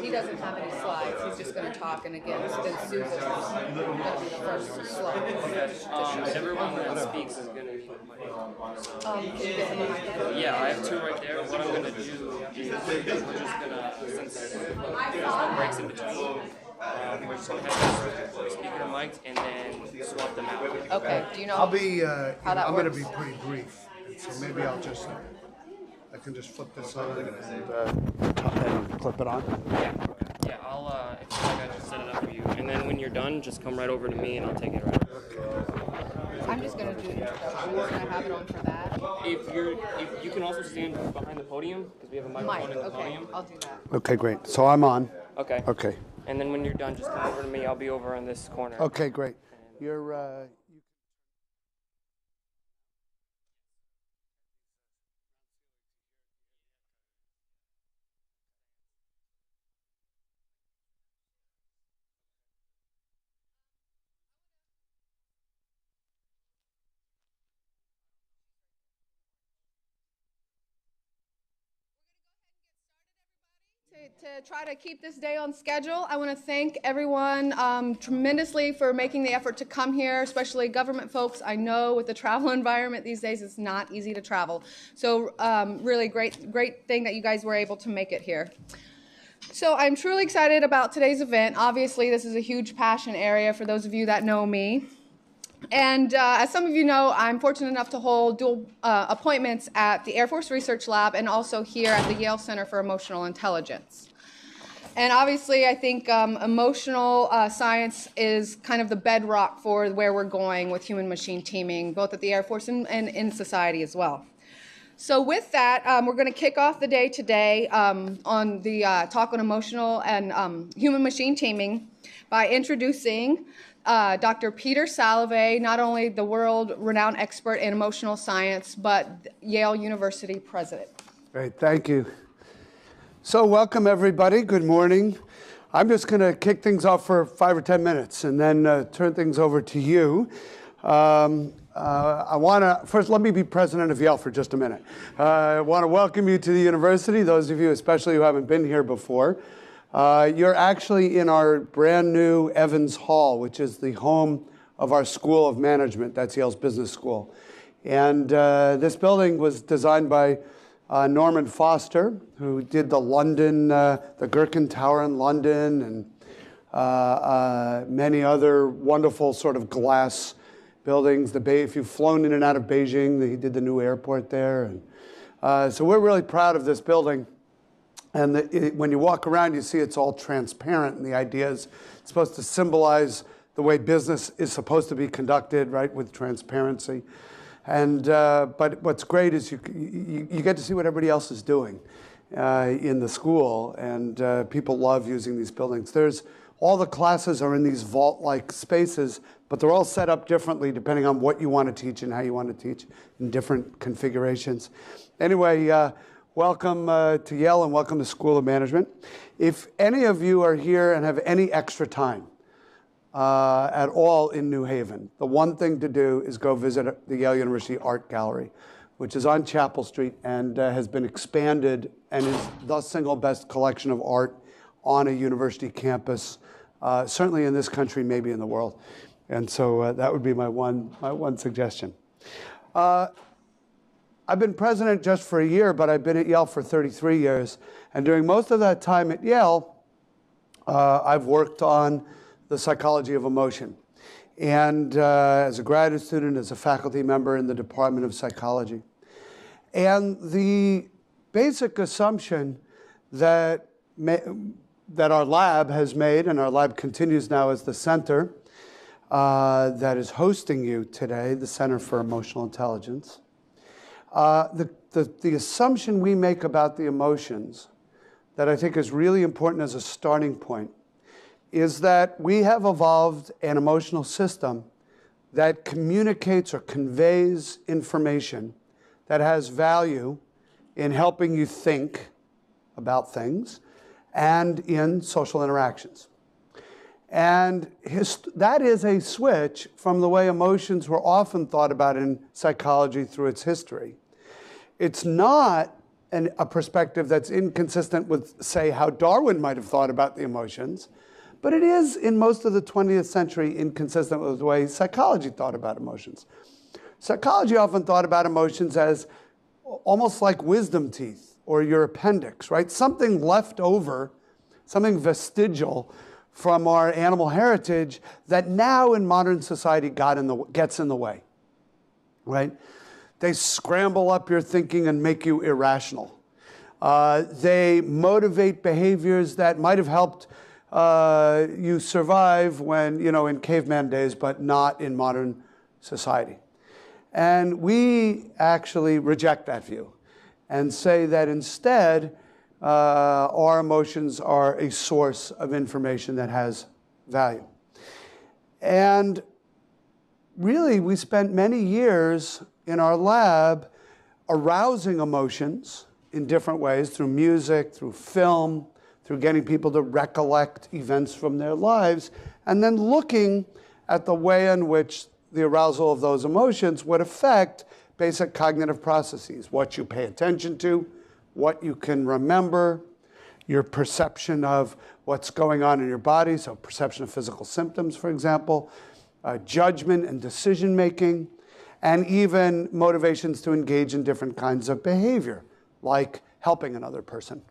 he doesn't have any slides. He's just going to talk, and again, then Susan's going to be the first slide. Everyone that speaks is going to be Can you get them on my Yeah, I have two right there. What I'm going to do is we're just going to, since there's no breaks in between, we're just going to have the speaker mic and then swap them out. Okay. Do you know I'll be, how that I'm works? going to be pretty brief. So maybe I can just flip this on and clip it on. Yeah, I'll, if you like, I just set it up for you. And then when you're done, just come right over to me and I'll take it right over. I'm just going to do introductions, and I have it on for that. If you can also stand behind the podium, because we have a microphone in the podium. I'll do that. Okay, great. So I'm on. Okay. Okay. And then when you're done, just come over to me. I'll be over on this corner. Okay, great. You're, To try to keep this day on schedule, I want to thank everyone tremendously for making the effort to come here, especially government folks. I know with the travel environment these days, it's not easy to travel. So really great thing that you guys were able to make it here. So I'm truly excited about today's event. Obviously, this is a huge passion area for those of you that know me. And as some of you know, I'm fortunate enough to hold dual appointments at the Air Force Research Lab and also here at the Yale Center for Emotional Intelligence. And obviously, I think emotional science is kind of the bedrock for where we're going with human-machine teaming, both at the Air Force and in society as well. So with that, we're going to kick off the day today on the talk on emotional and human-machine teaming by introducing Dr. Peter Salovey, not only the world-renowned expert in emotional science, but Yale University president. great, thank you. So welcome, everybody. Good morning. I'm just going to kick things off for 5 or 10 minutes and then turn things over to you. I want to, first, let me be president of Yale for just a minute. I want to welcome you to the university, those of you especially who haven't been here before. You're actually in our brand new Evans Hall, which is the home of our School of Management. That's Yale's business school. And this building was designed by Norman Foster, who did the Gherkin Tower in London, and many other wonderful sort of glass buildings. If you've flown in and out of Beijing, he did the new airport there. And so we're really proud of this building. And when you walk around, you see it's all transparent, and the idea is it's supposed to symbolize the way business is supposed to be conducted, right, with transparency. And but what's great is you get to see what everybody else is doing in the school, and people love using these buildings. All the classes are in these vault-like spaces, but they're all set up differently depending on what you want to teach and how you want to teach in different configurations. Anyway. Welcome to Yale and welcome to School of Management. If any of you are here and have any extra time at all in New Haven, the one thing to do is go visit the Yale University Art Gallery, which is on Chapel Street and has been expanded and is the single best collection of art on a university campus, certainly in this country, maybe in the world. And so that would be my one suggestion. I've been president just for a year, but I've been at Yale for 33 years. And during most of that time at Yale, I've worked on the psychology of emotion. And as a graduate student, as a faculty member in the Department of Psychology. And the basic assumption that our lab has made, and our lab continues now as the center that is hosting you today, the Center for Emotional Intelligence, the assumption we make about the emotions that I think is really important as a starting point is that we have evolved an emotional system that communicates or conveys information that has value in helping you think about things and in social interactions. And that is a switch from the way emotions were often thought about in psychology through its history. It's not a perspective that's inconsistent with, say, how Darwin might have thought about the emotions, but it is, in most of the 20th century, inconsistent with the way psychology thought about emotions. Psychology often thought about emotions as almost like wisdom teeth or your appendix, right? Something left over, something vestigial from our animal heritage that now in modern society gets in the way, right? They scramble up your thinking and make you irrational. They motivate behaviors that might have helped you survive when, in caveman days, but not in modern society. And we actually reject that view and say that instead, our emotions are a source of information that has value. And really, we spent many years in our lab arousing emotions in different ways, through music, through film, through getting people to recollect events from their lives, and then looking at the way in which the arousal of those emotions would affect basic cognitive processes, what you pay attention to, what you can remember, your perception of what's going on in your body, so perception of physical symptoms, for example, judgment and decision-making, and even motivations to engage in different kinds of behavior, like helping another person.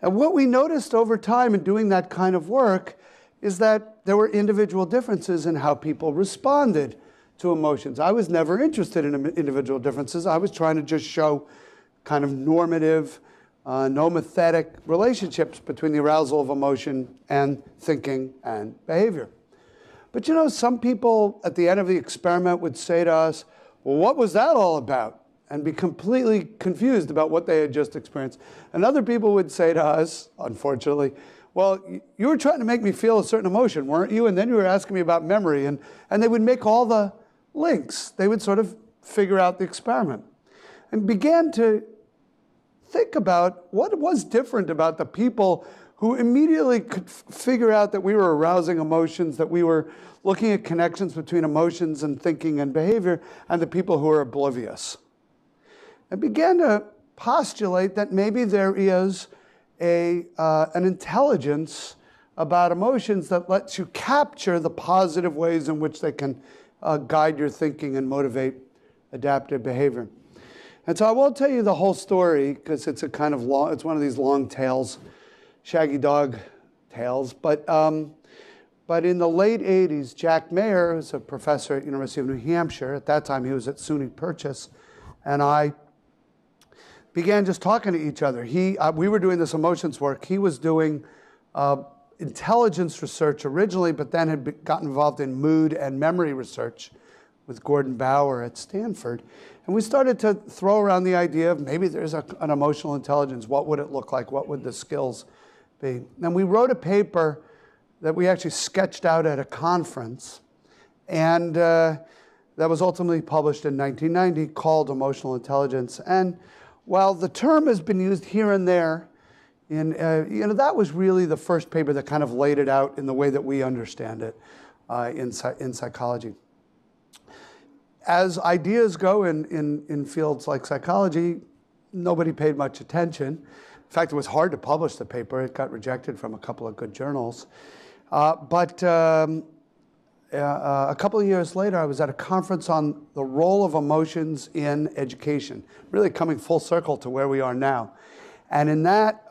And what we noticed over time in doing that kind of work is that there were individual differences in how people responded to emotions. I was never interested in individual differences. I was trying to just show kind of normative, nomothetic relationships between the arousal of emotion and thinking and behavior. But some people at the end of the experiment would say to us, well, what was that all about? And be completely confused about what they had just experienced. And other people would say to us, unfortunately, well, you were trying to make me feel a certain emotion, weren't you? And then you were asking me about memory. And they would make all the links. They would sort of figure out the experiment. And began to think about what was different about the people who immediately could figure out that we were arousing emotions, that we were looking at connections between emotions and thinking and behavior, and the people who are oblivious. And began to postulate that maybe there is an intelligence about emotions that lets you capture the positive ways in which they can guide your thinking and motivate adaptive behavior. And so I won't tell you the whole story because it's it's one of these long tales, shaggy dog tales. But in the late 80s, Jack Mayer, who's a professor at University of New Hampshire, at that time he was at SUNY Purchase, and I began just talking to each other. We were doing this emotions work. He was doing intelligence research originally, but then had gotten involved in mood and memory research with Gordon Bauer at Stanford. And we started to throw around the idea of maybe there's an emotional intelligence. What would it look like? What would the skills be? And we wrote a paper that we actually sketched out at a conference, and that was ultimately published in 1990 called Emotional Intelligence. And while the term has been used here and there, that was really the first paper that kind of laid it out in the way that we understand it in psychology. As ideas go in fields like psychology, nobody paid much attention. In fact, it was hard to publish the paper. It got rejected from a couple of good journals. But a couple of years later, I was at a conference on the role of emotions in education, really coming full circle to where we are now. And in that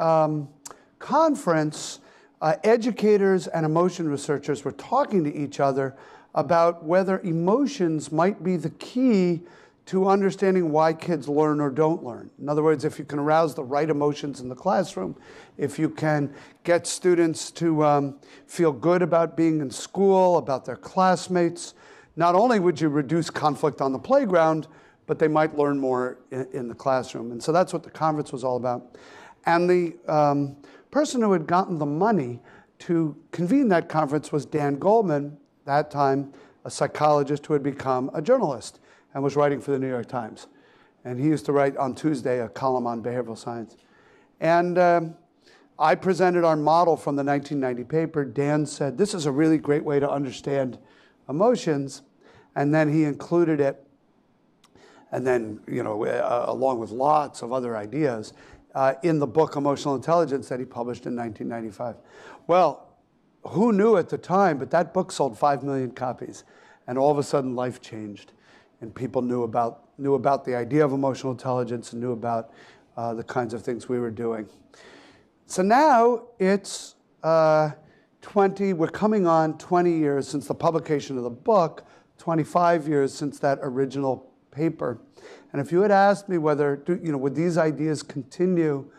conference, educators and emotion researchers were talking to each other about whether emotions might be the key to understanding why kids learn or don't learn. In other words, if you can arouse the right emotions in the classroom, if you can get students to feel good about being in school, about their classmates, not only would you reduce conflict on the playground, but they might learn more in the classroom. And so that's what the conference was all about. And the person who had gotten the money to convene that conference was Dan Goldman, that time a psychologist who had become a journalist and was writing for the New York Times. And he used to write on Tuesday a column on behavioral science. And I presented our model from the 1990 paper. Dan said, this is a really great way to understand emotions. And then he included it and then, along with lots of other ideas, in the book Emotional Intelligence that he published in 1995. Well, who knew at the time, but that book sold 5 million copies, and all of a sudden life changed, and people knew about the idea of emotional intelligence and knew about the kinds of things we were doing. So now it's we're coming on 20 years since the publication of the book, 25 years since that original paper. And if you had asked me whether, would these ideas continue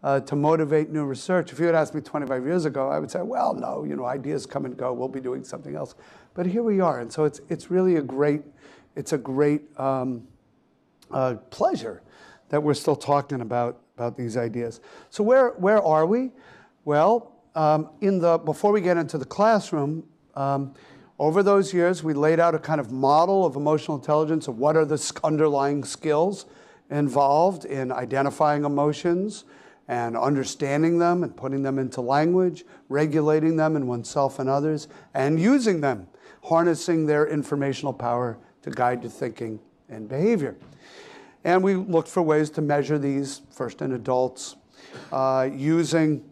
to motivate new research, if you had asked me 25 years ago, I would say, well, no, ideas come and go. We'll be doing something else. But here we are. And so it's really a great pleasure that we're still talking about these ideas. So where are we? Well, before we get into the classroom, over those years, we laid out a kind of model of emotional intelligence of what are the underlying skills involved in identifying emotions and understanding them and putting them into language, regulating them in oneself and others, and using them, harnessing their informational power to guide your thinking and behavior. And we looked for ways to measure these, first in adults, using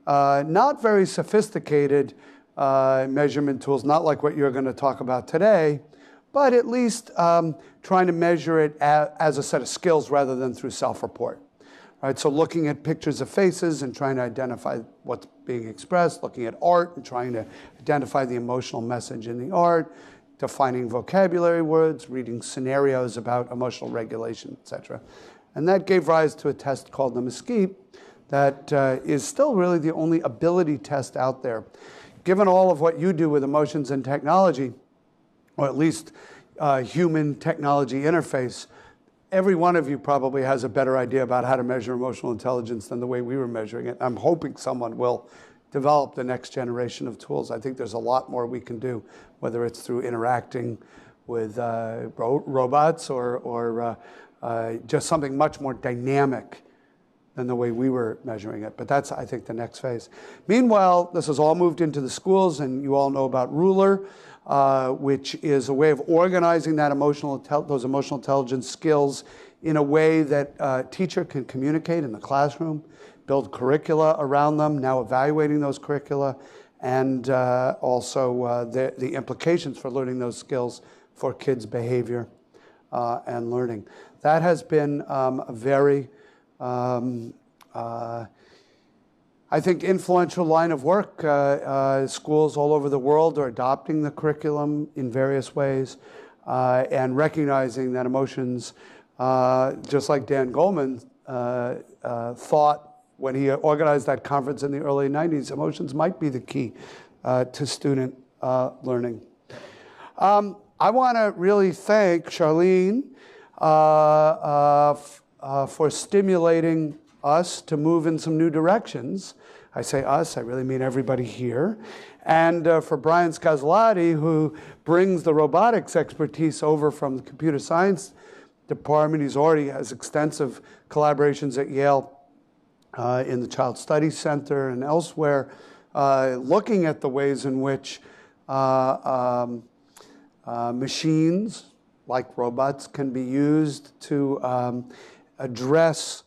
not very sophisticated measurement tools, not like what you're going to talk about today, but at least trying to measure it as a set of skills rather than through self-report. Right? So looking at pictures of faces and trying to identify what's being expressed, looking at art and trying to identify the emotional message in the art, defining vocabulary words, reading scenarios about emotional regulation, etc. And that gave rise to a test called the Mesquite that is still really the only ability test out there. Given all of what you do with emotions and technology, or at least human technology interface, every one of you probably has a better idea about how to measure emotional intelligence than the way we were measuring it. I'm hoping someone will develop the next generation of tools. I think there's a lot more we can do, whether it's through interacting with robots or just something much more dynamic than the way we were measuring it. But that's, I think, the next phase. Meanwhile, this has all moved into the schools, and you all know about Ruler, which is a way of organizing that those emotional intelligence skills in a way that a teacher can communicate in the classroom, build curricula around them, now evaluating those curricula, and also the implications for learning those skills for kids' behavior and learning. That has been a very, I think, influential line of work. Schools all over the world are adopting the curriculum in various ways and recognizing that emotions, just like Dan Goleman thought when he organized that conference in the early 90s, emotions might be the key to student learning. I want to really thank Charlene for stimulating us to move in some new directions. I say us, I really mean everybody here. And for Brian Scassellati, who brings the robotics expertise over from the computer science department. He already has extensive collaborations at Yale in the Child Studies Center and elsewhere, looking at the ways in which machines, like robots, can be used to address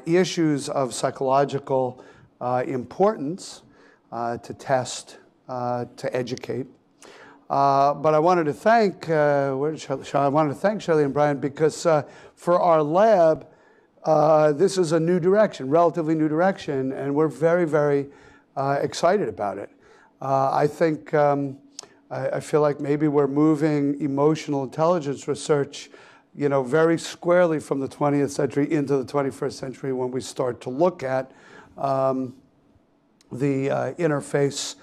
issues of psychological importance, to test, to educate. But I wanted to thank Charlene and Brian because for our lab, this is a new direction, relatively new direction, and we're very, very excited about it. I think I feel like maybe we're moving emotional intelligence research, very squarely from the 20th century into the 21st century when we start to look at the interface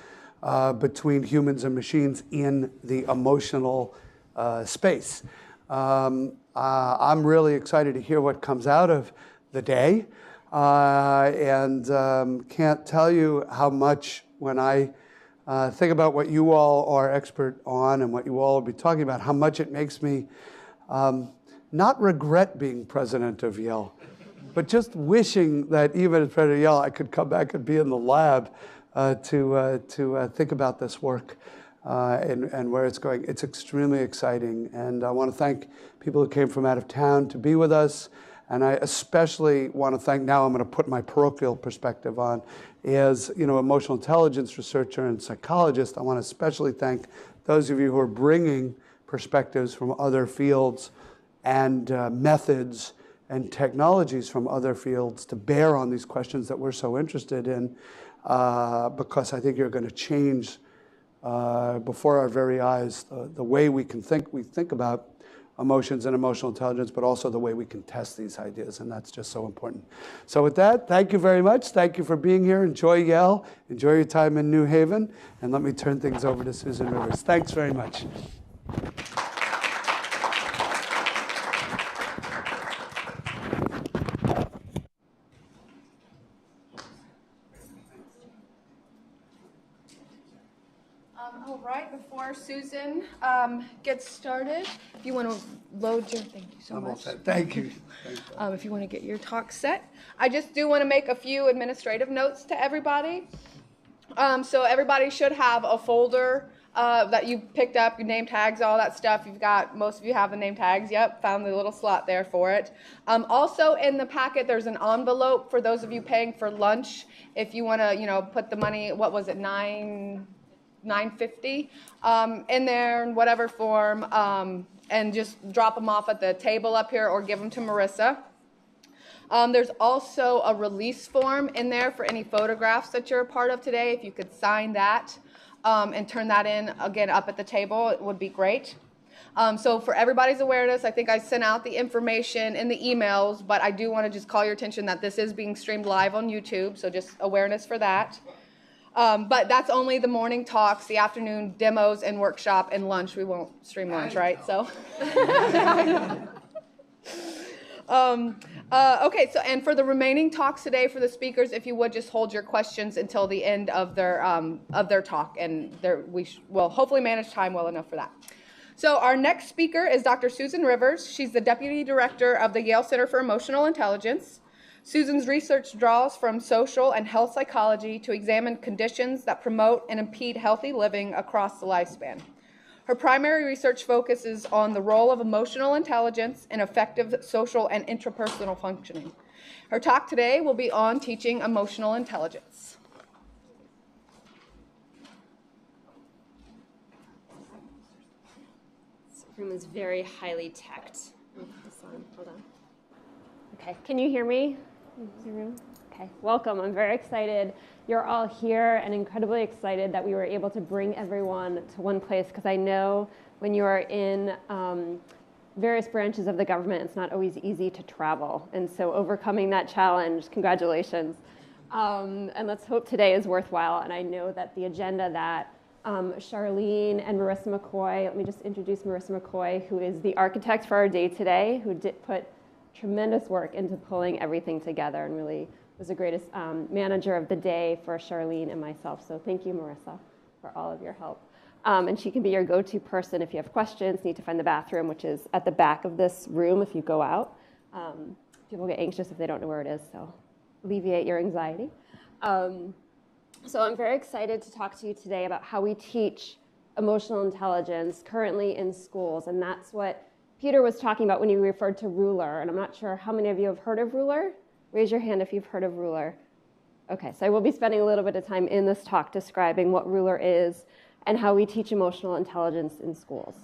between humans and machines in the emotional space. I'm really excited to hear what comes out of the day, and can't tell you how much when I think about what you all are expert on and what you all will be talking about, how much it makes me not regret being president of Yale, but just wishing that even as president of Yale, I could come back and be in the lab to think about this work and where it's going. It's extremely exciting. And I want to thank people who came from out of town to be with us. And I especially want to thank, now I'm going to put my parochial perspective on, as emotional intelligence researcher and psychologist, I want to especially thank those of you who are bringing perspectives from other fields and methods and technologies from other fields to bear on these questions that we're so interested in, because I think you're going to change before our very eyes the way we think about emotions and emotional intelligence, but also the way we can test these ideas, and that's just so important. So with that, thank you very much. Thank you for being here. Enjoy Yale. Enjoy your time in New Haven. And let me turn things over to Susan Rivers. Thanks very much. All right, before Susan gets started, if you want to load your, thank you so much. Thank you. If you want to get your talk set. I just do want to make a few administrative notes to everybody. So everybody should have a folder that you picked up, your name tags, all that stuff. Most of you have the name tags. Yep, found the little slot there for it. Also in the packet, there's an envelope for those of you paying for lunch. If you want to, put the money, what was it, $9.50 in there in whatever form, and just drop them off at the table up here or give them to Marissa. There's also a release form in there for any photographs that you're a part of today. If you could sign that and turn that in again up at the table, it would be great. So for everybody's awareness, I think I sent out the information in the emails, but I do want to just call your attention that this is being streamed live on YouTube, so just awareness for that. But that's only the morning talks, the afternoon demos and workshop and lunch. We won't stream lunch, right? So, okay. So, and for the remaining talks today, for the speakers, if you would just hold your questions until the end of their talk, and we will hopefully manage time well enough for that. So, our next speaker is Dr. Susan Rivers. She's the Deputy Director of the Yale Center for Emotional Intelligence. Susan's research draws from social and health psychology to examine conditions that promote and impede healthy living across the lifespan. Her primary research focuses on the role of emotional intelligence in effective social and interpersonal functioning. Her talk today will be on teaching emotional intelligence. This room is very highly teched. Let me put this on. Hold on. Okay, can you hear me? Okay, welcome. I'm very excited you're all here and incredibly excited that we were able to bring everyone to one place, because I know when you are in various branches of the government, it's not always easy to travel. And so overcoming that challenge, congratulations. And let's hope today is worthwhile. And I know that the agenda that Charlene and Marissa McCoy, let me just introduce Marissa McCoy, who is the architect for our day today, who did put tremendous work into pulling everything together and really was the greatest manager of the day for Charlene and myself. So thank you, Marissa, for all of your help. And she can be your go-to person if you have questions, need to find the bathroom, which is at the back of this room if you go out. People get anxious if they don't know where it is, so alleviate your anxiety. So I'm very excited to talk to you today about how we teach emotional intelligence currently in schools, and that's what Peter was talking about when he referred to ruler, and I'm not sure how many of you have heard of ruler. Raise your hand if you've heard of ruler. Okay, so I will be spending a little bit of time in this talk describing what ruler is and how we teach emotional intelligence in schools.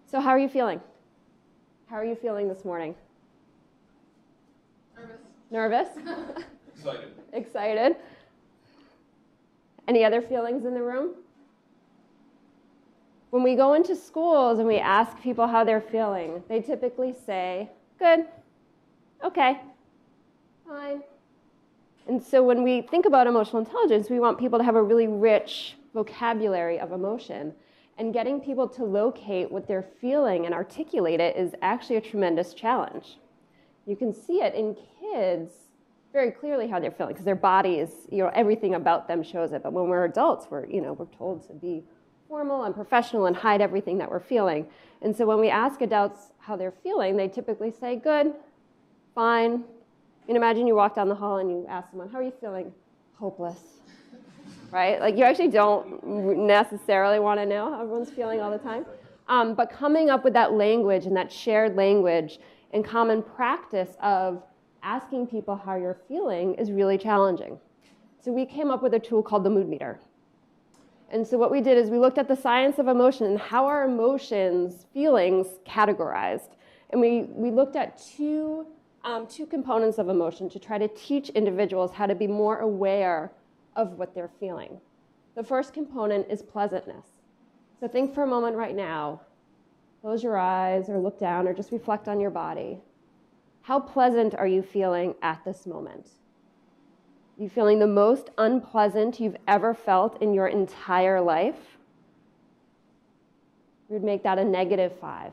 So how are you feeling? How are you feeling this morning? Nervous. Nervous? Excited. Excited. Any other feelings in the room? When we go into schools and we ask people how they're feeling, they typically say, good, okay, fine. And so when we think about emotional intelligence, we want people to have a really rich vocabulary of emotion. And getting people to locate what they're feeling and articulate it is actually a tremendous challenge. You can see it in kids very clearly how they're feeling, because their bodies, everything about them shows it. But when we're adults, we're told to be formal and professional and hide everything that we're feeling. And so when we ask adults how they're feeling, they typically say, good, fine. And imagine you walk down the hall and you ask someone, how are you feeling? Hopeless. right? Like you actually don't necessarily want to know how everyone's feeling all the time. But coming up with that language and that shared language and common practice of asking people how you're feeling is really challenging. So we came up with a tool called the mood meter. And so what we did is we looked at the science of emotion and how are emotions, feelings, categorized. And we looked at two components of emotion to try to teach individuals how to be more aware of what they're feeling. The first component is pleasantness. So think for a moment right now. Close your eyes or look down or just reflect on your body. How pleasant are you feeling at this moment? Are you feeling the most unpleasant you've ever felt in your entire life? We would make that a -5.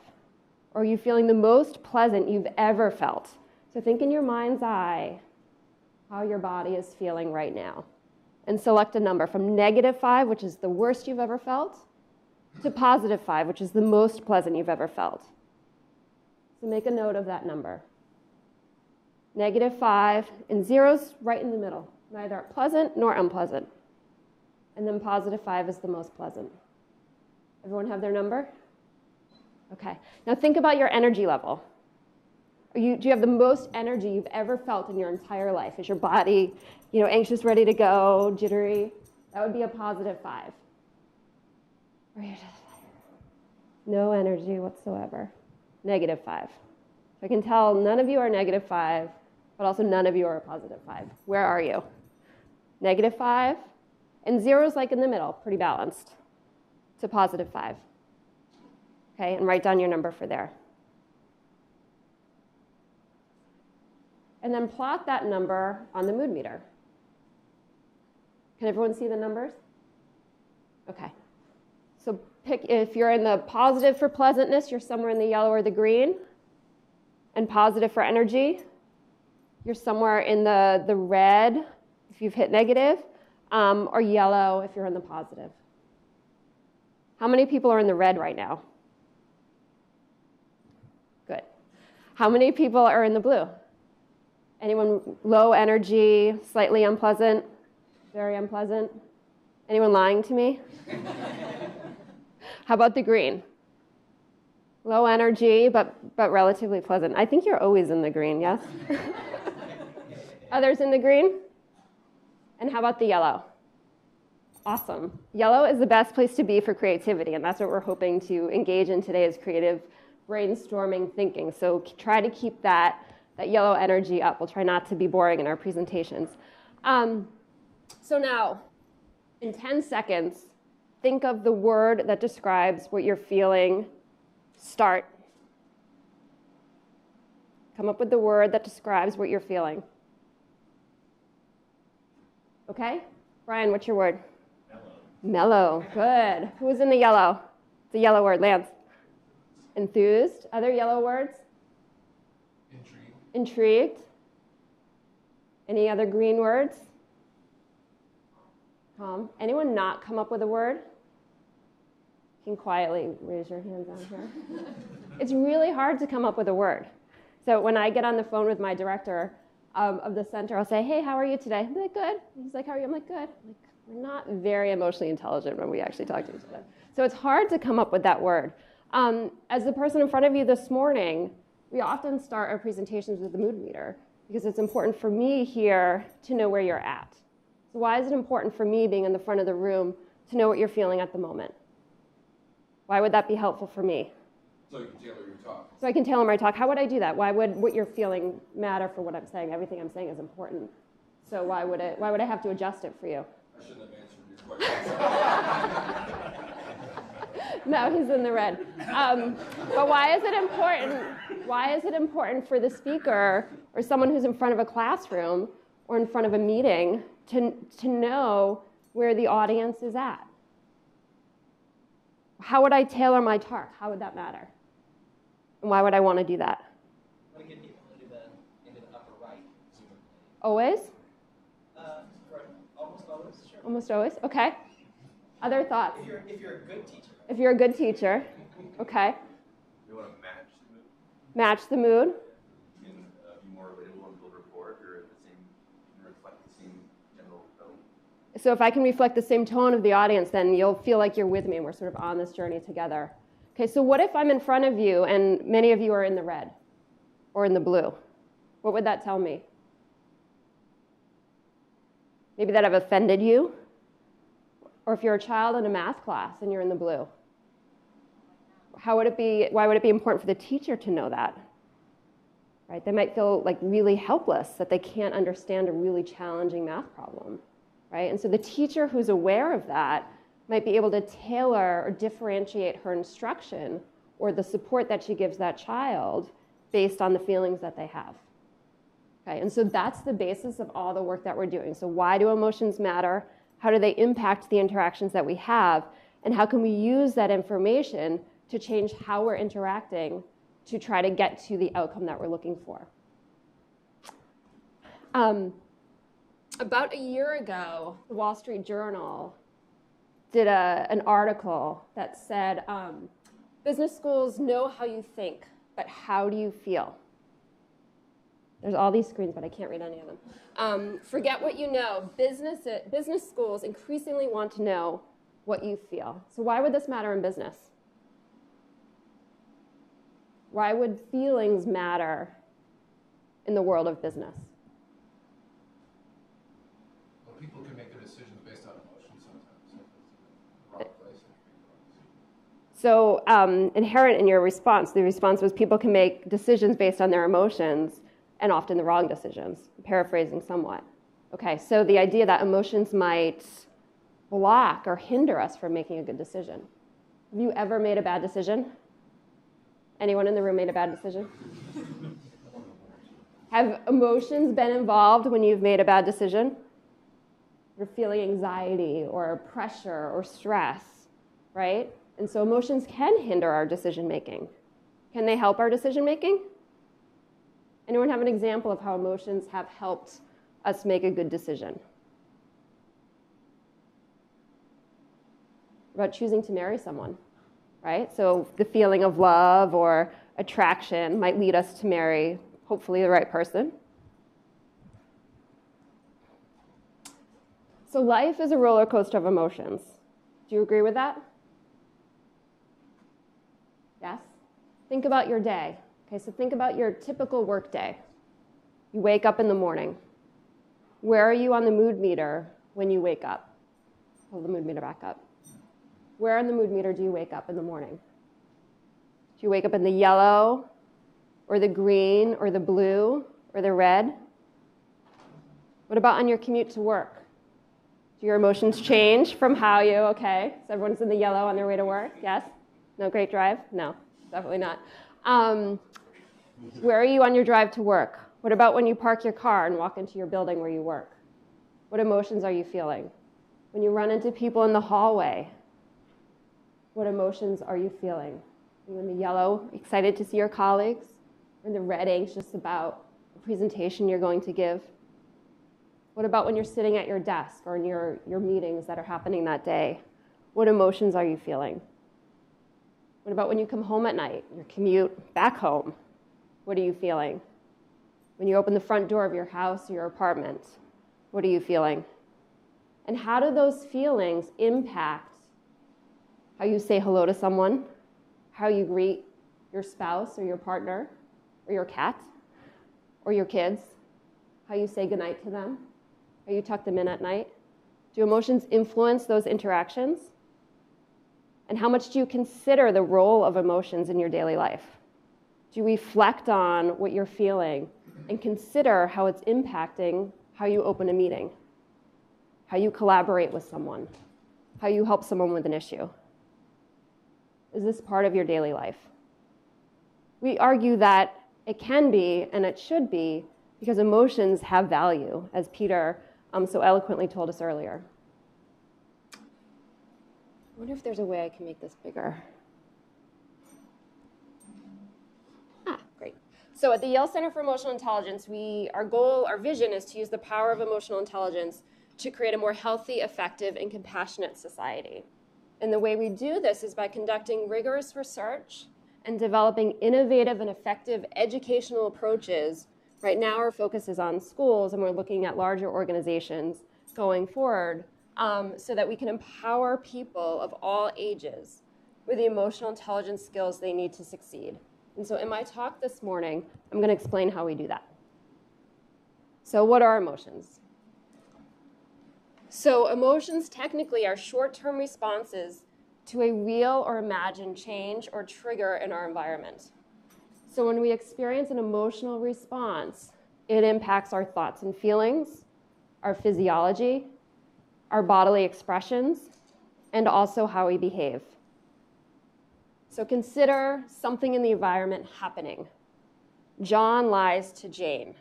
Or are you feeling the most pleasant you've ever felt? So think in your mind's eye how your body is feeling right now. And select a number from -5, which is the worst you've ever felt, to +5, which is the most pleasant you've ever felt. So make a note of that number. -5 and 0's right in the middle, neither pleasant nor unpleasant. And then +5 is the most pleasant. Everyone have their number? Okay. Now think about your energy level. Do you have the most energy you've ever felt in your entire life? Is your body, anxious, ready to go, jittery? That would be a +5. Or you're just no energy whatsoever. -5. So I can tell none of you are -5, but also none of you are a +5. Where are you? -5, and 0's like in the middle, pretty balanced, to +5. Okay, and write down your number for there. And then plot that number on the mood meter. Can everyone see the numbers? Okay. So pick, if you're in the positive for pleasantness, you're somewhere in the yellow or the green. And positive for energy, you're somewhere in the red if you've hit negative, or yellow if you're in the positive. How many people are in the red right now? Good. How many people are in the blue? Anyone low energy, slightly unpleasant, very unpleasant? Anyone lying to me? How about the green? Low energy, but relatively pleasant. I think you're always in the green, yes? Others in the green? And how about the yellow? Awesome. Yellow is the best place to be for creativity, and that's what we're hoping to engage in today is creative brainstorming thinking. So try to keep that yellow energy up. We'll try not to be boring in our presentations. So now, in 10 seconds, think of the word that describes what you're feeling. Start. Come up with the word that describes what you're feeling. Okay? Brian, what's your word? Mellow. Good. Who was in the yellow? The yellow word, Lance. Enthused. Other yellow words? Intrigued. Any other green words? Calm. Anyone not come up with a word? You can quietly raise your hands on here. It's really hard to come up with a word. So when I get on the phone with my director of the center, I'll say, hey, how are you today? I'm like, good. He's like, how are you? I'm like, good. I'm like, we're not very emotionally intelligent when we actually talk to each other. So it's hard to come up with that word. As the person in front of you this morning, we often start our presentations with the mood meter because it's important for me here to know where you're at. So why is it important for me being in the front of the room to know what you're feeling at the moment? Why would that be helpful for me? So you can tailor your talk. So I can tailor my talk. How would I do that? Why would what you're feeling matter for what I'm saying? Everything I'm saying is important. So why would I have to adjust it for you? I shouldn't have answered your question. No, he's in the red. But why is it important? Why is it important for the speaker or someone who's in front of a classroom or in front of a meeting to know where the audience is at? How would I tailor my talk? How would that matter? And why would I want to do that? I want to get people into the upper right. Always? Almost always, sure. Almost always? Okay. Other thoughts? If you're a good teacher. If you're a good teacher. Okay. You want to match the mood. Match the mood. You can be more relatable and build rapport if you're at the same, you can reflect the same general tone. So if I can reflect the same tone of the audience, then you'll feel like you're with me and we're sort of on this journey together. Okay, so what if I'm in front of you and many of you are in the red or in the blue? What would that tell me? Maybe that I've offended you. Or if you're a child in a math class and you're in the blue. Why would it be important for the teacher to know that? Right? They might feel like really helpless that they can't understand a really challenging math problem. Right? And so the teacher who's aware of that might be able to tailor or differentiate her instruction or the support that she gives that child based on the feelings that they have. Okay? And so that's the basis of all the work that we're doing. So why do emotions matter? How do they impact the interactions that we have? And how can we use that information to change how we're interacting to try to get to the outcome that we're looking for? About a year ago, the Wall Street Journal did an article that said, business schools know how you think, but how do you feel? There's all these screens, but I can't read any of them. Forget what you know. Business schools increasingly want to know what you feel. So why would this matter in business? Why would feelings matter in the world of business? Well, people can make their decisions based on emotion sometimes. The wrong place. So inherent in your response, the response was people can make decisions based on their emotions and often the wrong decisions, paraphrasing somewhat. Okay, so the idea that emotions might block or hinder us from making a good decision. Have you ever made a bad decision? Anyone in the room made a bad decision? Have emotions been involved when you've made a bad decision? You're feeling anxiety or pressure or stress, right? And so emotions can hinder our decision making. Can they help our decision making? Anyone have an example of how emotions have helped us make a good decision? About choosing to marry someone, right? So the feeling of love or attraction might lead us to marry, hopefully, the right person. So life is a roller coaster of emotions. Do you agree with that? Yes? Think about your day. Okay, so think about your typical work day. You wake up in the morning. Where are you on the mood meter when you wake up? Pull the mood meter back up. Where on the mood meter do you wake up in the morning? Do you wake up in the yellow, or the green, or the blue, or the red? What about on your commute to work? Do your emotions change from how you, okay, so everyone's in the yellow on their way to work? Yes? No great drive? No, definitely not. Where are you on your drive to work? What about when you park your car and walk into your building where you work? What emotions are you feeling? When you run into people in the hallway, what emotions are you feeling? Are you in the yellow, excited to see your colleagues? Or in the red, anxious about the presentation you're going to give? What about when you're sitting at your desk or in your meetings that are happening that day? What emotions are you feeling? What about when you come home at night, your commute back home? What are you feeling? When you open the front door of your house or your apartment, what are you feeling? And how do those feelings impact how you say hello to someone, how you greet your spouse or your partner or your cat or your kids, how you say goodnight to them, how you tuck them in at night? Do emotions influence those interactions? And how much do you consider the role of emotions in your daily life? Do you reflect on what you're feeling and consider how it's impacting how you open a meeting, how you collaborate with someone, how you help someone with an issue? Is this part of your daily life? We argue that it can be and it should be because emotions have value, as Peter so eloquently told us earlier. I wonder if there's a way I can make this bigger. Great. So at the Yale Center for Emotional Intelligence, our vision is to use the power of emotional intelligence to create a more healthy, effective, and compassionate society. And the way we do this is by conducting rigorous research and developing innovative and effective educational approaches. Right now, our focus is on schools, and we're looking at larger organizations going forward so that we can empower people of all ages with the emotional intelligence skills they need to succeed. And so in my talk this morning, I'm going to explain how we do that. So what are emotions? So emotions technically are short-term responses to a real or imagined change or trigger in our environment. So when we experience an emotional response, it impacts our thoughts and feelings, our physiology, our bodily expressions, and also how we behave. So consider something in the environment happening. John lies to Jane.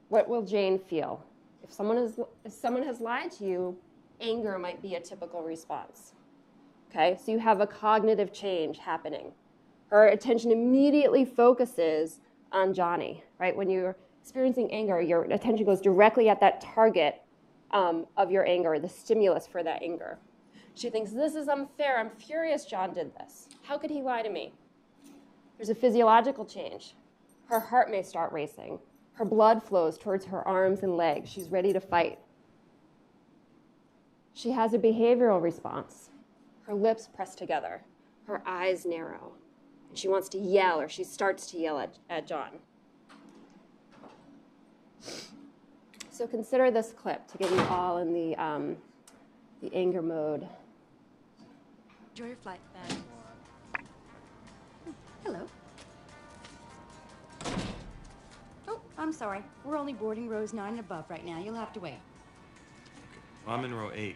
What will Jane feel? If someone has lied to you, anger might be a typical response. Okay, so you have a cognitive change happening. Her attention immediately focuses on Johnny, right? When you're experiencing anger, your attention goes directly at that target of your anger, the stimulus for that anger. She thinks, this is unfair. I'm furious John did this. How could he lie to me? There's a physiological change. Her heart may start racing. Her blood flows towards her arms and legs. She's ready to fight. She has a behavioral response. Her lips press together. Her eyes narrow. And she wants to yell, or she starts to yell at John. So consider this clip to get you all in the anger mode. Enjoy your flight. Hello. Oh, I'm sorry. We're only boarding rows 9 and above right now. You'll have to wait. Well, I'm in row 8.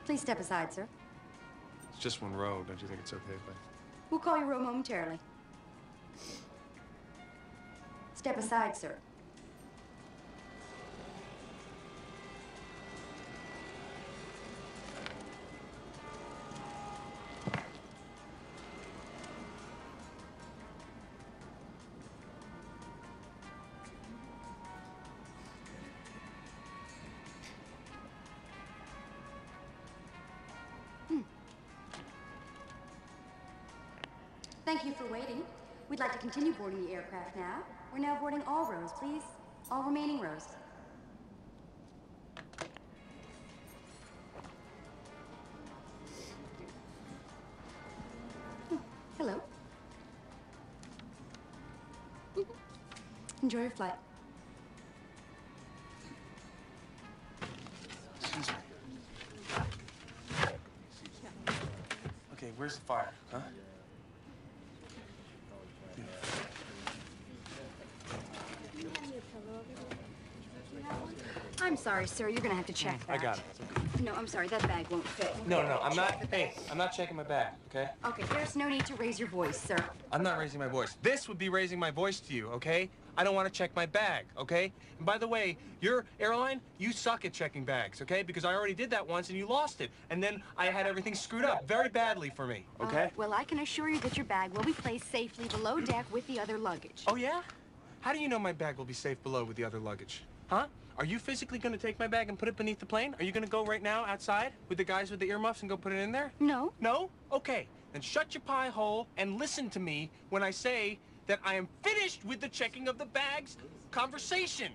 Please step aside, sir. It's just one row. Don't you think it's okay if We'll call your row momentarily. Step aside, sir. Thank you for waiting. We'd like to continue boarding the aircraft now. We're now boarding all rows, please. All remaining rows. Hello. Enjoy your flight. Excuse me. Okay, where's the fire, huh? I'm sorry, sir. You're gonna have to check that. I got it. It's okay. No, I'm sorry. That bag won't fit. No, I'm not. Hey, I'm not checking my bag, okay? Okay, there's no need to raise your voice, sir. I'm not raising my voice. This would be raising my voice to you, okay? I don't want to check my bag, okay? And by the way, your airline, you suck at checking bags, okay? Because I already did that once and you lost it. And then I had everything screwed up very badly for me, okay? Well, I can assure you that your bag will be placed safely below deck with the other luggage. Oh, yeah? How do you know my bag will be safe below with the other luggage? Huh? Are you physically going to take my bag and put it beneath the plane? Are you going to go right now outside with the guys with the earmuffs and go put it in there? No. No? Okay. Then shut your pie hole and listen to me when I say that I am finished with the checking of the bags conversation.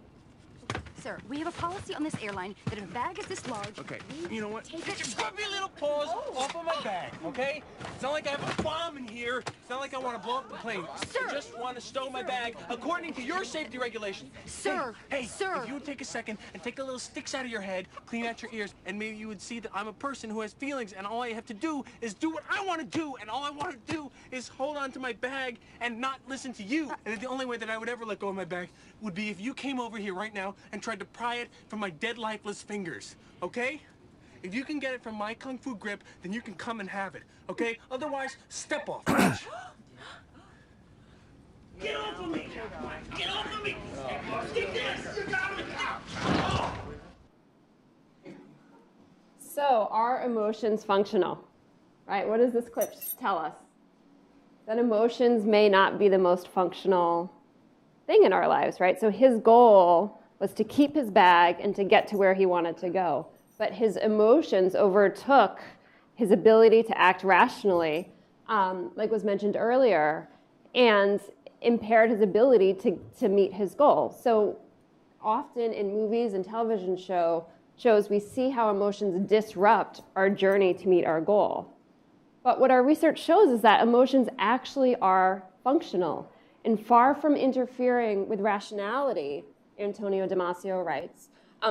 Sir, we have a policy on this airline that if a bag is this large... Okay, we you know what? take Just grab me a little paws off of my bag, okay? It's not like I have a bomb in here. It's not like I want to blow up the plane. Sir! I just want to stow my bag according to your safety regulations. Sir! Hey, Sir! If you would take a second and take the little sticks out of your head, clean out your ears, and maybe you would see that I'm a person who has feelings, and all I have to do is do what I want to do, and all I want to do is hold on to my bag and not listen to you. And the only way that I would ever let go of my bag would be if you came over here right now and tried to pry it from my dead, lifeless fingers, okay? If you can get it from my kung fu grip, then you can come and have it, okay? Otherwise, step off. Get off of me! Get off of me! Get this! So are emotions functional? Right? What does this clip tell us? That emotions may not be the most functional thing in our lives, right? So his goal was to keep his bag and to get to where he wanted to go. But his emotions overtook his ability to act rationally, like was mentioned earlier, and impaired his ability to meet his goal. So often in movies and television shows, we see how emotions disrupt our journey to meet our goal. But what our research shows is that emotions actually are functional. And far from interfering with rationality, Antonio Damasio writes,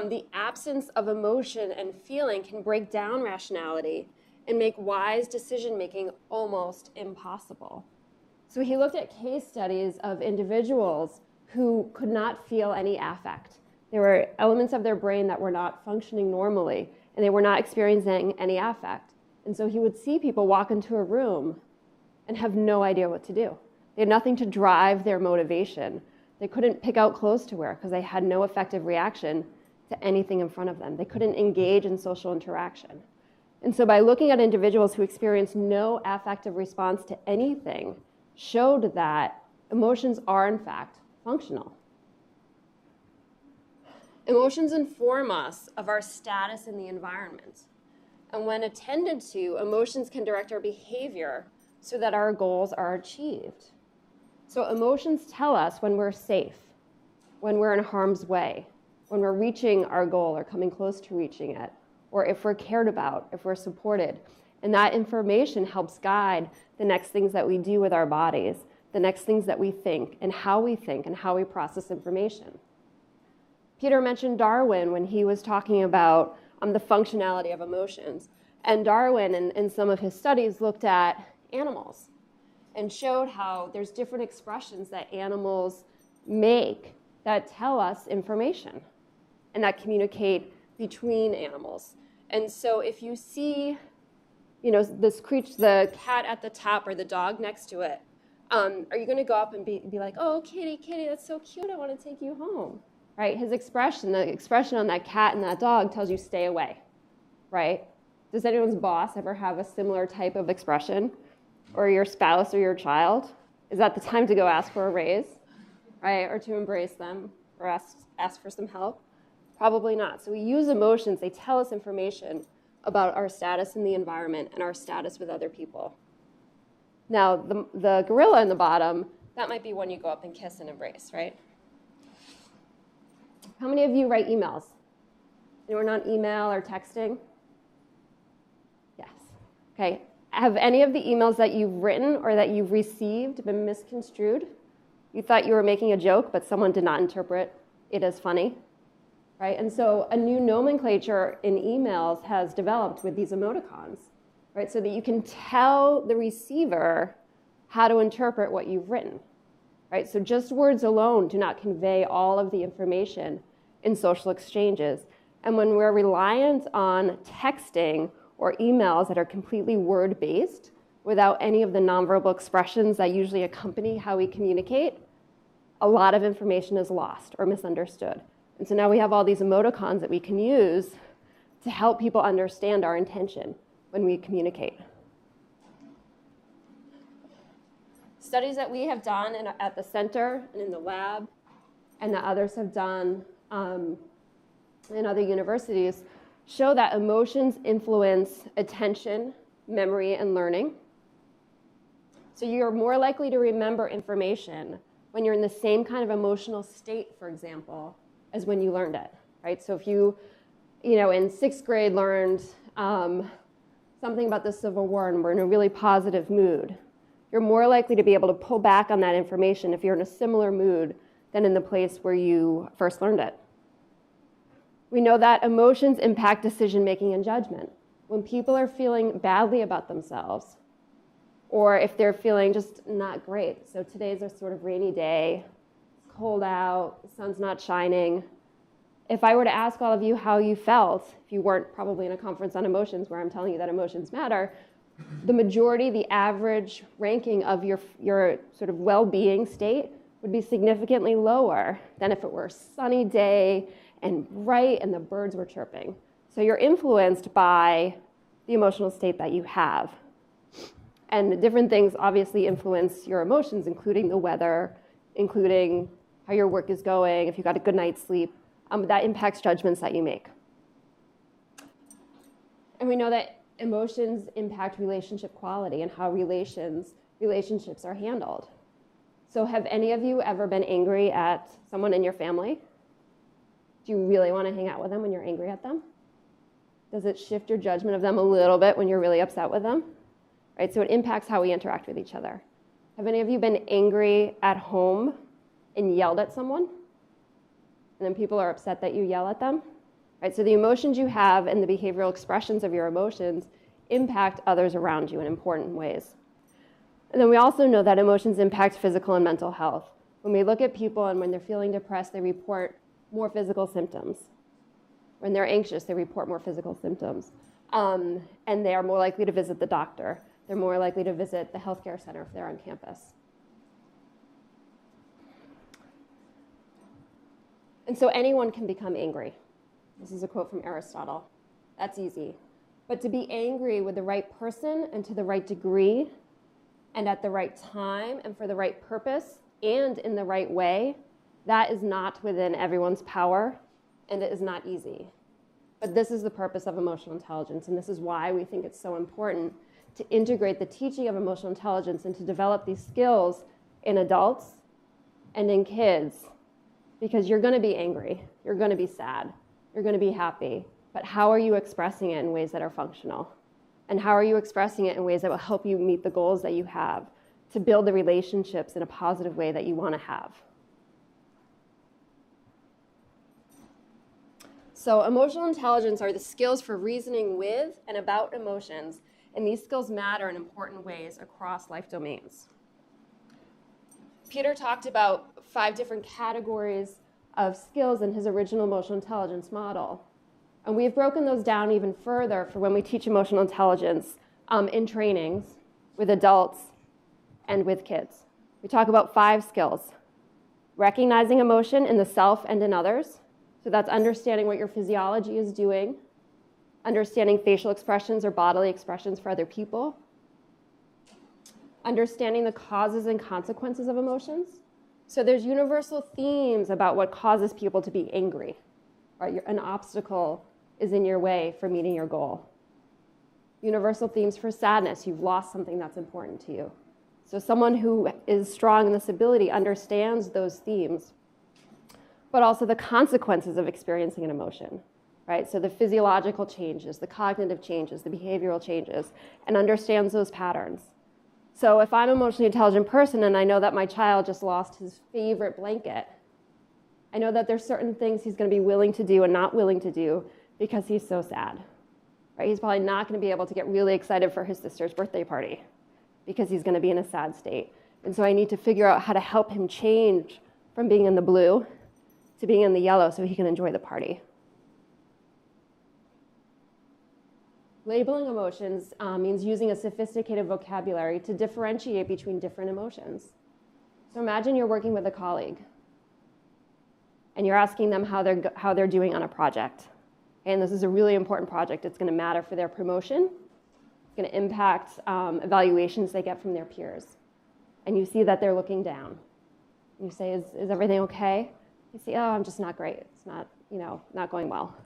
the absence of emotion and feeling can break down rationality and make wise decision-making almost impossible. So he looked at case studies of individuals who could not feel any affect. There were elements of their brain that were not functioning normally, and they were not experiencing any affect. And so he would see people walk into a room and have no idea what to do. They had nothing to drive their motivation. They couldn't pick out clothes to wear because they had no effective reaction to anything in front of them. They couldn't engage in social interaction. And so by looking at individuals who experienced no affective response to anything, showed that emotions are in fact functional. Emotions inform us of our status in the environment. And when attended to, emotions can direct our behavior so that our goals are achieved. So emotions tell us when we're safe, when we're in harm's way, when we're reaching our goal or coming close to reaching it, or if we're cared about, if we're supported. And that information helps guide the next things that we do with our bodies, the next things that we think and how we process information. Peter mentioned Darwin when he was talking about the functionality of emotions. And Darwin, in some of his studies, looked at animals and showed how there's different expressions that animals make that tell us information and that communicate between animals. And so if you see, this creature, the cat at the top or the dog next to it, are you going to go up and be like, oh, kitty, that's so cute, I want to take you home, right? The expression on that cat and that dog tells you stay away, right? Does anyone's boss ever have a similar type of expression? Or your spouse or your child? Is that the time to go ask for a raise, right? Or to embrace them or ask for some help? Probably not. So we use emotions. They tell us information about our status in the environment and our status with other people. Now, the gorilla in the bottom, that might be when you go up and kiss and embrace, right? How many of you write emails? Anyone on email or texting? Yes. Okay. Have any of the emails that you've written or that you've received been misconstrued? You thought you were making a joke, but someone did not interpret it as funny, right? And so a new nomenclature in emails has developed with these emoticons, right? So that you can tell the receiver how to interpret what you've written, right? So just words alone do not convey all of the information in social exchanges. And when we're reliant on texting or emails that are completely word-based without any of the nonverbal expressions that usually accompany how we communicate, a lot of information is lost or misunderstood. And so now we have all these emoticons that we can use to help people understand our intention when we communicate. Studies that we have done at the center and in the lab, and that others have done in other universities, show that emotions influence attention, memory, and learning. So you're more likely to remember information when you're in the same kind of emotional state, for example, as when you learned it, right? So if you in sixth grade learned something about the Civil War and were in a really positive mood, you're more likely to be able to pull back on that information if you're in a similar mood than in the place where you first learned it. We know that emotions impact decision-making and judgment. When people are feeling badly about themselves, or if they're feeling just not great. So today's a sort of rainy day, it's cold out, the sun's not shining. If I were to ask all of you how you felt, if you weren't probably in a conference on emotions where I'm telling you that emotions matter, the majority, the average ranking of your sort of well-being state would be significantly lower than if it were a sunny day and bright and the birds were chirping. So you're influenced by the emotional state that you have. And different things obviously influence your emotions, including the weather, including how your work is going, if you got a good night's sleep. That impacts judgments that you make. And we know that emotions impact relationship quality and how relationships are handled. So have any of you ever been angry at someone in your family? Do you really want to hang out with them when you're angry at them? Does it shift your judgment of them a little bit when you're really upset with them? Right? So it impacts how we interact with each other. Have any of you been angry at home and yelled at someone? And then people are upset that you yell at them? Right? So the emotions you have and the behavioral expressions of your emotions impact others around you in important ways. And then we also know that emotions impact physical and mental health. When we look at people and when they're feeling depressed, they report more physical symptoms. When they're anxious, they report more physical symptoms. And they are more likely to visit the doctor. They're more likely to visit the healthcare center if they're on campus. And so anyone can become angry. This is a quote from Aristotle. That's easy. But to be angry with the right person and to the right degree and at the right time and for the right purpose and in the right way, that is not within everyone's power, and it is not easy. But this is the purpose of emotional intelligence, and this is why we think it's so important to integrate the teaching of emotional intelligence and to develop these skills in adults and in kids, because you're going to be angry, you're going to be sad, you're going to be happy, but how are you expressing it in ways that are functional? And how are you expressing it in ways that will help you meet the goals that you have, to build the relationships in a positive way that you want to have? So emotional intelligence are the skills for reasoning with and about emotions, and these skills matter in important ways across life domains. Peter talked about 5 different categories of skills in his original emotional intelligence model. And we've broken those down even further for when we teach emotional intelligence in trainings with adults and with kids. We talk about 5 skills: recognizing emotion in the self and in others. So that's understanding what your physiology is doing, understanding facial expressions or bodily expressions for other people, understanding the causes and consequences of emotions. So there's universal themes about what causes people to be angry. Right? An obstacle is in your way for meeting your goal. Universal themes for sadness. You've lost something that's important to you. So someone who is strong in this ability understands those themes, but also the consequences of experiencing an emotion, right? So the physiological changes, the cognitive changes, the behavioral changes, and understands those patterns. So if I'm an emotionally intelligent person and I know that my child just lost his favorite blanket, I know that there's certain things he's going to be willing to do and not willing to do because he's so sad, right? He's probably not going to be able to get really excited for his sister's birthday party because he's going to be in a sad state. And so I need to figure out how to help him change from being in the blue to being in the yellow so he can enjoy the party. Labeling emotions means using a sophisticated vocabulary to differentiate between different emotions. So imagine you're working with a colleague and you're asking them how they're doing on a project. And this is a really important project. It's going to matter for their promotion. It's going to impact evaluations they get from their peers. And you see that they're looking down. You say, is everything okay? You say, oh, I'm just not great. It's not, not going well.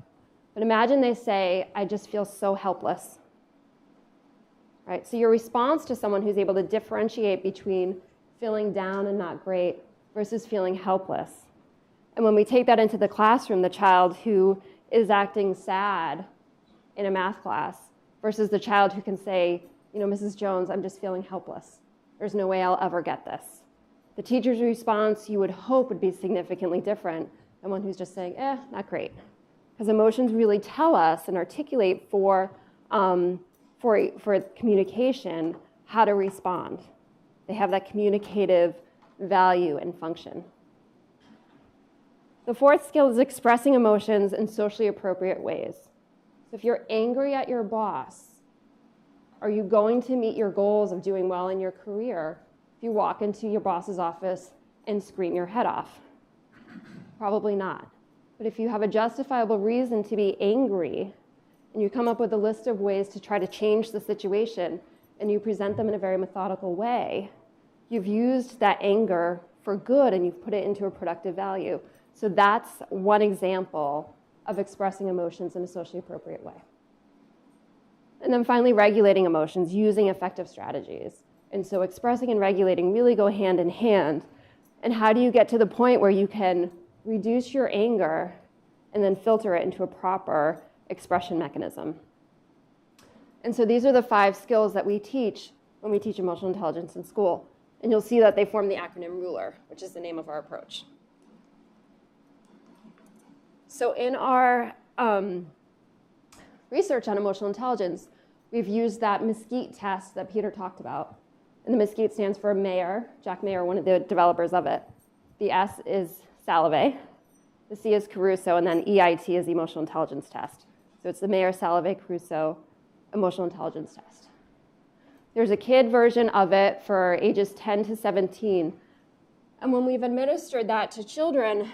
But imagine they say, I just feel so helpless. Right? So your response to someone who's able to differentiate between feeling down and not great versus feeling helpless. And when we take that into the classroom, the child who is acting sad in a math class versus the child who can say, Mrs. Jones, I'm just feeling helpless. There's no way I'll ever get this. The teacher's response, you would hope, would be significantly different than one who's just saying, not great. Because emotions really tell us and articulate for communication how to respond. They have that communicative value and function. The 4th skill is expressing emotions in socially appropriate ways. So if you're angry at your boss, are you going to meet your goals of doing well in your career if you walk into your boss's office and scream your head off? Probably not. But if you have a justifiable reason to be angry and you come up with a list of ways to try to change the situation and you present them in a very methodical way, you've used that anger for good and you've put it into a productive value. So that's one example of expressing emotions in a socially appropriate way. And then finally, regulating emotions using effective strategies. And so expressing and regulating really go hand in hand. And how do you get to the point where you can reduce your anger and then filter it into a proper expression mechanism. And so these are the 5 skills that we teach when we teach emotional intelligence in school. And you'll see that they form the acronym RULER, which is the name of our approach. So in our research on emotional intelligence, we've used that Mesquite test that Peter talked about. And the Mesquite stands for Mayer, Jack Mayer, one of the developers of it. The S is Salovey, the C is Caruso, and then EIT is the emotional intelligence test. So it's the Mayer, Salovey, Caruso emotional intelligence test. There's a kid version of it for ages 10 to 17. And when we've administered that to children,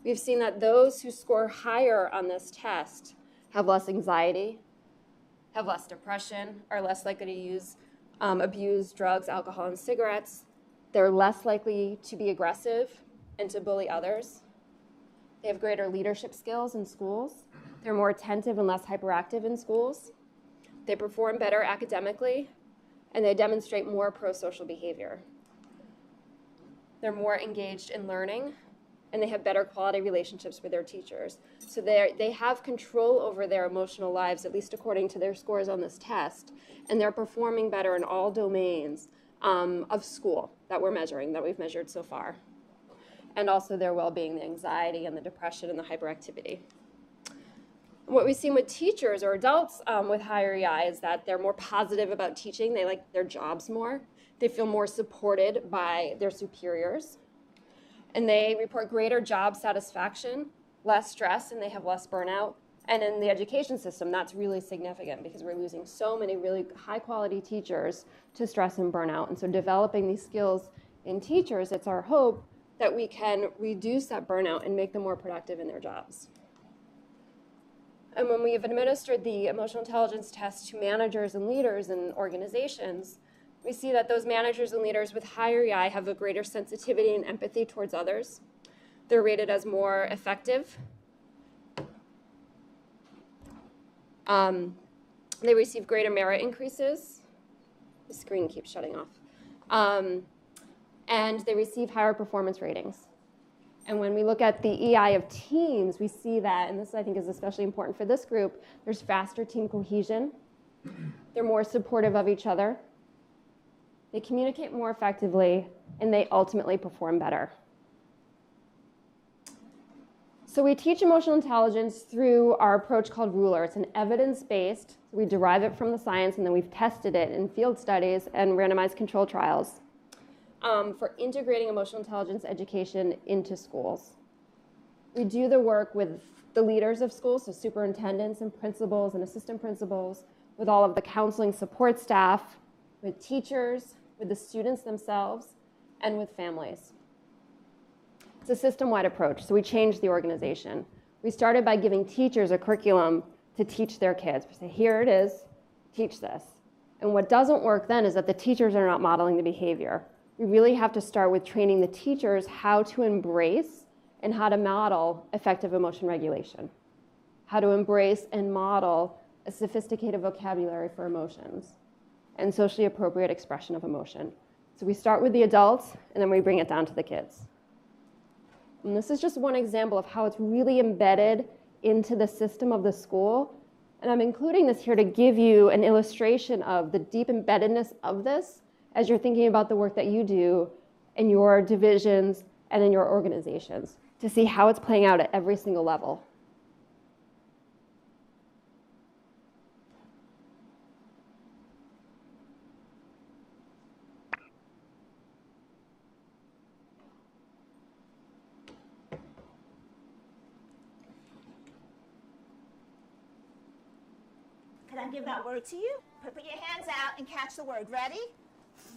we've seen that those who score higher on this test have less anxiety, have less depression, are less likely to use abuse drugs, alcohol, and cigarettes. They're less likely to be aggressive and to bully others. They have greater leadership skills in schools. They're more attentive and less hyperactive in schools. They perform better academically, and they demonstrate more pro-social behavior. They're more engaged in learning, and they have better quality relationships with their teachers. So they have control over their emotional lives, at least according to their scores on this test, and they're performing better in all domains of school that we're measuring, that we've measured so far. And also their well-being, the anxiety and the depression and the hyperactivity. What we've seen with teachers or adults with higher EI is that they're more positive about teaching. They like their jobs more. They feel more supported by their superiors. And they report greater job satisfaction, less stress, and they have less burnout. And in the education system, that's really significant because we're losing so many really high-quality teachers to stress and burnout. And so developing these skills in teachers, it's our hope that we can reduce that burnout and make them more productive in their jobs. And when we've administered the emotional intelligence test to managers and leaders in organizations, we see that those managers and leaders with higher EI have a greater sensitivity and empathy towards others. They're rated as more effective. They receive greater merit increases. The screen keeps shutting off. And they receive higher performance ratings. And when we look at the EI of teams, we see that, and this I think is especially important for this group, there's faster team cohesion. They're more supportive of each other. They communicate more effectively, and they ultimately perform better. So we teach emotional intelligence through our approach called RULER. It's an evidence-based. We derive it from the science, and then we've tested it in field studies and randomized control trials for integrating emotional intelligence education into schools. We do the work with the leaders of schools, so superintendents and principals and assistant principals, with all of the counseling support staff, with teachers, with the students themselves, and with families. It's a system-wide approach, so we changed the organization. We started by giving teachers a curriculum to teach their kids. We say, here it is, teach this. And what doesn't work then is that the teachers are not modeling the behavior. We really have to start with training the teachers how to embrace and how to model effective emotion regulation, how to embrace and model a sophisticated vocabulary for emotions and socially appropriate expression of emotion. So we start with the adults, and then we bring it down to the kids. And this is just one example of how it's really embedded into the system of the school. And I'm including this here to give you an illustration of the deep embeddedness of this as you're thinking about the work that you do in your divisions and in your organizations, to see how it's playing out at every single level. Can I give that word to you? Put your hands out and catch the word. Ready?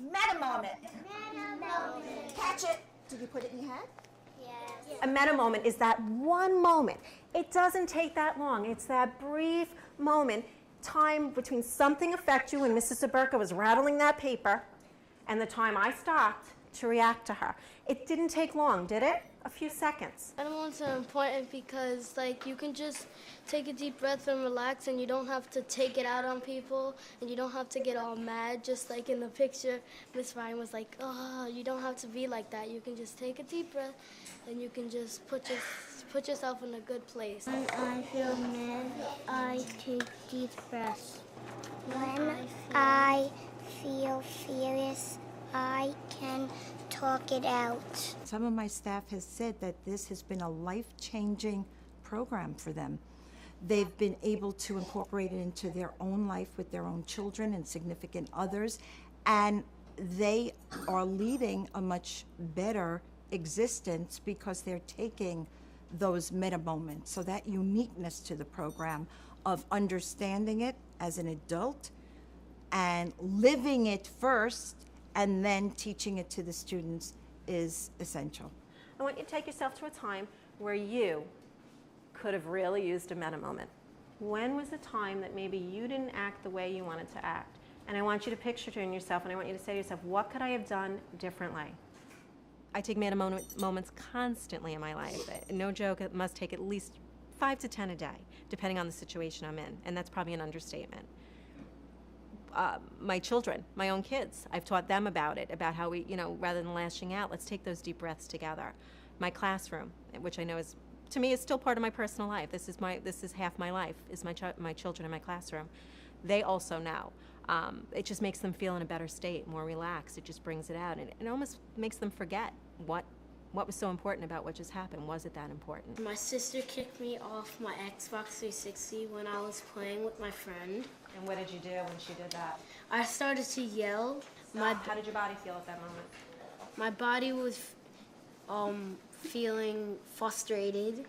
Meta moment. Meta moment. Catch it. Did you put it in your head? Yes. A meta moment is that one moment. It doesn't take that long. It's that brief moment, time between something affect you, when Mrs. Zaberka was rattling that paper, and the time I stopped to react to her. It didn't take long, did it? A few seconds. Meta moments are important because, like, you can just take a deep breath and relax, and you don't have to take it out on people, and you don't have to get all mad. Just like in the picture, Miss Ryan was like, "Oh, you don't have to be like that. You can just take a deep breath, and you can just put put yourself in a good place. When I feel mad, I take deep breaths. When I feel furious, I can talk it out. Some of my staff has said that this has been a life-changing program for them. They've been able to incorporate it into their own life with their own children and significant others, and they are leading a much better existence because they're taking those meta moments. So that uniqueness to the program of understanding it as an adult and living it first and then teaching it to the students is essential. I want you to take yourself to a time where you could have really used a meta moment. When was the time that maybe you didn't act the way you wanted to act? And I want you to picture it in yourself, and I want you to say to yourself, what could I have done differently? I take meta moments constantly in my life. No joke, it must take at least 5 to 10 a day, depending on the situation I'm in, and that's probably an understatement. My children, my own kids, I've taught them about it, about how we, rather than lashing out, let's take those deep breaths together. My classroom, which I know is, to me, is still part of my personal life. This is half my life, is my children in my classroom. They also know. It just makes them feel in a better state, more relaxed. It just brings it out, and it almost makes them forget what was so important about what just happened. Was it that important? My sister kicked me off my Xbox 360 when I was playing with my friend. And what did you do when she did that? I started to yell. How did your body feel at that moment? My body was feeling frustrated,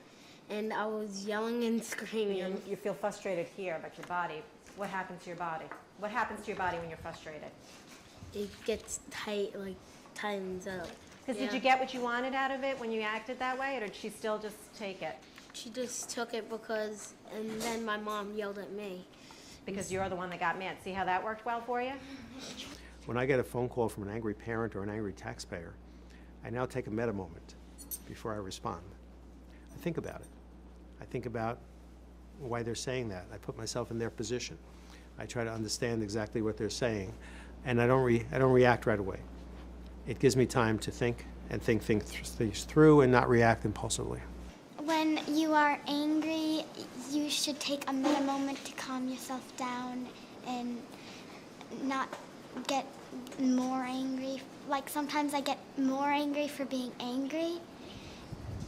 and I was yelling and screaming. You feel frustrated here, but your body, what happens to your body? What happens to your body when you're frustrated? It gets tight, tightens up. Because did you get what you wanted out of it when you acted that way, or did she still just take it? She just took it and then my mom yelled at me. Because you're the one that got mad. See how that worked well for you? When I get a phone call from an angry parent or an angry taxpayer, I now take a meta moment before I respond. I think about it. I think about why they're saying that. I put myself in their position. I try to understand exactly what they're saying, and I don't react right away. It gives me time to think and think things through and not react impulsively. When you are angry, you should take a meta moment to calm yourself down and not get more angry. Like sometimes I get more angry for being angry,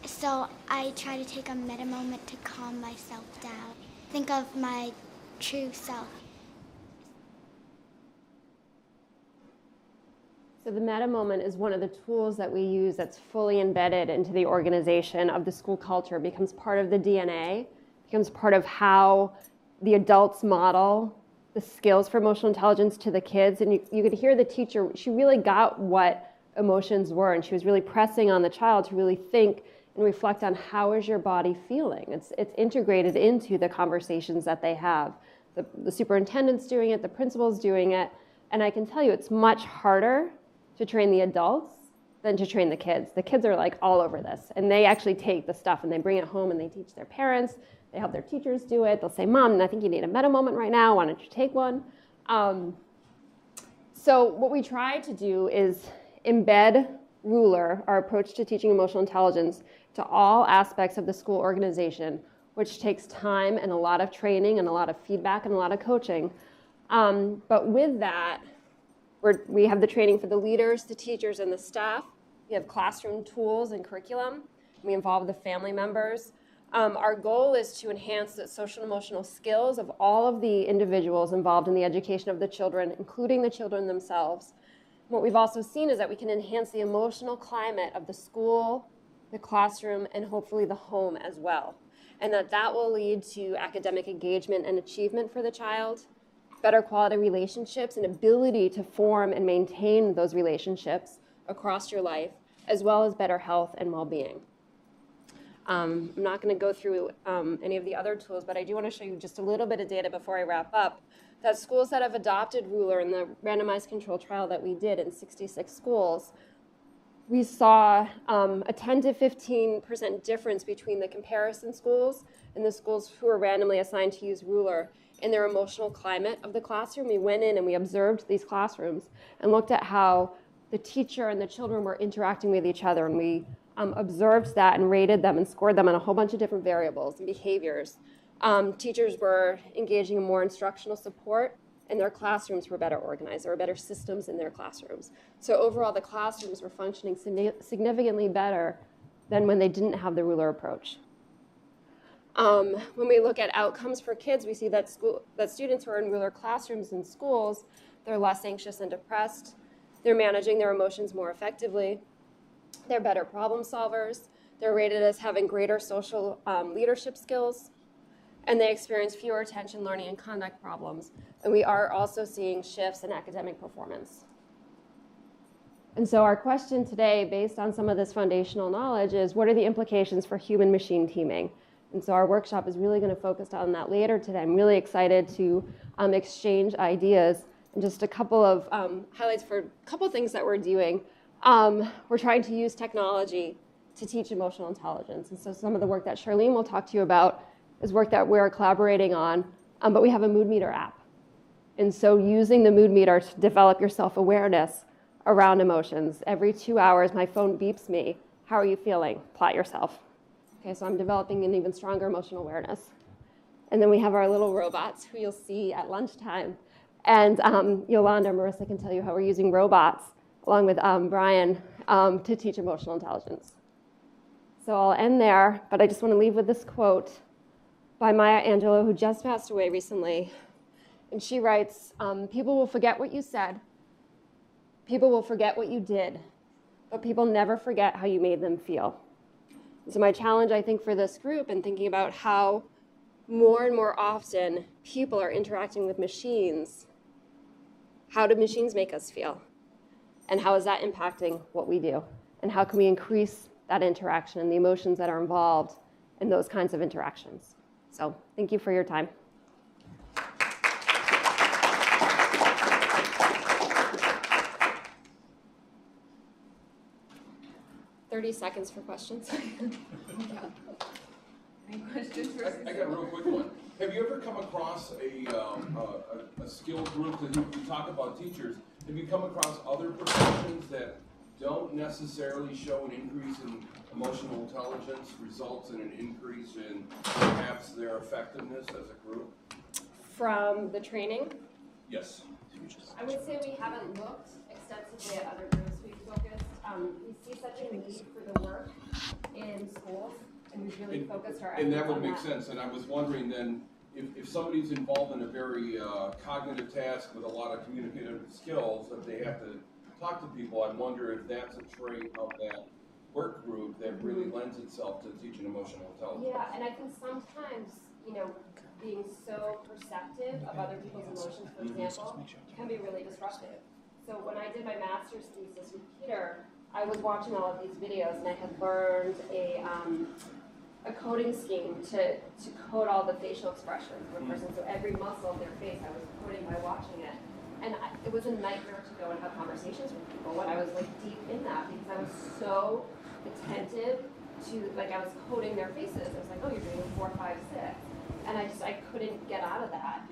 so I try to take a meta moment to calm myself down. Think of my true self. So the meta moment is one of the tools that we use that's fully embedded into the organization of the school culture, becomes part of the DNA, becomes part of how the adults model the skills for emotional intelligence to the kids. And you could hear the teacher, she really got what emotions were, and she was really pressing on the child to really think and reflect on how is your body feeling. It's integrated into the conversations that they have. The superintendent's doing it, the principal's doing it, and I can tell you it's much harder to train the adults than to train the kids. The kids are all over this, and they actually take the stuff and they bring it home and they teach their parents. They help their teachers do it. They'll say, Mom, I think you need a meta moment right now. Why don't you take one? So what we try to do is embed Ruler, our approach to teaching emotional intelligence, to all aspects of the school organization, which takes time and a lot of training and a lot of feedback and a lot of coaching. But with that, we have the training for the leaders, the teachers, and the staff. We have classroom tools and curriculum. We involve the family members. Our goal is to enhance the social and emotional skills of all of the individuals involved in the education of the children, including the children themselves. What we've also seen is that we can enhance the emotional climate of the school, the classroom, and hopefully the home as well. And that will lead to academic engagement and achievement for the child, better quality relationships, and ability to form and maintain those relationships across your life, as well as better health and well-being. I'm not going to go through any of the other tools, but I do want to show you just a little bit of data before I wrap up. That schools that have adopted Ruler in the randomized control trial that we did in 66 schools, we saw a 10 to 15% difference between the comparison schools and the schools who were randomly assigned to use Ruler in their emotional climate of the classroom. We went in and we observed these classrooms and looked at how the teacher and the children were interacting with each other, and we observed that and rated them and scored them on a whole bunch of different variables and behaviors. Teachers were engaging in more instructional support, and their classrooms were better organized. There were better systems in their classrooms. So overall, the classrooms were functioning significantly better than when they didn't have the ruler approach. When we look at outcomes for kids, we see that students who are in ruler classrooms in schools, they're less anxious and depressed. They're managing their emotions more effectively. They're better problem solvers. They're rated as having greater social leadership skills. And they experience fewer attention, learning, and conduct problems. And we are also seeing shifts in academic performance. And so our question today, based on some of this foundational knowledge, is what are the implications for human-machine teaming? And so our workshop is really going to focus on that later today. I'm really excited to exchange ideas. And just a couple of highlights for a couple of things that we're doing. We're trying to use technology to teach emotional intelligence. And so some of the work that Charlene will talk to you about is work that we're collaborating on, but we have a mood meter app. And so using the mood meter to develop your self-awareness around emotions. Every 2 hours, my phone beeps me. How are you feeling? Plot yourself. Okay, so I'm developing an even stronger emotional awareness. And then we have our little robots who you'll see at lunchtime. And Yolanda and Marissa can tell you how we're using robots, along with Brian, to teach emotional intelligence. So I'll end there, but I just want to leave with this quote by Maya Angelou, who just passed away recently. And she writes, people will forget what you said, people will forget what you did, but people never forget how you made them feel. So my challenge, I think, for this group and thinking about how more and more often people are interacting with machines, how do machines make us feel? And how is that impacting what we do? And how can we increase that interaction and the emotions that are involved in those kinds of interactions? So thank you for your time. "30 seconds for questions." Any questions? I got a real quick one. Have you ever come across a skill group that you talk about teachers? Have you come across other professions that don't necessarily show an increase in emotional intelligence results in an increase in perhaps their effectiveness as a group? From the training? Yes. I would say we haven't looked extensively at other groups. We've focused, we see such a need for the work in schools, and we've really focused our efforts on that. And that would make sense, and I was wondering then, if somebody's involved in a very cognitive task with a lot of communicative skills that they have to talk to people, I wonder if that's a trait of that work group that really lends itself to teaching emotional intelligence. Yeah, and I think sometimes, being so perceptive of other people's emotions, for example, can be really disruptive. So when I did my master's thesis with Peter, I was watching all of these videos, and I had learned a coding scheme to code all the facial expressions of a person. So every muscle of their face I was coding by watching it. And it was a nightmare to go and have conversations with people when I was deep in that, because I was so attentive to, I was coding their faces. I was like, oh, you're doing 4, 5, 6. And I couldn't get out of that.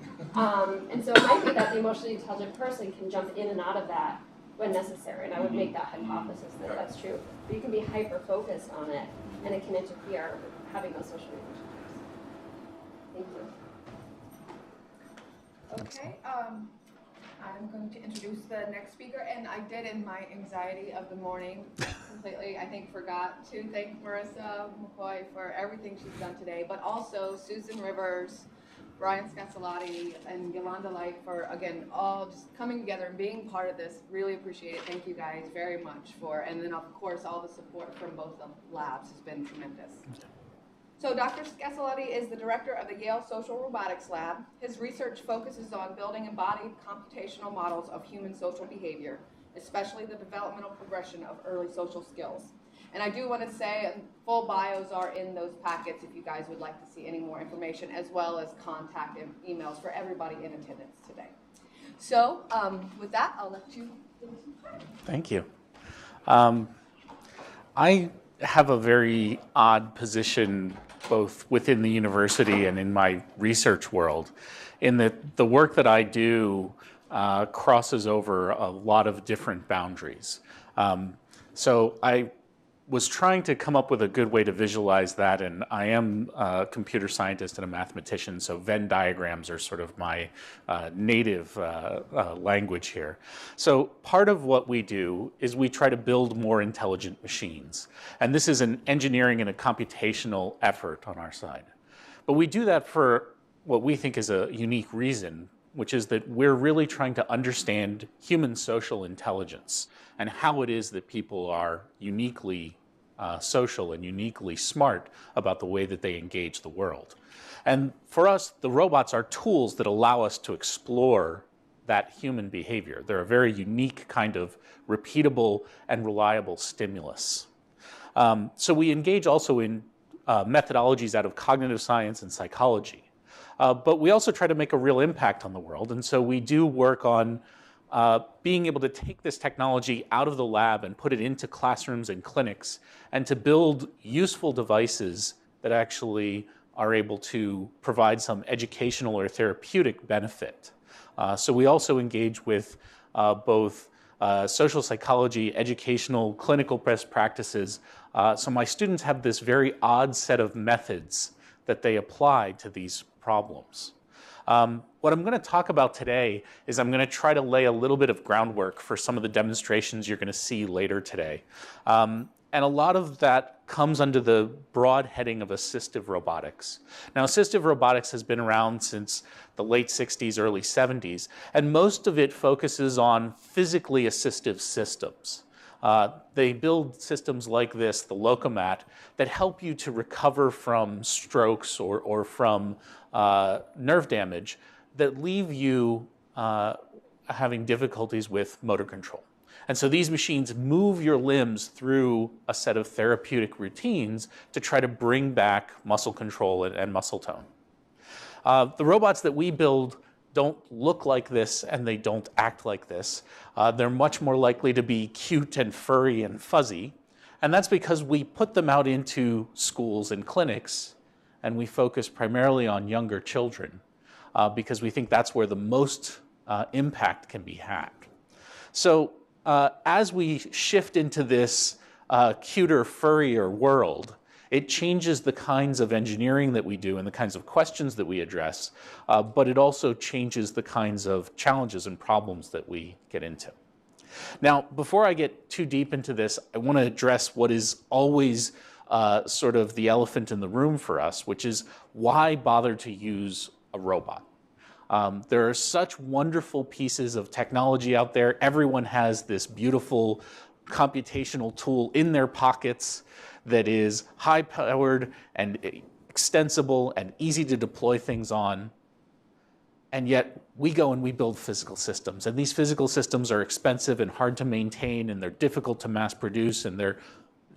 And so it might be that the emotionally intelligent person can jump in and out of that when necessary. And I would make that hypothesis that that's true. But you can be hyper-focused on it, and it can interfere with having those social relationships. Thank you. Okay. I'm going to introduce the next speaker, and I did, in my anxiety of the morning, completely, I think, forgot to thank Marissa McCoy for everything she's done today, but also Susan Rivers, Brian Scassellati, and Yolanda Light for, again, all just coming together and being part of this. Really appreciate it. Thank you guys very much for, and then of course all the support from both the labs has been tremendous. So Dr. Scassellati is the director of the Yale Social Robotics Lab. His research focuses on building embodied computational models of human social behavior, especially the developmental progression of early social skills. And I do want to say full bios are in those packets if you guys would like to see any more information, as well as contact and emails for everybody in attendance today. So with that, I'll let you do some time. Thank you. I have a very odd position both within the university and in my research world, in that the work that I do crosses over a lot of different boundaries. So I was trying to come up with a good way to visualize that, and I am a computer scientist and a mathematician, so Venn diagrams are sort of my native language here. So part of what we do is we try to build more intelligent machines, and this is an engineering and a computational effort on our side. But we do that for what we think is a unique reason, which is that we're really trying to understand human social intelligence and how it is that people are uniquely social and uniquely smart about the way that they engage the world. And for us, the robots are tools that allow us to explore that human behavior. They're a very unique kind of repeatable and reliable stimulus. So we engage also in methodologies out of cognitive science and psychology. But we also try to make a real impact on the world. And so we do work on being able to take this technology out of the lab and put it into classrooms and clinics and to build useful devices that actually are able to provide some educational or therapeutic benefit. So we also engage with both social psychology, educational, clinical best practices. So my students have this very odd set of methods that they apply to these problems. What I'm going to talk about today is I'm going to try to lay a little bit of groundwork for some of the demonstrations you're going to see later today. And a lot of that comes under the broad heading of assistive robotics. Now, assistive robotics has been around since the late 60s, early 70s, and most of it focuses on physically assistive systems. They build systems like this, the Locomat, that help you to recover from strokes or from nerve damage that leave you having difficulties with motor control. And so these machines move your limbs through a set of therapeutic routines to try to bring back muscle control and muscle tone. The robots that we build don't look like this and they don't act like this. They're much more likely to be cute and furry and fuzzy. And that's because we put them out into schools and clinics and we focus primarily on younger children because we think that's where the most impact can be had. So as we shift into this cuter, furrier world, it changes the kinds of engineering that we do and the kinds of questions that we address, but it also changes the kinds of challenges and problems that we get into. Now, before I get too deep into this, I want to address what is always sort of the elephant in the room for us, which is why bother to use a robot? There are such wonderful pieces of technology out there. Everyone has this beautiful computational tool in their pockets that is high-powered and extensible and easy to deploy things on. And yet we go and we build physical systems. And these physical systems are expensive and hard to maintain, and they're difficult to mass produce, and they're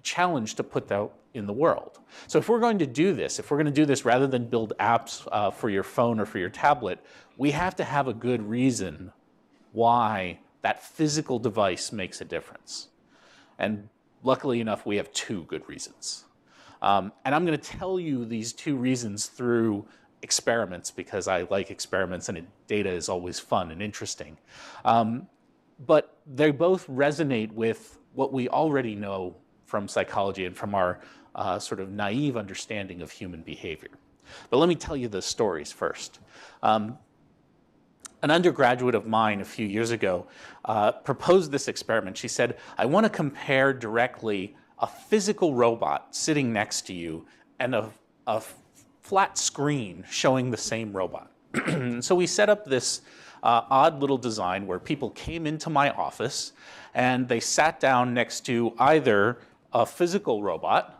challenged to put out in the world. So if we're going to do this, if we're going to do this rather than build apps for your phone or for your tablet, we have to have a good reason why that physical device makes a difference. And luckily enough, we have two good reasons. And I'm going to tell you these two reasons through experiments because I like experiments and data is always fun and interesting. But they both resonate with what we already know from psychology and from our sort of naive understanding of human behavior. But let me tell you the stories first. An undergraduate of mine a few years ago proposed this experiment. She said, I want to compare directly a physical robot sitting next to you and a flat screen showing the same robot. So we set up this odd little design where people came into my office and they sat down next to either a physical robot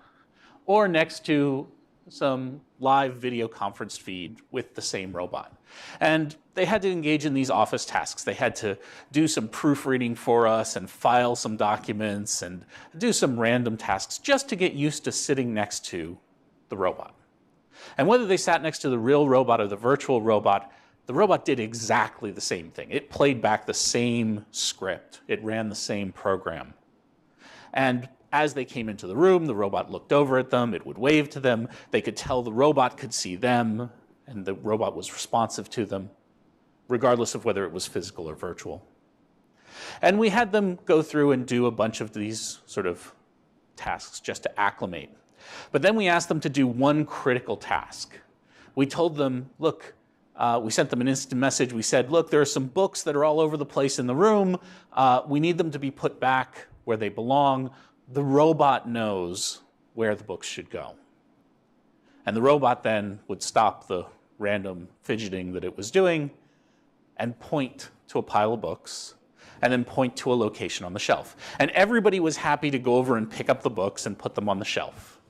or next to some live video conference feed with the same robot. And they had to engage in these office tasks. They had to do some proofreading for us and file some documents and do some random tasks just to get used to sitting next to the robot. And whether they sat next to the real robot or the virtual robot, the robot did exactly the same thing. It played back the same script. It ran the same program. And as they came into the room, the robot looked over at them, it would wave to them, they could tell the robot could see them, and the robot was responsive to them, regardless of whether it was physical or virtual. And we had them go through and do a bunch of these sort of tasks just to acclimate. But then we asked them to do one critical task. We told them, look, we sent them an instant message. We said, look, there are some books that are all over the place in the room. We need them to be put back where they belong. The robot knows where the books should go. And the robot then would stop the random fidgeting that it was doing and point to a pile of books and then point to a location on the shelf. And everybody was happy to go over and pick up the books and put them on the shelf.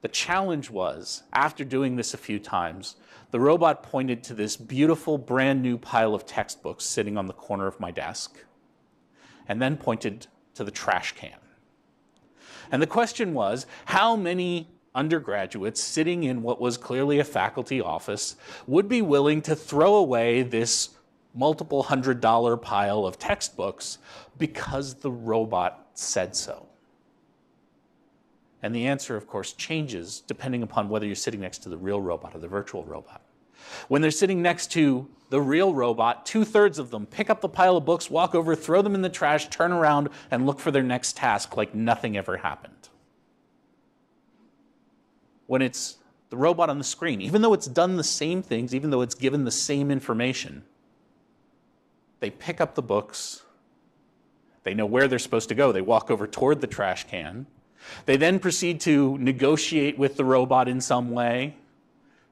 The challenge was, after doing this a few times, the robot pointed to this beautiful brand new pile of textbooks sitting on the corner of my desk and then pointed to the trash can. And the question was, how many undergraduates sitting in what was clearly a faculty office would be willing to throw away this multiple $100 pile of textbooks because the robot said so? And the answer, of course, changes depending upon whether you're sitting next to the real robot or the virtual robot. When they're sitting next to the real robot, 2/3 of them pick up the pile of books, walk over, throw them in the trash, turn around, and look for their next task like nothing ever happened. When it's the robot on the screen, even though it's done the same things, even though it's given the same information, they pick up the books, they know where they're supposed to go, they walk over toward the trash can, they then proceed to negotiate with the robot in some way,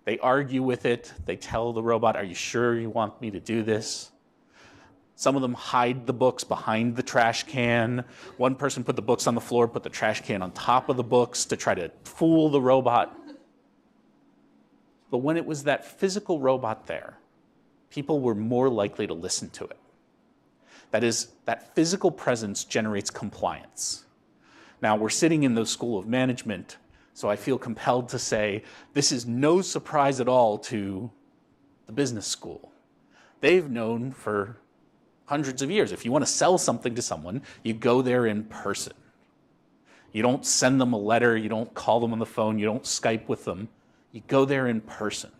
they argue with it, they tell the robot, are you sure you want me to do this? Some of them hide the books behind the trash can. One person put the books on the floor, put the trash can on top of the books to try to fool the robot. But when it was that physical robot there, people were more likely to listen to it. That is, that physical presence generates compliance. Now, we're sitting in the School of Management, so I feel compelled to say this is no surprise at all to the business school. They've known for hundreds of years, if you want to sell something to someone, you go there in person. You don't send them a letter, you don't call them on the phone, you don't Skype with them. You go there in person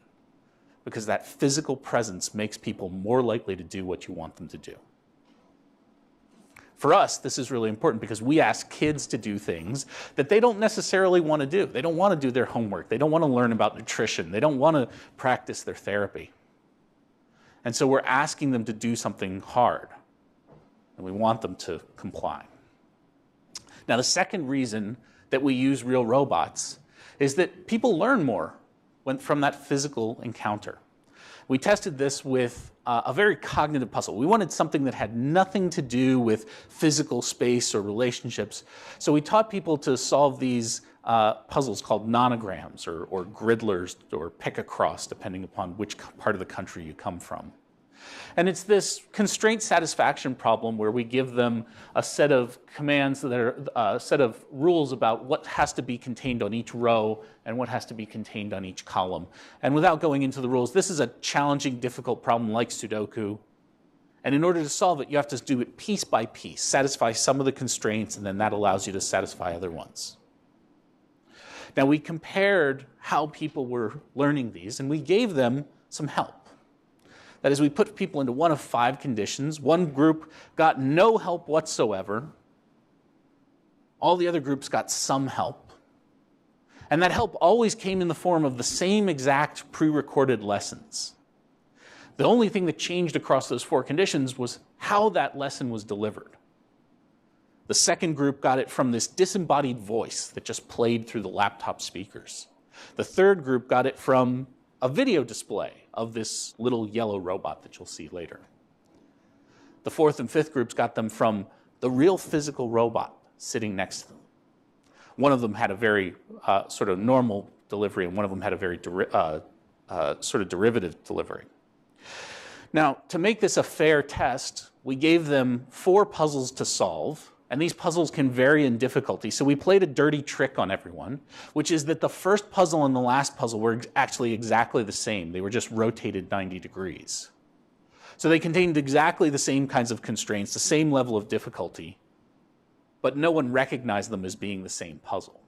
because that physical presence makes people more likely to do what you want them to do. For us, this is really important because we ask kids to do things that they don't necessarily want to do. They don't want to do their homework. They don't want to learn about nutrition. They don't want to practice their therapy. And so we're asking them to do something hard, and we want them to comply. Now, the second reason that we use real robots is that people learn more from that physical encounter. We tested this with a very cognitive puzzle. We wanted something that had nothing to do with physical space or relationships. So we taught people to solve these puzzles called nonograms or gridlers or pick-a-cross, depending upon which part of the country you come from. And it's this constraint satisfaction problem where we give them a set of commands that are a set of rules about what has to be contained on each row and what has to be contained on each column. And without going into the rules, this is a challenging, difficult problem like Sudoku. And in order to solve it, you have to do it piece by piece, satisfy some of the constraints, and then that allows you to satisfy other ones. Now, we compared how people were learning these, and we gave them some help. That is, we put people into one of 5 conditions. One group got no help whatsoever. All the other groups got some help. And that help always came in the form of the same exact pre-recorded lessons. The only thing that changed across those 4 conditions was how that lesson was delivered. The second group got it from this disembodied voice that just played through the laptop speakers. The third group got it from a video display of this little yellow robot that you'll see later. The fourth and fifth groups got them from the real physical robot sitting next to them. One of them had a very sort of normal delivery, and one of them had a very sort of derivative delivery. Now, to make this a fair test, we gave them 4 puzzles to solve, and these puzzles can vary in difficulty. So we played a dirty trick on everyone, which is that the first puzzle and the last puzzle were actually exactly the same. They were just rotated 90 degrees. So they contained exactly the same kinds of constraints, the same level of difficulty, but no one recognized them as being the same puzzle.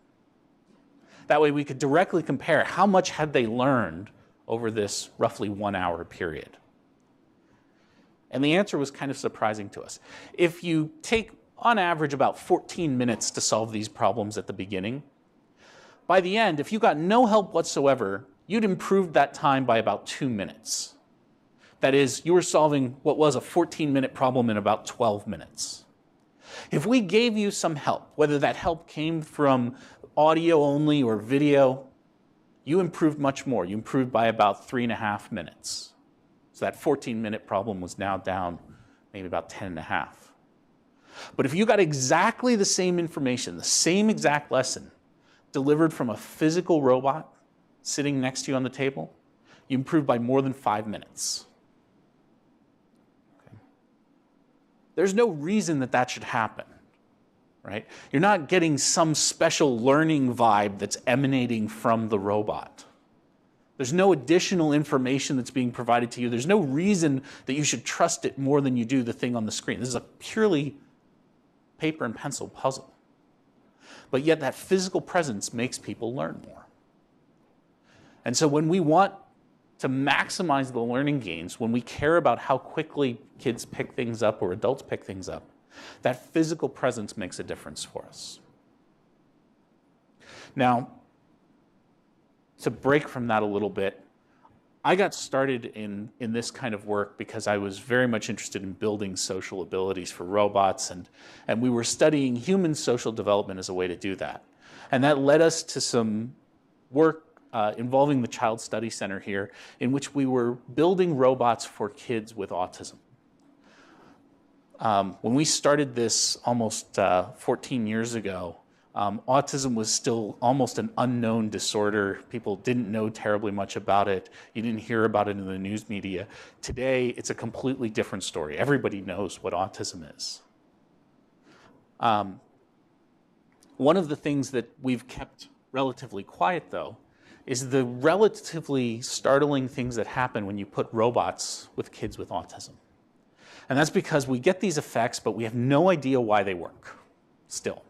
That way we could directly compare how much had they learned over this roughly 1-hour period. And the answer was kind of surprising to us. If you take on average, about 14 minutes to solve these problems at the beginning. By the end, if you got no help whatsoever, you'd improved that time by about 2 minutes. That is, you were solving what was a 14-minute problem in about 12 minutes. If we gave you some help, whether that help came from audio only or video, you improved much more. You improved by about 3.5 minutes. So that 14-minute problem was now down maybe about 10.5. But if you got exactly the same information, the same exact lesson, delivered from a physical robot sitting next to you on the table, you improved by more than 5 minutes. Okay. There's no reason that that should happen, right? You're not getting some special learning vibe that's emanating from the robot. There's no additional information that's being provided to you. There's no reason that you should trust it more than you do the thing on the screen. This is a purely paper and pencil puzzle. But yet that physical presence makes people learn more. And so when we want to maximize the learning gains, when we care about how quickly kids pick things up or adults pick things up, that physical presence makes a difference for us. Now, to break from that a little bit, I got started in this kind of work because I was very much interested in building social abilities for robots, and we were studying human social development as a way to do that. And that led us to some work involving the Child Study Center here, in which we were building robots for kids with autism. When we started this almost 14 years ago, autism was still almost an unknown disorder. People didn't know terribly much about it. You didn't hear about it in the news media. Today, it's a completely different story. Everybody knows what autism is. One of the things that we've kept relatively quiet, though, is the relatively startling things that happen when you put robots with kids with autism. And that's because we get these effects, but we have no idea why they work, still.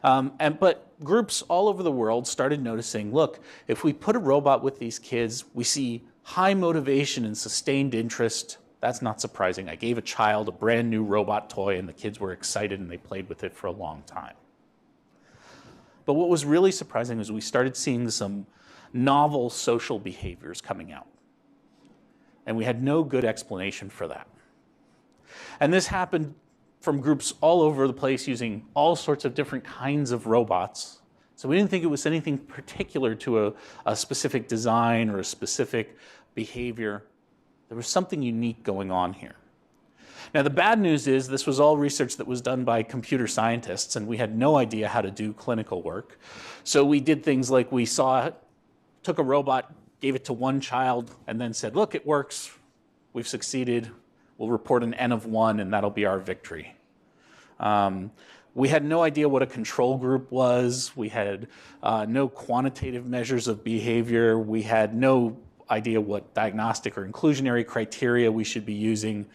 But groups all over the world started noticing, look, if we put a robot with these kids, we see high motivation and sustained interest. That's not surprising. I gave a child a brand new robot toy and the kids were excited and they played with it for a long time. But what was really surprising is we started seeing some novel social behaviors coming out. And we had no good explanation for that. And this happened from groups all over the place using all sorts of different kinds of robots. So we didn't think it was anything particular to a specific design or a specific behavior. There was something unique going on here. Now, the bad news is this was all research that was done by computer scientists, and we had no idea how to do clinical work. So we did things like we took a robot, gave it to one child, and then said, look, it works. We've succeeded. We'll report an N of 1, and that'll be our victory. We had no idea what a control group was. We had no quantitative measures of behavior. We had no idea what diagnostic or inclusionary criteria we should be using.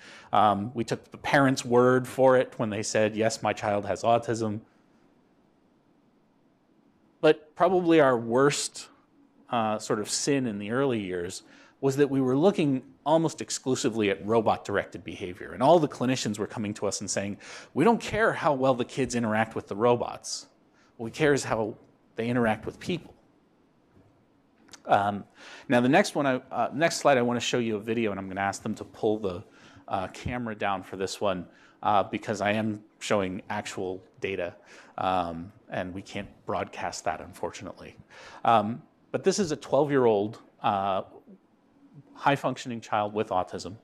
We took the parents' word for it when they said, yes, my child has autism. But probably our worst sort of sin in the early years was that we were looking almost exclusively at robot-directed behavior. And all the clinicians were coming to us and saying, we don't care how well the kids interact with the robots. What we care is how they interact with people. Now, the next slide, I want to show you a video, and I'm going to ask them to pull the camera down for this one because I am showing actual data, and we can't broadcast that, unfortunately. But this is a 12-year-old high-functioning child with autism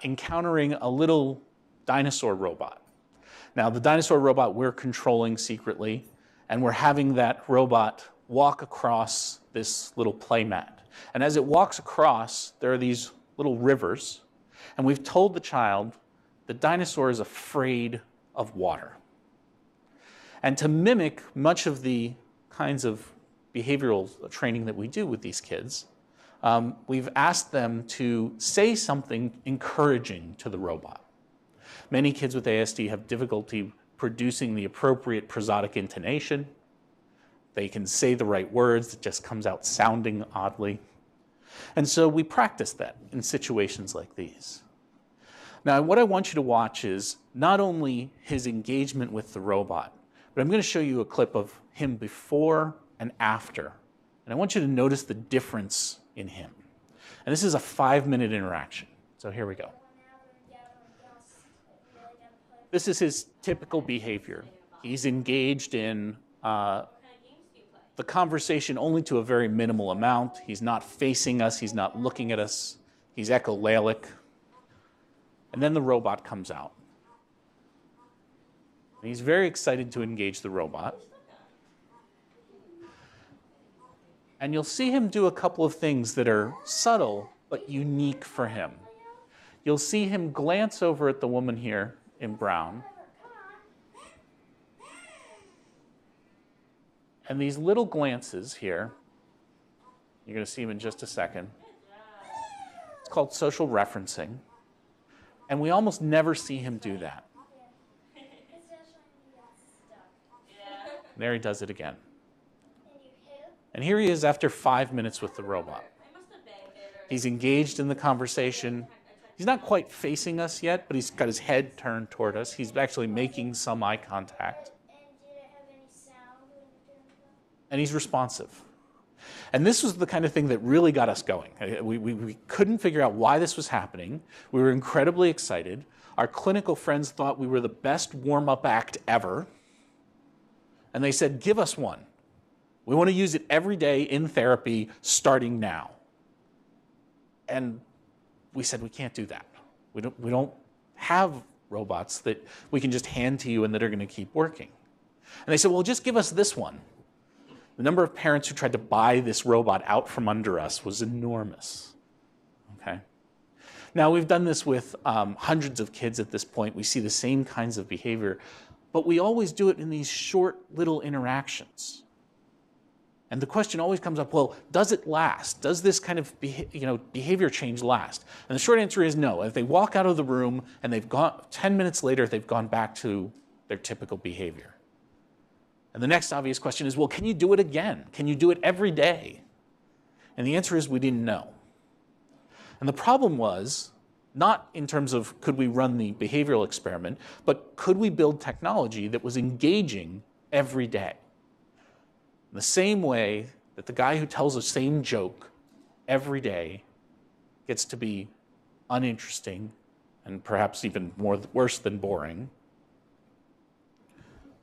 encountering a little dinosaur robot. Now, the dinosaur robot we're controlling secretly, and we're having that robot walk across this little play mat. And as it walks across, there are these little rivers, and we've told the child the dinosaur is afraid of water. And to mimic much of the kinds of behavioral training that we do with these kids, we've asked them to say something encouraging to the robot. Many kids with ASD have difficulty producing the appropriate prosodic intonation. They can say the right words, it just comes out sounding oddly. And so we practice that in situations like these. Now, what I want you to watch is not only his engagement with the robot, but I'm going to show you a clip of him before and after. And I want you to notice the difference in him. And this is a 5-minute interaction. So here we go. This is his typical behavior. He's engaged in the conversation only to a very minimal amount. He's not facing us. He's not looking at us. He's echolalic. And then the robot comes out. And he's very excited to engage the robot. And you'll see him do a couple of things that are subtle but unique for him. You'll see him glance over at the woman here in brown. And these little glances here, you're going to see them in just a second. It's called social referencing. And we almost never see him do that. There he does it again. And here he is after 5 minutes with the robot. He's engaged in the conversation. He's not quite facing us yet, but he's got his head turned toward us. He's actually making some eye contact. And he's responsive. And this was the kind of thing that really got us going. We couldn't figure out why this was happening. We were incredibly excited. Our clinical friends thought we were the best warm-up act ever. And they said, give us one. We want to use it every day in therapy starting now. And we said, we can't do that. We don't have robots that we can just hand to you and that are going to keep working. And they said, well, just give us this one. The number of parents who tried to buy this robot out from under us was enormous. Okay. Now, we've done this with hundreds of kids at this point. We see the same kinds of behavior, but we always do it in these short little interactions. And the question always comes up, well, does it last? Does this kind of behavior change last? And the short answer is no. If they walk out of the room and they've gone 10 minutes later, they've gone back to their typical behavior. And the next obvious question is, well, can you do it again? Can you do it every day? And the answer is we didn't know. And the problem was not in terms of could we run the behavioral experiment, but could we build technology that was engaging every day? In the same way that the guy who tells the same joke every day gets to be uninteresting and perhaps even worse than boring,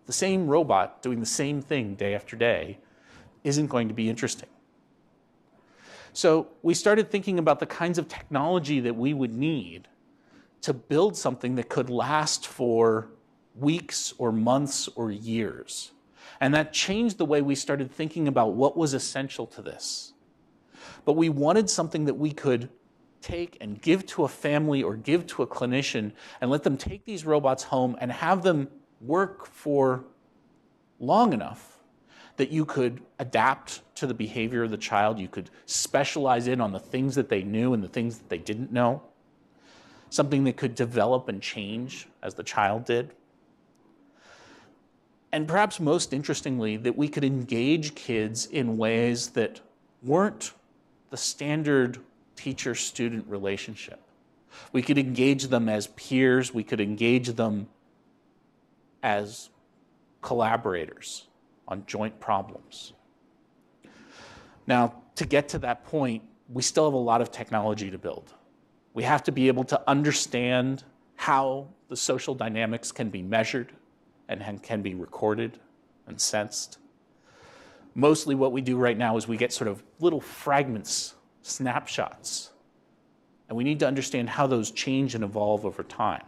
the same robot doing the same thing day after day isn't going to be interesting. So we started thinking about the kinds of technology that we would need to build something that could last for weeks or months or years. And that changed the way we started thinking about what was essential to this. But we wanted something that we could take and give to a family or give to a clinician and let them take these robots home and have them work for long enough that you could adapt to the behavior of the child. You could specialize in on the things that they knew and the things that they didn't know. Something that could develop and change as the child did. And perhaps most interestingly, that we could engage kids in ways that weren't the standard teacher-student relationship. We could engage them as peers. We could engage them as collaborators on joint problems. Now, to get to that point, we still have a lot of technology to build. We have to be able to understand how the social dynamics can be measured and can be recorded and sensed. Mostly what we do right now is we get sort of little fragments, snapshots, and we need to understand how those change and evolve over time.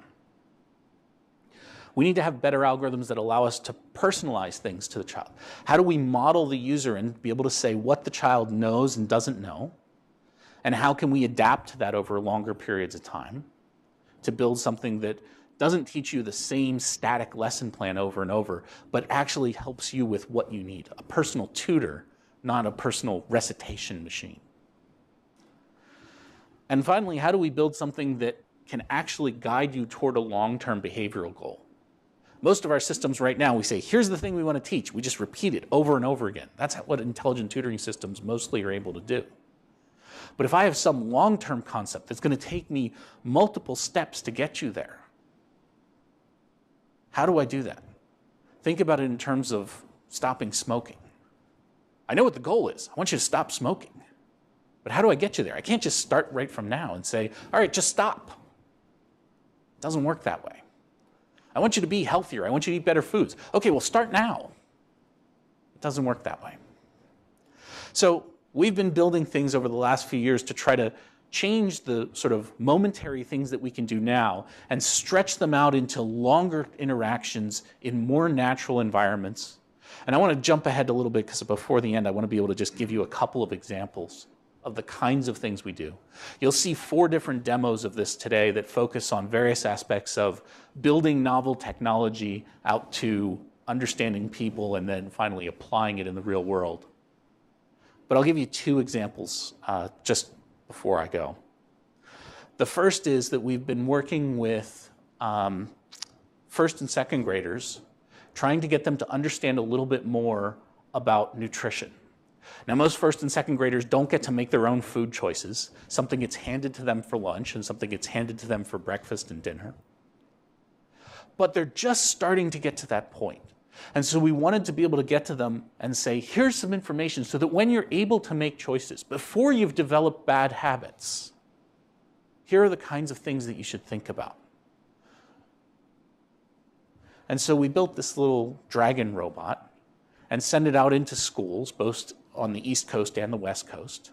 We need to have better algorithms that allow us to personalize things to the child. How do we model the user and be able to say what the child knows and doesn't know? And how can we adapt to that over longer periods of time to build something that doesn't teach you the same static lesson plan over and over, but actually helps you with what you need. A personal tutor, not a personal recitation machine. And finally, how do we build something that can actually guide you toward a long-term behavioral goal? Most of our systems right now, we say, here's the thing we want to teach. We just repeat it over and over again. That's what intelligent tutoring systems mostly are able to do. But if I have some long-term concept that's going to take me multiple steps to get you there, how do I do that? Think about it in terms of stopping smoking. I know what the goal is. I want you to stop smoking. But how do I get you there? I can't just start right from now and say, all right, just stop. It doesn't work that way. I want you to be healthier. I want you to eat better foods. Okay, well, start now. It doesn't work that way. So we've been building things over the last few years to try to change the sort of momentary things that we can do now and stretch them out into longer interactions in more natural environments. And I want to jump ahead a little bit because before the end, I want to be able to just give you a couple of examples of the kinds of things we do. You'll see 4 different demos of this today that focus on various aspects of building novel technology out to understanding people and then finally applying it in the real world. But I'll give you 2 examples just before I go. The first is that we've been working with first and second graders, trying to get them to understand a little bit more about nutrition. Now, most first and second graders don't get to make their own food choices. Something gets handed to them for lunch and something gets handed to them for breakfast and dinner. But they're just starting to get to that point. And so we wanted to be able to get to them and say, here's some information so that when you're able to make choices, before you've developed bad habits, here are the kinds of things that you should think about. And so we built this little dragon robot and sent it out into schools, both on the East Coast and the West Coast.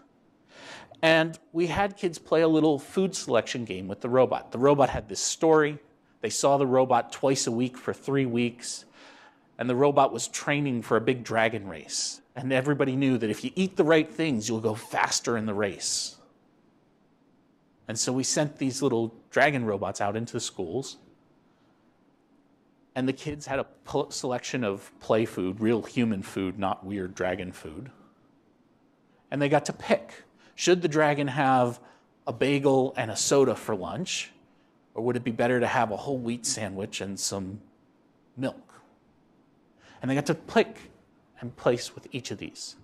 And we had kids play a little food selection game with the robot. The robot had this story. They saw the robot twice a week for 3 weeks. And the robot was training for a big dragon race. And everybody knew that if you eat the right things, you'll go faster in the race. And so we sent these little dragon robots out into the schools. And the kids had a selection of play food, real human food, not weird dragon food. And they got to pick. Should the dragon have a bagel and a soda for lunch? Or would it be better to have a whole wheat sandwich and some milk? And they got to pick and place with each of these.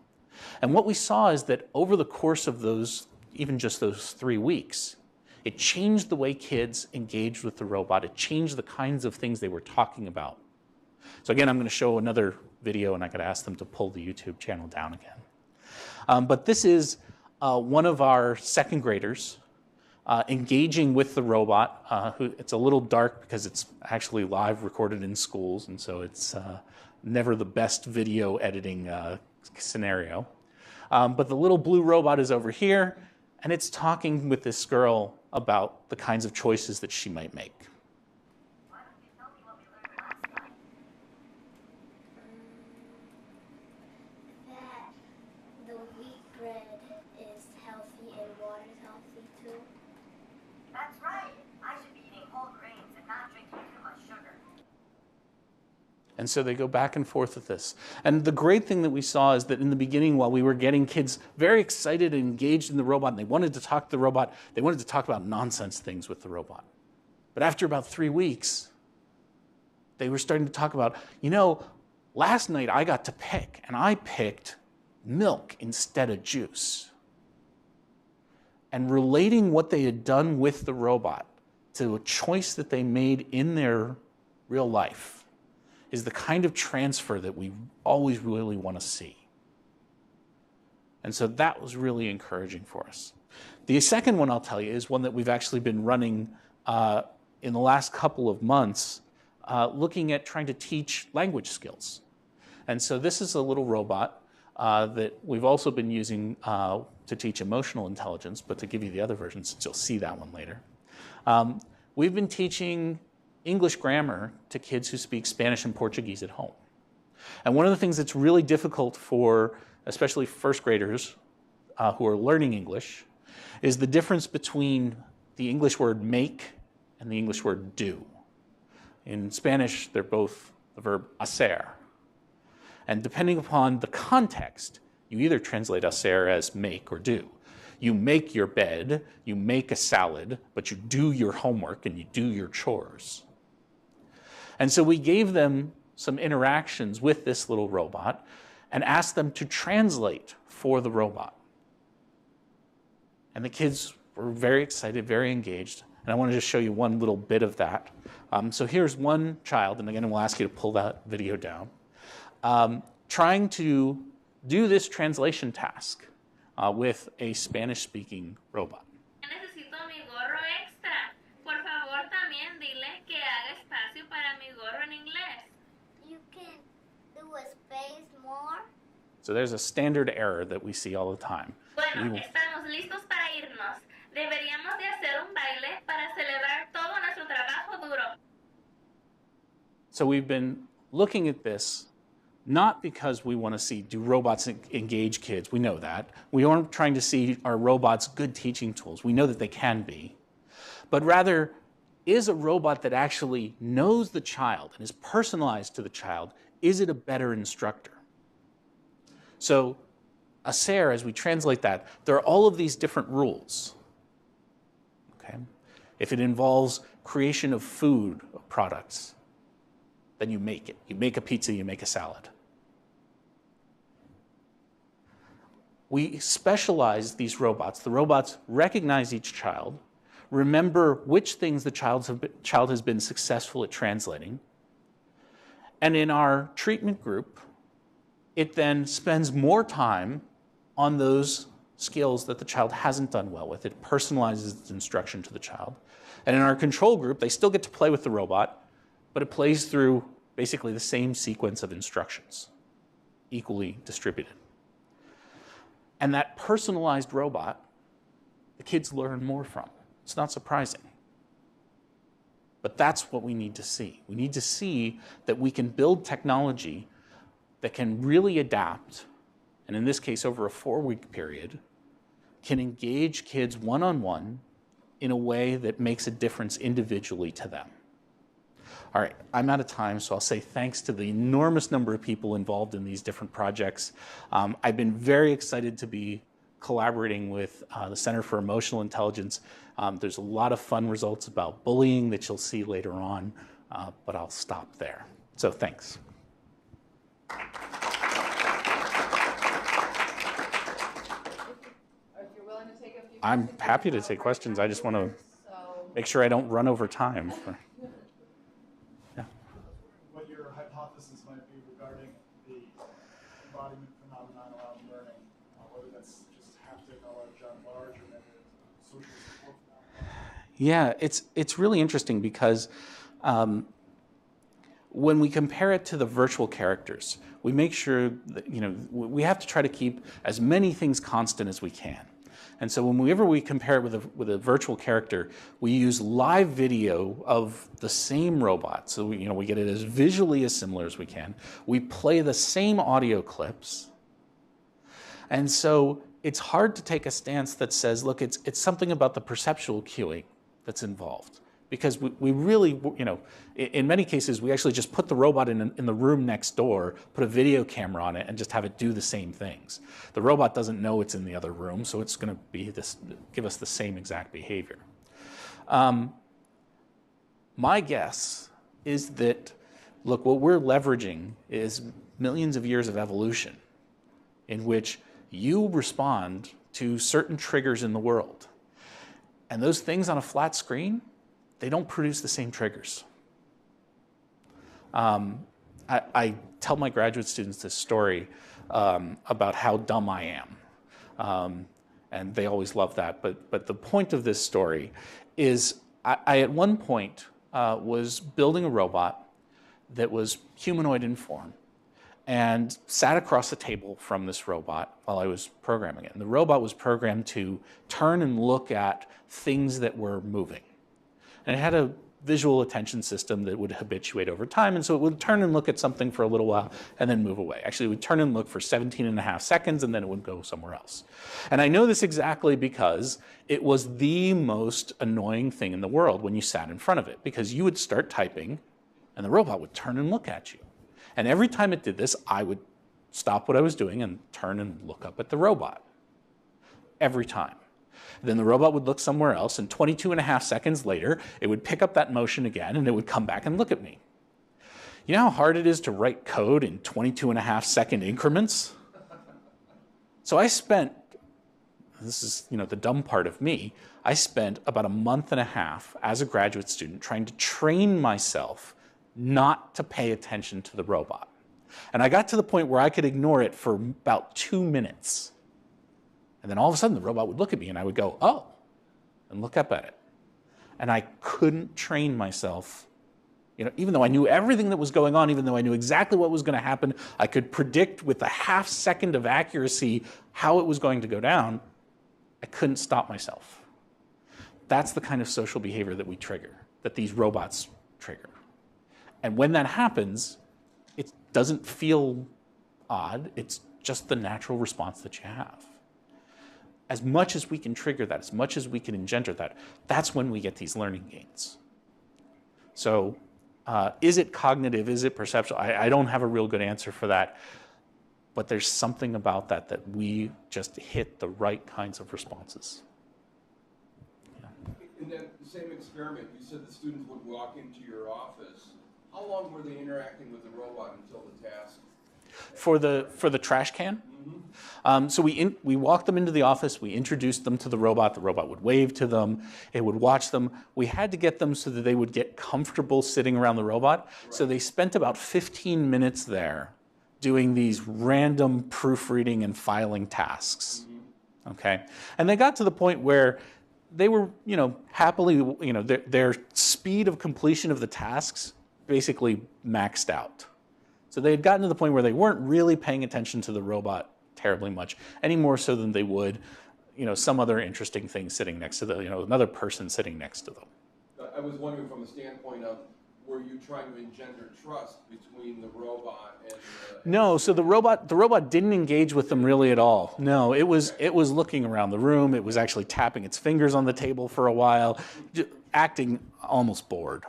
And what we saw is that over the course of those, even just those 3 weeks, it changed the way kids engaged with the robot. It changed the kinds of things they were talking about. So again, I'm going to show another video, and I got to ask them to pull the YouTube channel down again. But this is one of our second graders engaging with the robot. It's a little dark because it's actually live recorded in schools, and so it's never the best video editing scenario. But the little blue robot is over here, and it's talking with this girl about the kinds of choices that she might make. That the wheat bread is healthy and water is healthy too. That's right. I should be eating whole grains and not drinking too much sugar. And so they go back and forth with this. And the great thing that we saw is that in the beginning, while we were getting kids very excited and engaged in the robot, and they wanted to talk to the robot, they wanted to talk about nonsense things with the robot. But after about 3 weeks, they were starting to talk about, you know, last night I got to pick, and I picked milk instead of juice. And relating what they had done with the robot to a choice that they made in their real life is the kind of transfer that we always really want to see. And so that was really encouraging for us. The second one I'll tell you is one that we've actually been running in the last couple of months, looking at trying to teach language skills. And so this is a little robot that we've also been using to teach emotional intelligence, but to give you the other version, since you'll see that one later. We've been teaching English grammar to kids who speak Spanish and Portuguese at home. And one of the things that's really difficult for especially first graders who are learning English is the difference between the English word make and the English word do. In Spanish, they're both the verb hacer. And depending upon the context, you either translate hacer as make or do. You make your bed, you make a salad, but you do your homework and you do your chores. And so we gave them some interactions with this little robot and asked them to translate for the robot. And the kids were very excited, very engaged. And I want to just show you one little bit of that. So here's one child, and again, we'll ask you to pull that video down, trying to do this translation task with a Spanish-speaking robot. Necesito mi gorro extra. Por favor, también dile que haga espacio para mi gorro en inglés. You can do a space more. So there's a standard error that we see all the time. Bueno, estamos listos para irnos. Deberíamos de hacer un baile para celebrar todo nuestro trabajo duro. So we've been looking at this not because we want to see, do robots engage kids? We know that. We aren't trying to see, are robots good teaching tools? We know that they can be. But rather, is a robot that actually knows the child and is personalized to the child, is it a better instructor? So, ASER, as we translate that, there are all of these different rules. Okay? If it involves creation of food products, then you make it. You make a pizza, you make a salad. We specialize these robots. The robots recognize each child, remember which things the child has been successful at translating, and in our treatment group, it then spends more time on those skills that the child hasn't done well with. It personalizes its instruction to the child. And in our control group, they still get to play with the robot, but it plays through basically the same sequence of instructions, equally distributed. And that personalized robot, the kids learn more from. It's not surprising. But that's what we need to see. We need to see that we can build technology that can really adapt, and in this case over a 4-week period, can engage kids one-on-one in a way that makes a difference individually to them. All right, I'm out of time, so I'll say thanks to the enormous number of people involved in these different projects. I've been very excited to be collaborating with the Center for Emotional Intelligence. There's a lot of fun results about bullying that you'll see later on, but I'll stop there. So thanks. I'm happy to take questions. I just want to make sure I don't run over time. What your hypothesis might be regarding the embodiment phenomenon around learning, whether that's just haptic knowledge on large or maybe social support phenomenon. Yeah, it's really interesting because when we compare it to the virtual characters, we make sure that, we have to try to keep as many things constant as we can. And so whenever we compare it with a virtual character, we use live video of the same robot. So we get it as visually as similar as we can. We play the same audio clips. And so it's hard to take a stance that says, look, it's something about the perceptual cueing that's involved. Because we really, in many cases, we actually just put the robot in the room next door, put a video camera on it, and just have it do the same things. The robot doesn't know it's in the other room, so it's going to give us the same exact behavior. My guess is that, look, what we're leveraging is millions of years of evolution in which you respond to certain triggers in the world. And those things on a flat screen, they don't produce the same triggers. I tell my graduate students this story about how dumb I am. And they always love that. But the point of this story is I at one point was building a robot that was humanoid in form and sat across the table from this robot while I was programming it. And the robot was programmed to turn and look at things that were moving. And it had a visual attention system that would habituate over time, and so it would turn and look at something for a little while and then move away. Actually, it would turn and look for 17.5 seconds, and then it would go somewhere else. And I know this exactly because it was the most annoying thing in the world when you sat in front of it, because you would start typing, and the robot would turn and look at you. And every time it did this, I would stop what I was doing and turn and look up at the robot. Every time. Then the robot would look somewhere else, and 22.5 seconds later, it would pick up that motion again, and it would come back and look at me. You know how hard it is to write code in 22.5 second increments? So I spent this is the dumb part of me, I spent about a month and a half as a graduate student trying to train myself not to pay attention to the robot. And I got to the point where I could ignore it for about 2 minutes. And then all of a sudden the robot would look at me and I would go, oh, and look up at it. And I couldn't train myself, even though I knew everything that was going on, even though I knew exactly what was going to happen, I could predict with a half second of accuracy how it was going to go down, I couldn't stop myself. That's the kind of social behavior that we trigger, that these robots trigger. And when that happens, it doesn't feel odd, it's just the natural response that you have. As much as we can trigger that, as much as we can engender that, that's when we get these learning gains. So is it cognitive, is it perceptual? I don't have a real good answer for that, but there's something about that that we just hit the right kinds of responses. In that same experiment, you said the students would walk into your office. How long were they interacting with the robot until the task? For the trash can? So we walked them into the office, we introduced them to the robot would wave to them, it would watch them. We had to get them so that they would get comfortable sitting around the robot. Right. So they spent about 15 minutes there doing these random proofreading and filing tasks. Okay? And they got to the point where they were, happily, their speed of completion of the tasks basically maxed out. So they had gotten to the point where they weren't really paying attention to the robot terribly much, any more so than they would, some other interesting thing sitting next to another person sitting next to them. I was wondering from the standpoint of, were you trying to engender trust between the robot and the... No, so the robot didn't engage with them really at all. No, it was looking around the room. It was actually tapping its fingers on the table for a while, acting almost bored.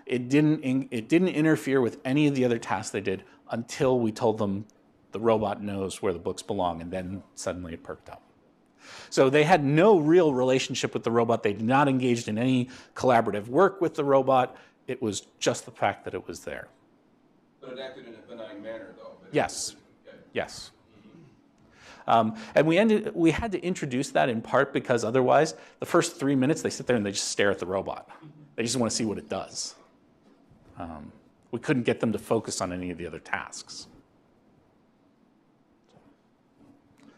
It didn't interfere with any of the other tasks they did until we told them the robot knows where the books belong, and then suddenly it perked up. So they had no real relationship with the robot. They did not engage in any collaborative work with the robot. It was just the fact that it was there. But it acted in a benign manner, though. Yes. Okay. Yes. And we had to introduce that in part because otherwise, the first 3 minutes, they sit there and they just stare at the robot. They just want to see what it does. We couldn't get them to focus on any of the other tasks.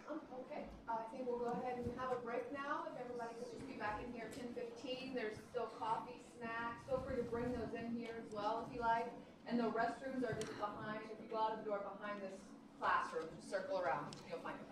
Okay, I think we'll go ahead and have a break now. If everybody could just be back in here at 10:15. There's still coffee, snacks. Feel free to bring those in here as well if you like. And the restrooms are just behind. If you go out of the door behind this classroom, just circle around. You'll find them.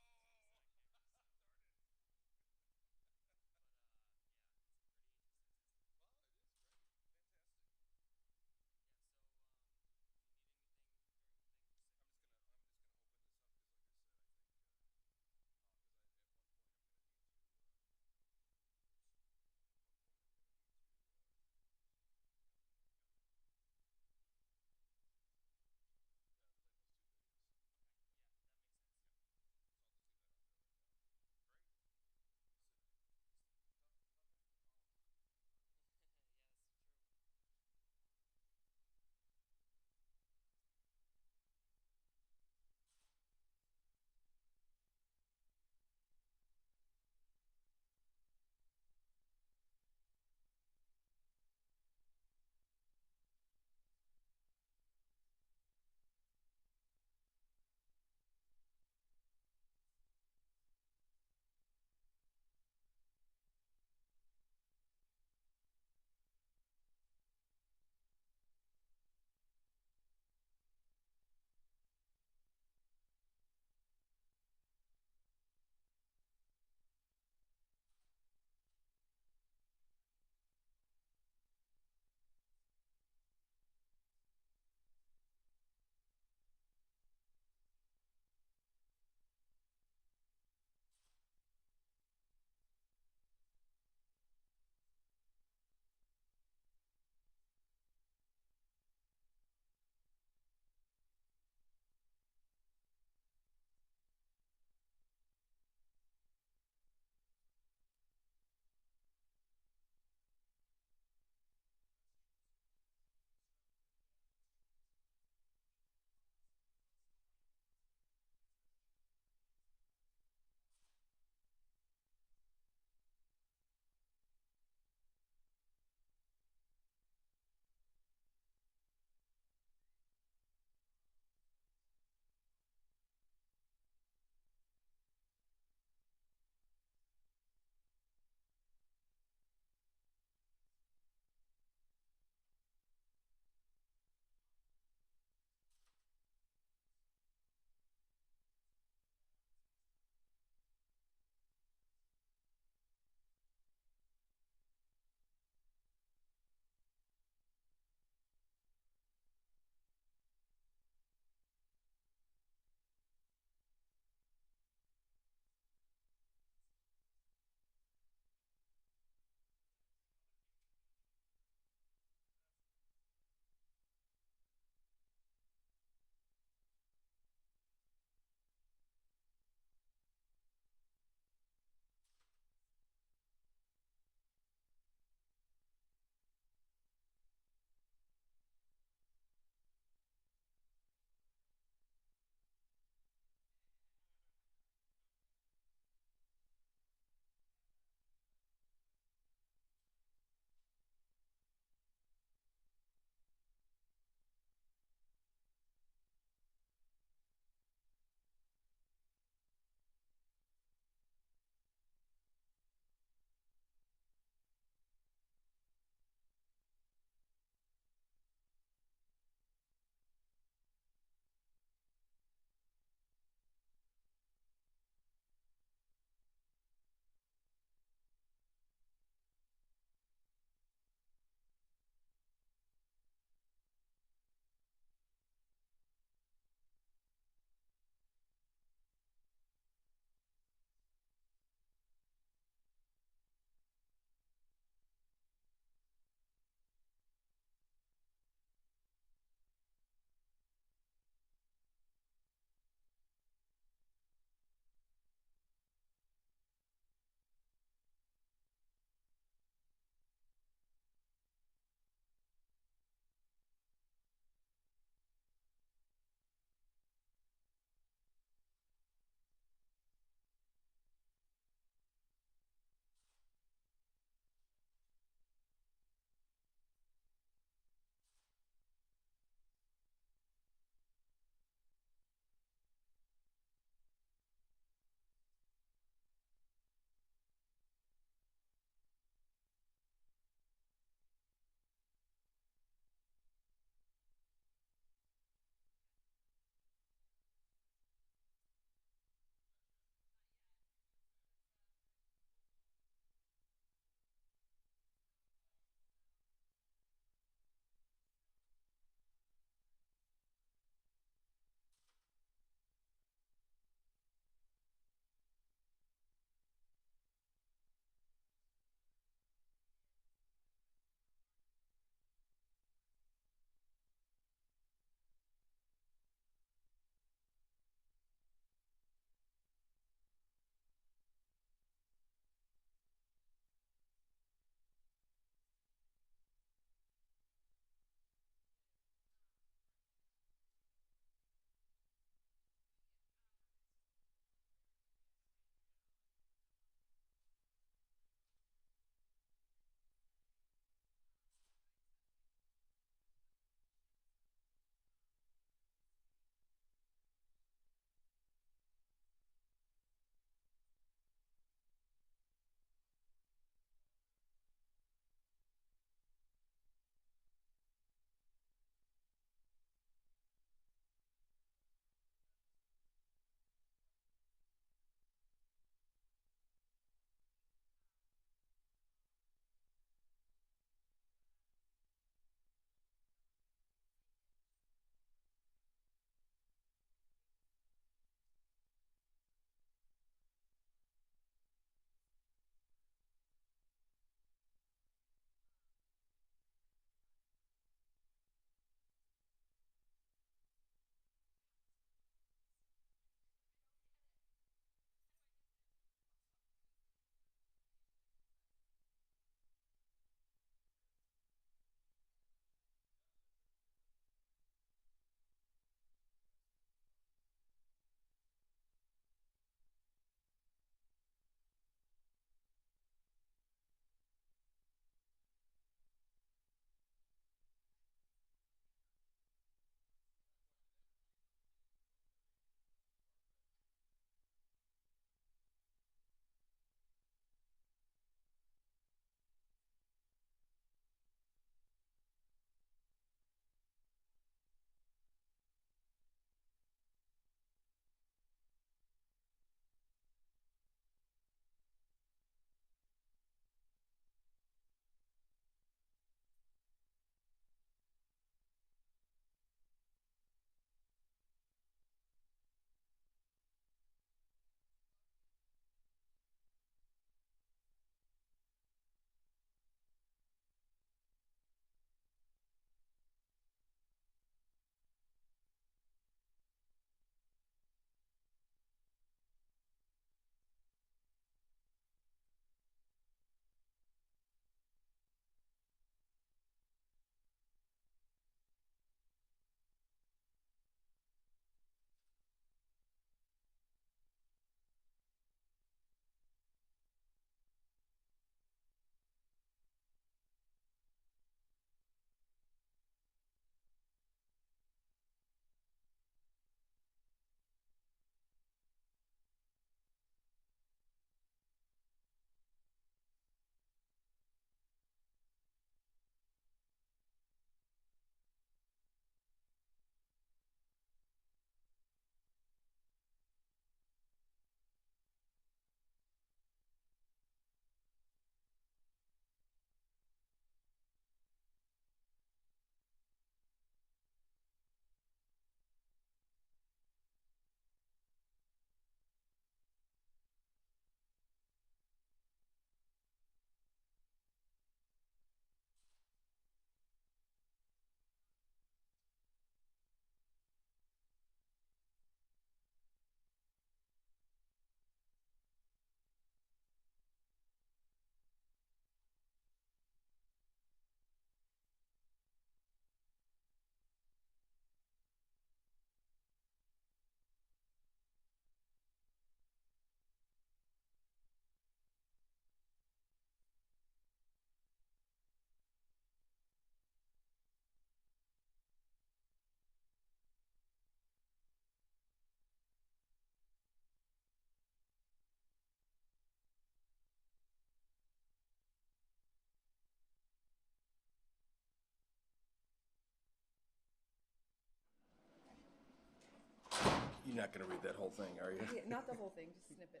You're not going to read that whole thing, are you? Yeah, not the whole thing, just snippet.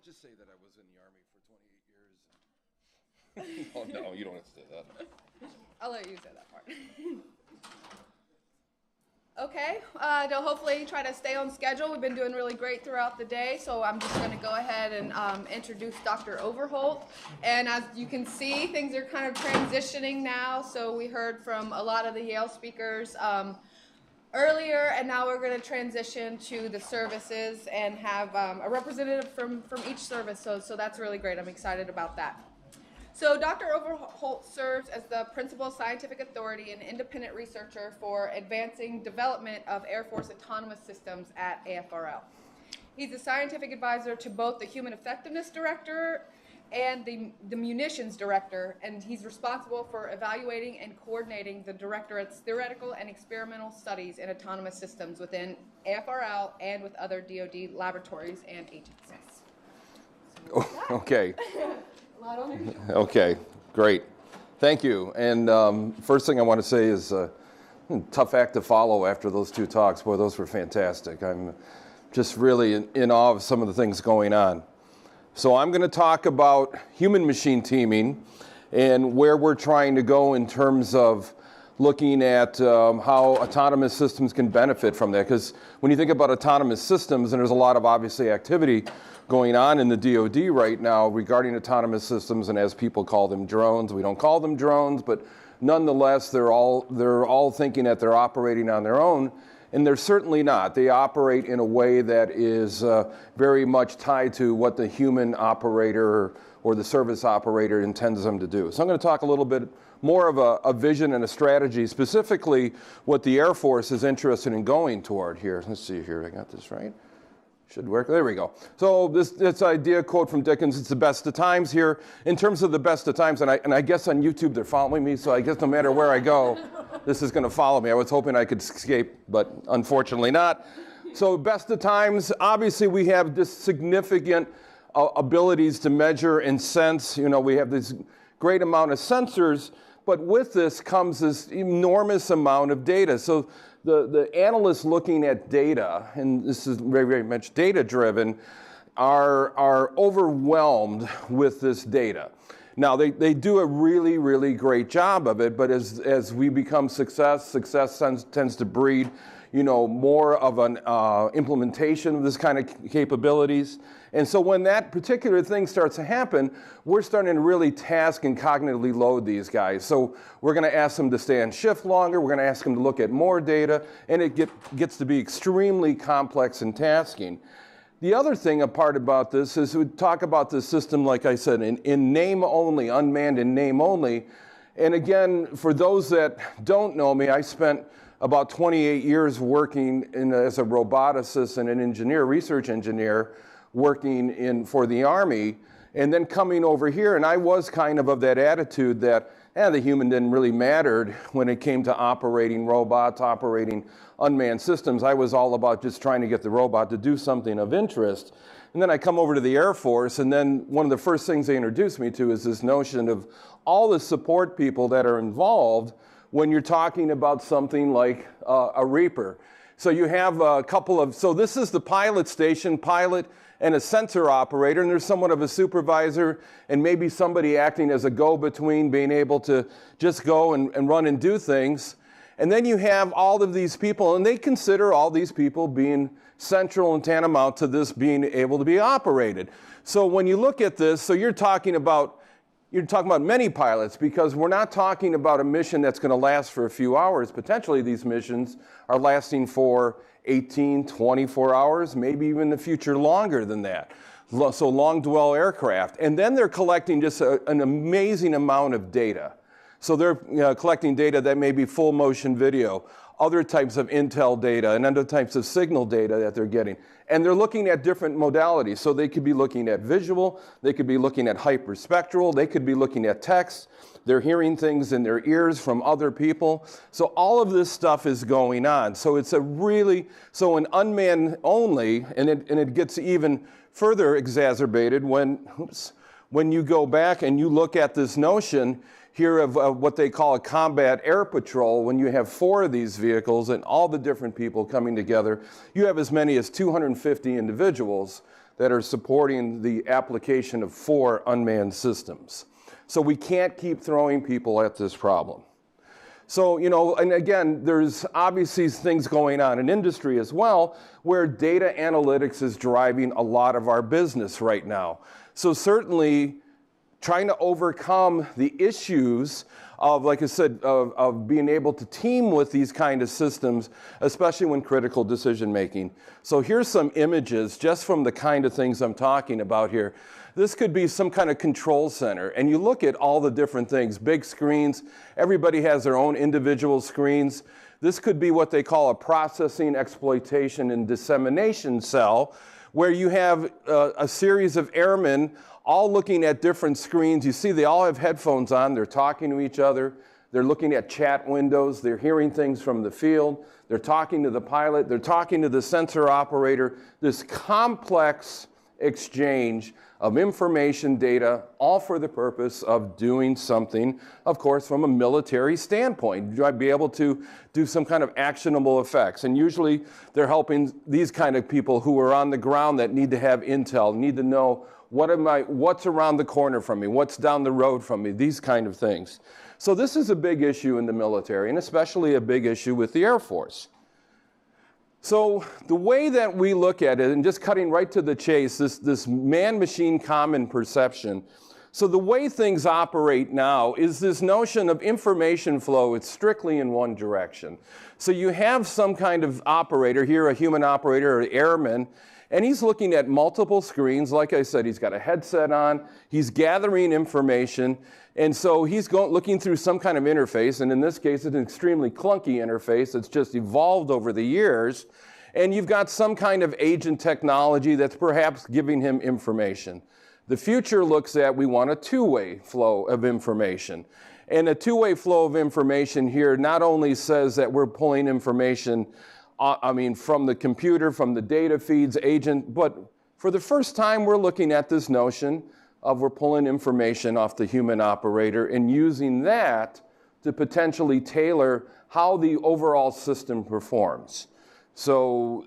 Just say that I was in the Army for 28 years. Oh, no, you don't have to say that. I'll let you say that part. Okay, to hopefully try to stay on schedule. We've been doing really great throughout the day, so I'm just going to go ahead and introduce Dr. Overholt. And as you can see, things are kind of transitioning now. So we heard from a lot of the Yale speakers earlier, and now we're going to transition to the services and have a representative from each service. So that's really great. I'm excited about that. So Dr. Overholt serves as the Principal Scientific Authority and Independent Researcher for Advancing Development of Air Force Autonomous Systems at AFRL. He's a scientific advisor to both the Human Effectiveness Director and the Munitions Director, and he's responsible for evaluating and coordinating the Directorate's theoretical and experimental studies in autonomous systems within AFRL and with other DoD laboratories and agencies. Oh, okay. Okay, great. Thank you. And first thing I want to say is tough act to follow after those two talks. Boy, those were fantastic. I'm just really in awe of some of the things going on. So I'm going to talk about human-machine teaming and where we're trying to go in terms of looking at how autonomous systems can benefit from that. Because when you think about autonomous systems, and there's a lot of obviously activity going on in the DoD right now regarding autonomous systems, and as people call them drones, we don't call them drones, but nonetheless, they're all thinking that they're operating on their own, and they're certainly not. They operate in a way that is very much tied to what the human operator or the service operator intends them to do. So I'm going to talk a little bit more of a vision and a strategy, specifically what the Air Force is interested in going toward here. Let's see here, I got this right. Should work. There we go. So this idea quote from Dickens, it's the best of times here. In terms of the best of times, and I guess on YouTube they're following me, so I guess no matter where I go, this is going to follow me. I was hoping I could escape, but unfortunately not. So best of times, obviously we have this significant abilities to measure and sense. You know, we have this great amount of sensors, but with this comes this enormous amount of data. So the analysts looking at data, and this is very, very much data-driven, are overwhelmed with this data. Now, they do a really, really great job of it, but as we become success tends to breed, you know, more of an implementation of this kind of capabilities. And so when that particular thing starts to happen, we're starting to really task and cognitively load these guys. So we're going to ask them to stay on shift longer. We're going to ask them to look at more data, and it gets to be extremely complex and tasking. The other thing apart about this is we talk about the system, like I said, in name only, unmanned in name only. And again, for those that don't know me, I spent about 28 years working as a roboticist and an engineer, research engineer, working for the Army, and then coming over here, and I was kind of that attitude that the human didn't really matter when it came to operating robots, operating unmanned systems. I was all about just trying to get the robot to do something of interest. And then I come over to the Air Force, and then one of the first things they introduced me to is this notion of all the support people that are involved when you're talking about something like a Reaper. So you have a couple of, so this is the pilot station, pilot and a sensor operator, and there's somewhat of a supervisor and maybe somebody acting as a go-between, being able to just go and run and do things. And then you have all of these people, and they consider all these people being central and tantamount to this being able to be operated. So when you look at this, so you're talking about many pilots, because we're not talking about a mission that's going to last for a few hours. Potentially these missions are lasting for 18, 24 hours, maybe even in the future longer than that. So long dwell aircraft. And then they're collecting just an amazing amount of data. So they're collecting data that may be full motion video, other types of intel data, and other types of signal data that they're getting. And they're looking at different modalities. So they could be looking at visual, they could be looking at hyperspectral, they could be looking at text. They're hearing things in their ears from other people. So all of this stuff is going on. So it's so an unmanned only, and it gets even further exacerbated when when you go back and you look at this notion here of what they call a combat air patrol, when you have 4 of these vehicles and all the different people coming together, you have as many as 250 individuals that are supporting the application of 4 unmanned systems. So we can't keep throwing people at this problem. So, you know, and again, there's obviously things going on in industry as well, where data analytics is driving a lot of our business right now. So certainly trying to overcome the issues of, like I said, of being able to team with these kind of systems, especially when critical decision making. So here's some images just from the kind of things I'm talking about here. This could be some kind of control center, and you look at all the different things, big screens, everybody has their own individual screens. This could be what they call a processing, exploitation, and dissemination cell, where you have a series of airmen all looking at different screens. You see they all have headphones on, they're talking to each other, they're looking at chat windows, they're hearing things from the field, they're talking to the pilot, they're talking to the sensor operator, this complex exchange of information, data, all for the purpose of doing something, of course, from a military standpoint. You might be able to do some kind of actionable effects. And usually they're helping these kind of people who are on the ground that need to have intel, need to know what's around the corner from me, what's down the road from me, these kind of things. So this is a big issue in the military, and especially a big issue with the Air Force. So the way that we look at it, and just cutting right to the chase, this man-machine common perception. So the way things operate now is this notion of information flow. It's strictly in one direction. So you have some kind of operator here, a human operator or airman, and he's looking at multiple screens. Like I said, he's got a headset on, he's gathering information, and so he's looking through some kind of interface, and in this case, it's an extremely clunky interface that's just evolved over the years, and you've got some kind of agent technology that's perhaps giving him information. The future looks at, we want a two-way flow of information. And a two-way flow of information here not only says that we're pulling information from the computer, from the data feeds, agent, but for the first time, we're looking at this notion of we're pulling information off the human operator and using that to potentially tailor how the overall system performs. So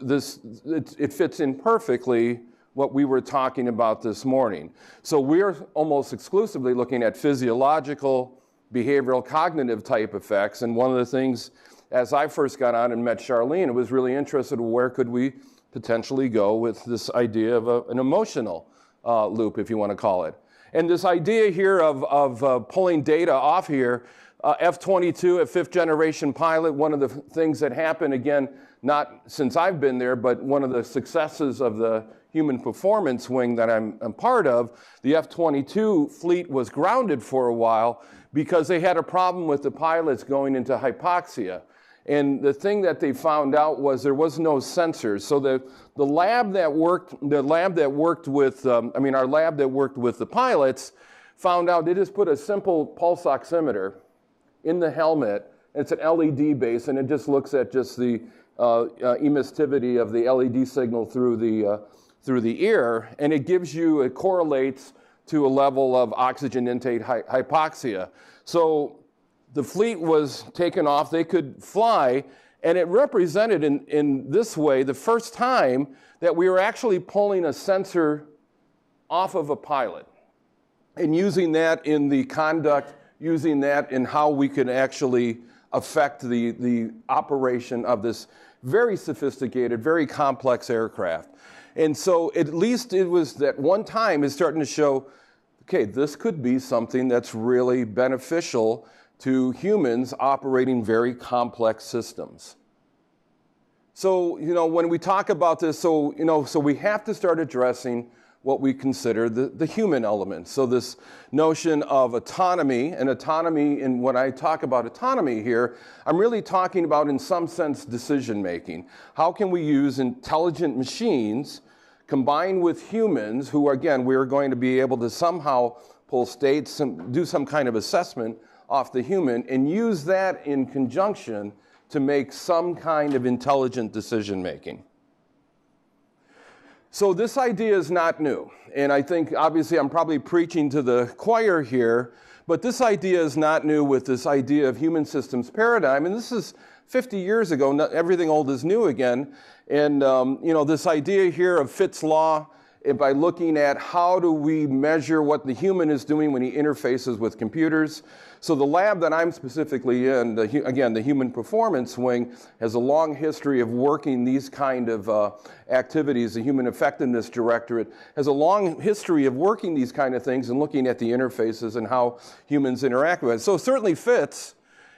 it fits in perfectly what we were talking about this morning. So we're almost exclusively looking at physiological, behavioral, cognitive type effects. And one of the things, as I first got on and met Charlene, I was really interested in where could we potentially go with this idea of an emotional loop, if you want to call it. And this idea here of pulling data off here, F-22, a 5th generation pilot, one of the things that happened, again, not since I've been there, but one of the successes of the human performance wing that I'm part of, the F-22 fleet was grounded for a while because they had a problem with the pilots going into hypoxia. And the thing that they found out was there was no sensors. So the lab that worked with the pilots found out they just put a simple pulse oximeter in the helmet. It's an LED base, and it just looks at just the emissivity of the LED signal through the ear, and it correlates to a level of oxygen intake hypoxia. So the fleet was taken off, they could fly, and it represented in this way the first time that we were actually pulling a sensor off of a pilot and using that in the conduct, using that in how we could actually affect the operation of this very sophisticated, very complex aircraft. And so at least it was that one time is starting to show, okay, this could be something that's really beneficial to humans operating very complex systems. So, when we talk about this, so we have to start addressing what we consider the human element. So this notion of autonomy, and when I talk about autonomy here, I'm really talking about, in some sense, decision making. How can we use intelligent machines combined with humans who, again, we're going to be able to somehow pull states, do some kind of assessment off the human, and use that in conjunction to make some kind of intelligent decision making. So this idea is not new. And I think, obviously, I'm probably preaching to the choir here, but this idea is not new with this idea of human systems paradigm. And this is 50 years ago. Not everything old is new again. And, this idea here of Fitts' law, by looking at how do we measure what the human is doing when he interfaces with computers. So the lab that I'm specifically in, again, the Human Performance Wing, has a long history of working these kind of activities. The Human Effectiveness Directorate has a long history of working these kind of things and looking at the interfaces and how humans interact with it. So certainly Fitts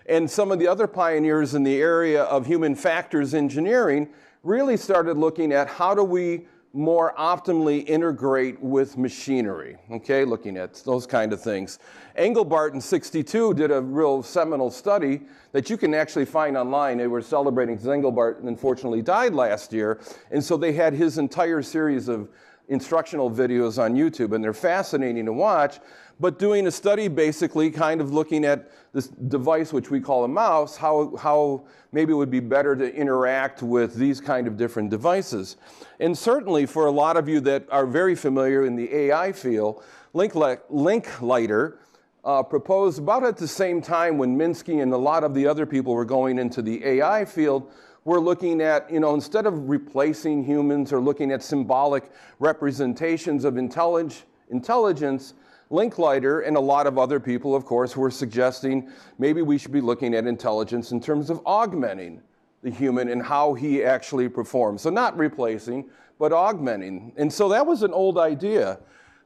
and some of the other pioneers in the area of human factors engineering really started looking at how do we more optimally integrate with machinery, okay, looking at those kind of things. Engelbart in '62 did a real seminal study that you can actually find online. They were celebrating because Engelbart unfortunately died last year, and so they had his entire series of instructional videos on YouTube, and they're fascinating to watch, but doing a study basically kind of looking at this device which we call a mouse, how maybe it would be better to interact with these kind of different devices. And certainly for a lot of you that are very familiar in the AI field, Linklater proposed about at the same time when Minsky and a lot of the other people were going into the AI field, we're looking at, instead of replacing humans or looking at symbolic representations of intelligence, Linklater and a lot of other people, of course, were suggesting maybe we should be looking at intelligence in terms of augmenting the human and how he actually performs. So not replacing, but augmenting. And so that was an old idea.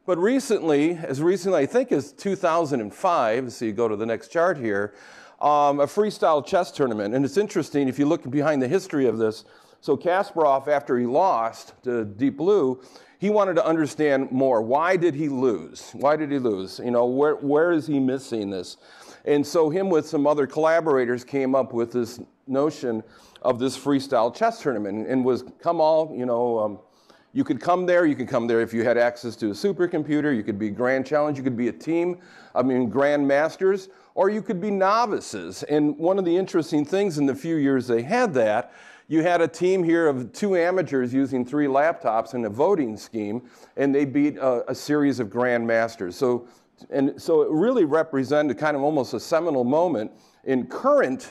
But recently, as recently I think as 2005, so you go to the next chart here, a freestyle chess tournament. And it's interesting, if you look behind the history of this, so Kasparov, after he lost to Deep Blue, he wanted to understand more. Why did he lose? Why did he lose? Where is he missing this? And so him with some other collaborators came up with this notion of this freestyle chess tournament and was you could come there if you had access to a supercomputer, you could be grand challenge, you could be a team, grand masters, or you could be novices. And one of the interesting things in the few years they had that, you had a team here of 2 amateurs using 3 laptops in a voting scheme, and they beat a series of grandmasters. So it really represented kind of almost a seminal moment in current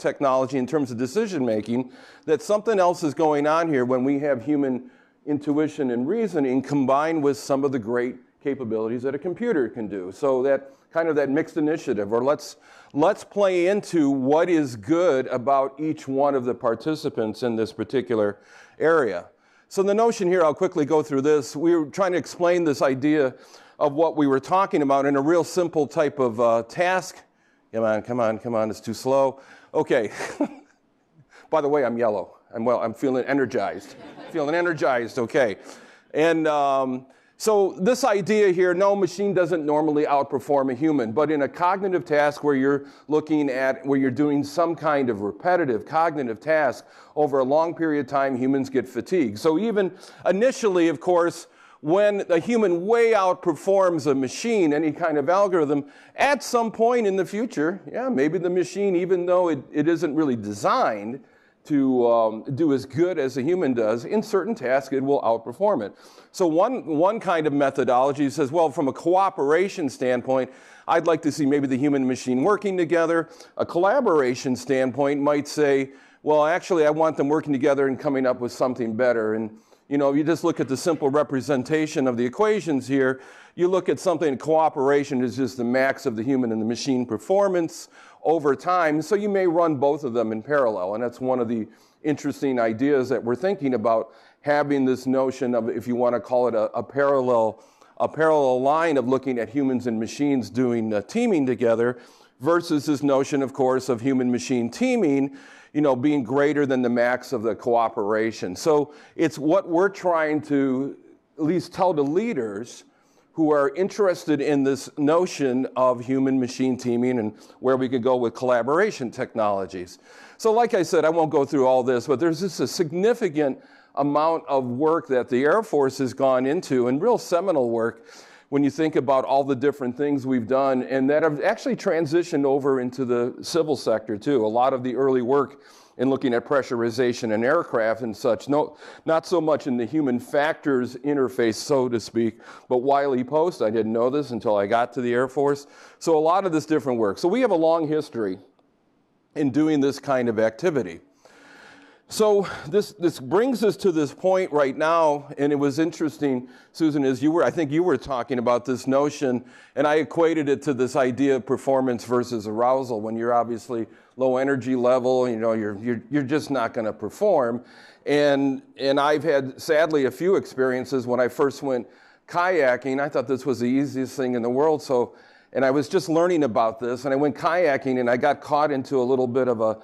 technology in terms of decision making, that something else is going on here when we have human intuition and reasoning combined with some of the great capabilities that a computer can do. So that kind of that mixed initiative, or let's play into what is good about each one of the participants in this particular area. So the notion here, I'll quickly go through this. We were trying to explain this idea of what we were talking about in a real simple type of task. Come on, it's too slow. Okay. By the way, I'm yellow. I'm feeling energized. Okay. And so this idea here, no, machine doesn't normally outperform a human, but in a cognitive task where you're doing some kind of repetitive cognitive task over a long period of time, humans get fatigued. So even initially, of course, when a human way outperforms a machine, any kind of algorithm, at some point in the future, maybe the machine, even though it isn't really designed to do as good as a human does, in certain tasks it will outperform it. So one kind of methodology says, well, from a cooperation standpoint, I'd like to see maybe the human and machine working together. A collaboration standpoint might say, well, actually I want them working together and coming up with something better. And if you just look at the simple representation of the equations here, you look at something, cooperation is just the max of the human and the machine performance over time. So you may run both of them in parallel. And that's one of the interesting ideas that we're thinking about, having this notion of, if you want to call it a parallel line of looking at humans and machines doing teaming together, versus this notion, of course, of human-machine teaming, being greater than the max of the cooperation. So it's what we're trying to at least tell the leaders who are interested in this notion of human-machine teaming and where we could go with collaboration technologies. So like I said, I won't go through all this, but there's just a significant amount of work that the Air Force has gone into, and real seminal work, when you think about all the different things we've done, and that have actually transitioned over into the civil sector too. A lot of the early work in looking at pressurization in aircraft and such, not so much in the human factors interface, so to speak, but Wiley Post. I didn't know this until I got to the Air Force. So a lot of this different work. So we have a long history in doing this kind of activity. So this brings us to this point right now, and it was interesting, Susan, as I think you were talking about this notion, and I equated it to this idea of performance versus arousal. When you're obviously low energy level, you're just not going to perform. And I've had, sadly, a few experiences when I first went kayaking. I thought this was the easiest thing in the world, and I was just learning about this, and I went kayaking, and I got caught into a little bit of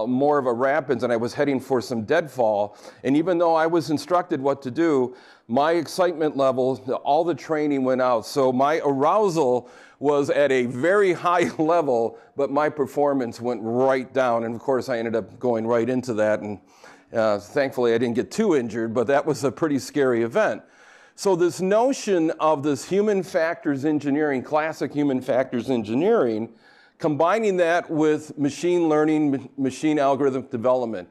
more of a rapids, and I was heading for some deadfall. And even though I was instructed what to do, my excitement level, all the training went out. So my arousal was at a very high level, but my performance went right down. And of course, I ended up going right into that, and thankfully I didn't get too injured, but that was a pretty scary event. So this notion of this human factors engineering, classic human factors engineering, combining that with machine learning, machine algorithm development.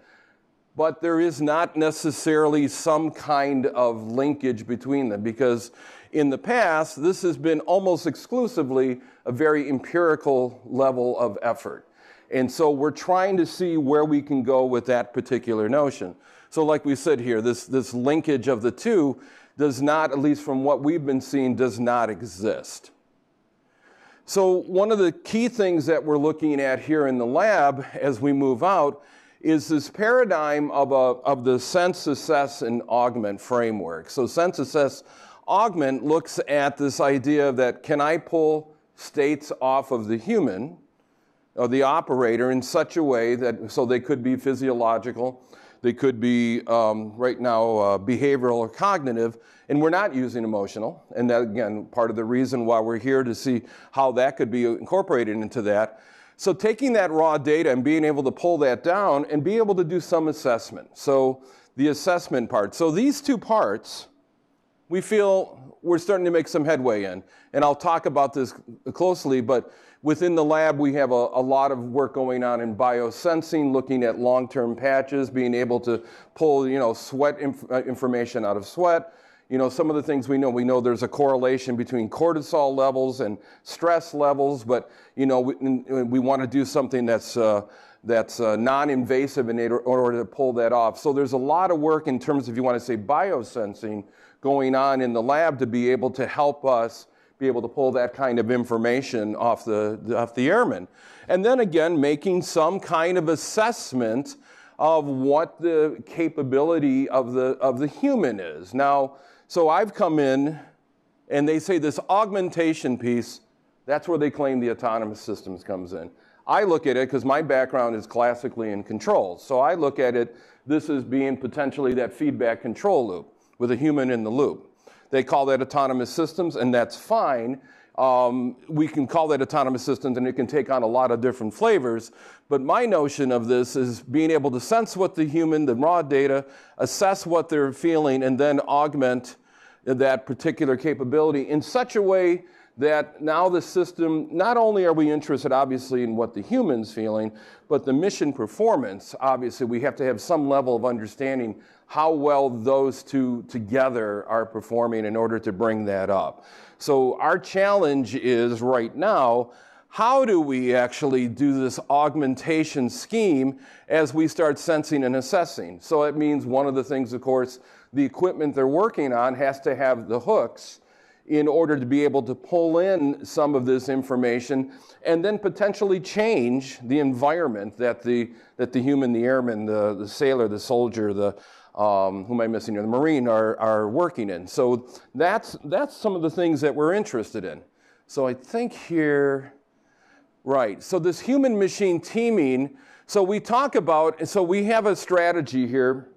But there is not necessarily some kind of linkage between them, because in the past, this has been almost exclusively a very empirical level of effort. And so we're trying to see where we can go with that particular notion. So like we said here, this linkage of the two does not, at least from what we've been seeing, does not exist. So one of the key things that we're looking at here in the lab as we move out is this paradigm of the sense, assess, and augment framework. So sense, assess, augment looks at this idea that can I pull states off of the human, or the operator, in such a way that, so they could be physiological, they could be, right now, behavioral or cognitive, and we're not using emotional. And that, again, part of the reason why we're here to see how that could be incorporated into that. So taking that raw data and being able to pull that down and be able to do some assessment. So the assessment part. So these two parts, we feel we're starting to make some headway in. And I'll talk about this closely, but within the lab, we have a lot of work going on in biosensing, looking at long-term patches, being able to pull, sweat information out of sweat. Some of the things we know there's a correlation between cortisol levels and stress levels, but, we want to do something that's non-invasive in order to pull that off. So there's a lot of work in terms of, if you want to say, biosensing going on in the lab to be able to help us be able to pull that kind of information off the airmen. And then again, making some kind of assessment of what the capability of the human is. Now, so I've come in, and they say this augmentation piece, that's where they claim the autonomous systems comes in. I look at it, because my background is classically in controls, so I look at it, this as being potentially that feedback control loop with a human in the loop. They call that autonomous systems, and that's fine. We can call that autonomous systems, and it can take on a lot of different flavors. But my notion of this is being able to sense what the raw data, assess what they're feeling, and then augment that particular capability in such a way that now the system, not only are we interested obviously in what the human's feeling, but the mission performance, obviously we have to have some level of understanding how well those two together are performing in order to bring that up. So our challenge is right now, how do we actually do this augmentation scheme as we start sensing and assessing? So it means one of the things, of course, the equipment they're working on has to have the hooks in order to be able to pull in some of this information and then potentially change the environment that the human, the airman, the sailor, the soldier, who am I missing here? The Marine are working in. So that's some of the things that we're interested in. So I think here, right. So this human machine teaming, so we talk about, so we have a strategy here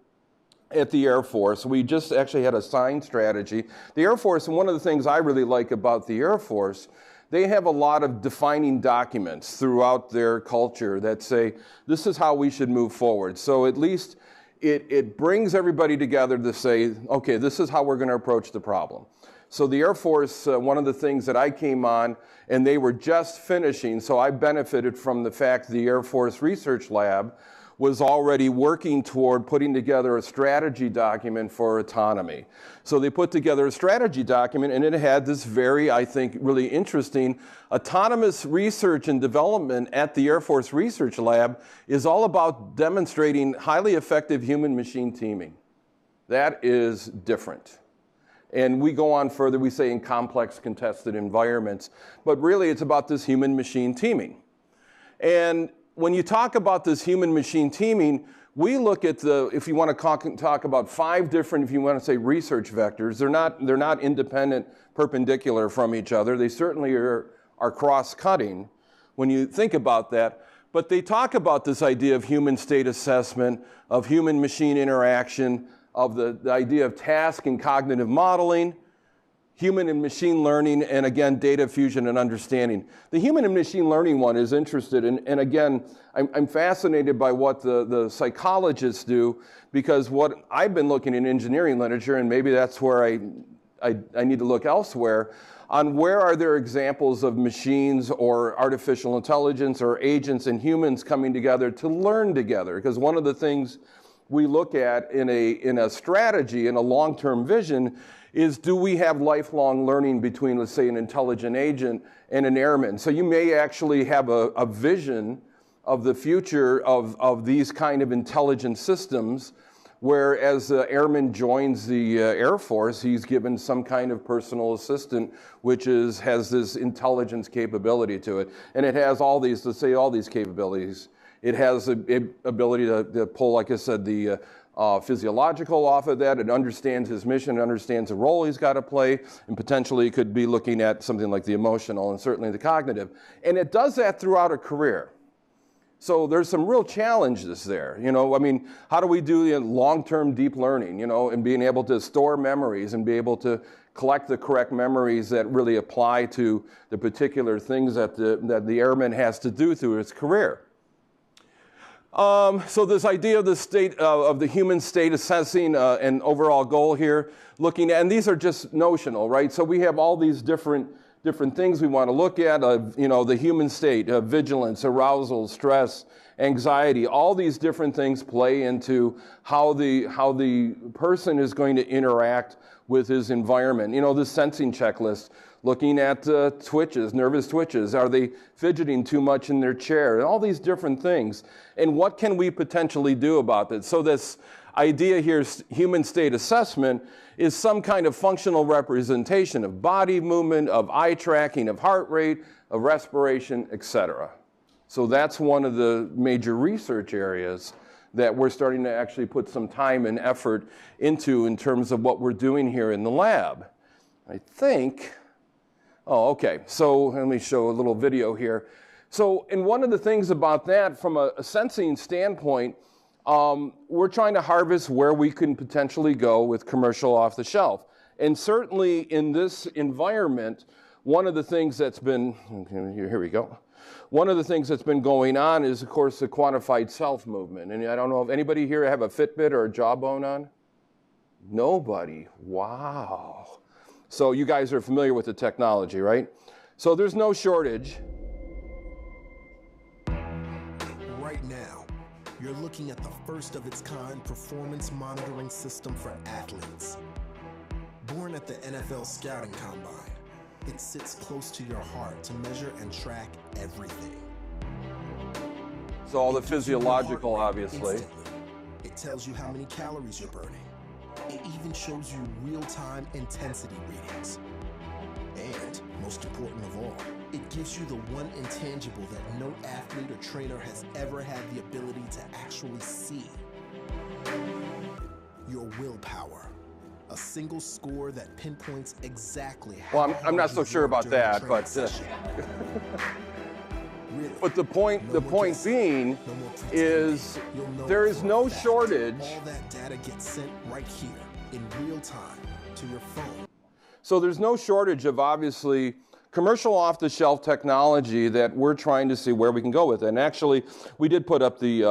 at the Air Force. We just actually had a signed strategy. The Air Force, and one of the things I really like about the Air Force, they have a lot of defining documents throughout their culture that say, this is how we should move forward. So at least it brings everybody together to say, okay, this is how we're going to approach the problem. So the Air Force, one of the things that I came on, and they were just finishing, so I benefited from the fact the Air Force Research Lab was already working toward putting together a strategy document for autonomy. So they put together a strategy document, and it had this very, I think, really interesting autonomous research and development at the Air Force Research Lab is all about demonstrating highly effective human-machine teaming. That is different. And we go on further, we say in complex contested environments, but really it's about this human-machine teaming. And when you talk about this human-machine teaming, we look at the, if you want to talk about 5 different, if you want to say research vectors, they're not independent, perpendicular from each other. They certainly are cross-cutting when you think about that. But they talk about this idea of human state assessment, of human-machine interaction, of the idea of task and cognitive modeling, human and machine learning, and again, data fusion and understanding. The human and machine learning one is interested in, and again, I'm fascinated by what the psychologists do, because what I've been looking in engineering literature, and maybe that's where I need to look elsewhere, on where are there examples of machines or artificial intelligence or agents and humans coming together to learn together. Because one of the things we look at in a strategy, in a long-term vision, is do we have lifelong learning between, let's say, an intelligent agent and an airman? So you may actually have a vision of the future of these kind of intelligent systems, where as the airman joins the Air Force, he's given some kind of personal assistant, which has this intelligence capability to it. And it has all these, let's say, all these capabilities. It has the ability to pull, like I said, the physiological off of that. It understands his mission, it understands the role he's got to play, and potentially could be looking at something like the emotional and certainly the cognitive. And it does that throughout a career. So there's some real challenges there. You know, I mean, how do we do long-term deep learning, you know, and being able to store memories and be able to collect the correct memories that really apply to the particular things that the airman has to do through his career. So this idea of the state of the human state assessing an overall goal here, looking at, and these are just notional, right? So we have all these different things we want to look at, you know, the human state, vigilance, arousal, stress, anxiety, all these different things play into how the person is going to interact with his environment. You know, the sensing checklist, looking at twitches, nervous twitches. Are they fidgeting too much in their chair? And all these different things. And what can we potentially do about this? So this idea here, human state assessment, is some kind of functional representation of body movement, of eye tracking, of heart rate, of respiration, etc. So that's one of the major research areas that we're starting to actually put some time and effort into in terms of what we're doing here in the lab. I think, oh, okay, so let me show a little video here. So, and one of the things about that from a sensing standpoint, we're trying to harvest where we can potentially go with commercial off the shelf. And certainly in this environment, one of the things that's been, okay, here we go. One of the things that's been going on is, of course, the quantified self movement. And I don't know if anybody here have a Fitbit or a Jawbone on? Nobody. Wow. So you guys are familiar with the technology, right? So there's no shortage. Right now, you're looking at the first of its kind performance monitoring system for athletes. Born at the NFL Scouting Combine, it sits close to your heart to measure and track everything. So all the physiological, obviously. It tells you how many calories you're burning. It even shows you real-time intensity readings. And, most important of all, it gives you the one intangible that no athlete or trainer has ever had the ability to actually see. Your willpower. A single score that pinpoints exactly how. Well, I'm not so sure about that, but but the point being is there is no shortage. All that data gets sent right here in real time to your phone. So there's no shortage of obviously commercial off-the-shelf technology that we're trying to see where we can go with. And actually, we did put up the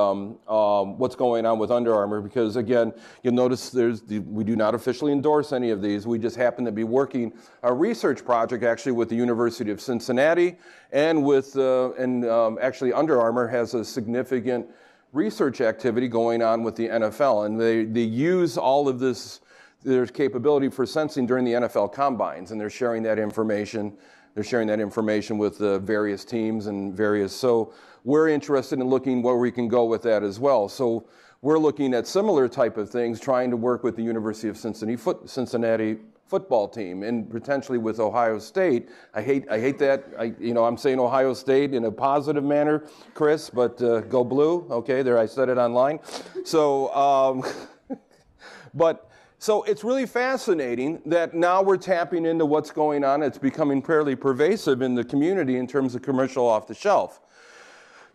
what's going on with Under Armour, because again, you'll notice we do not officially endorse any of these. We just happen to be working a research project actually with the University of Cincinnati, and with actually Under Armour has a significant research activity going on with the NFL, and they use all of this, their capability for sensing during the NFL combines, and they're sharing that information. They're sharing that information with various teams and various, so we're interested in looking where we can go with that as well. So we're looking at similar type of things, trying to work with the University of Cincinnati football team, and potentially with Ohio State. I hate that. I'm saying Ohio State in a positive manner, Chris, but go blue. Okay, there, I said it online. So, So it's really fascinating that now we're tapping into what's going on. It's becoming fairly pervasive in the community in terms of commercial off-the-shelf.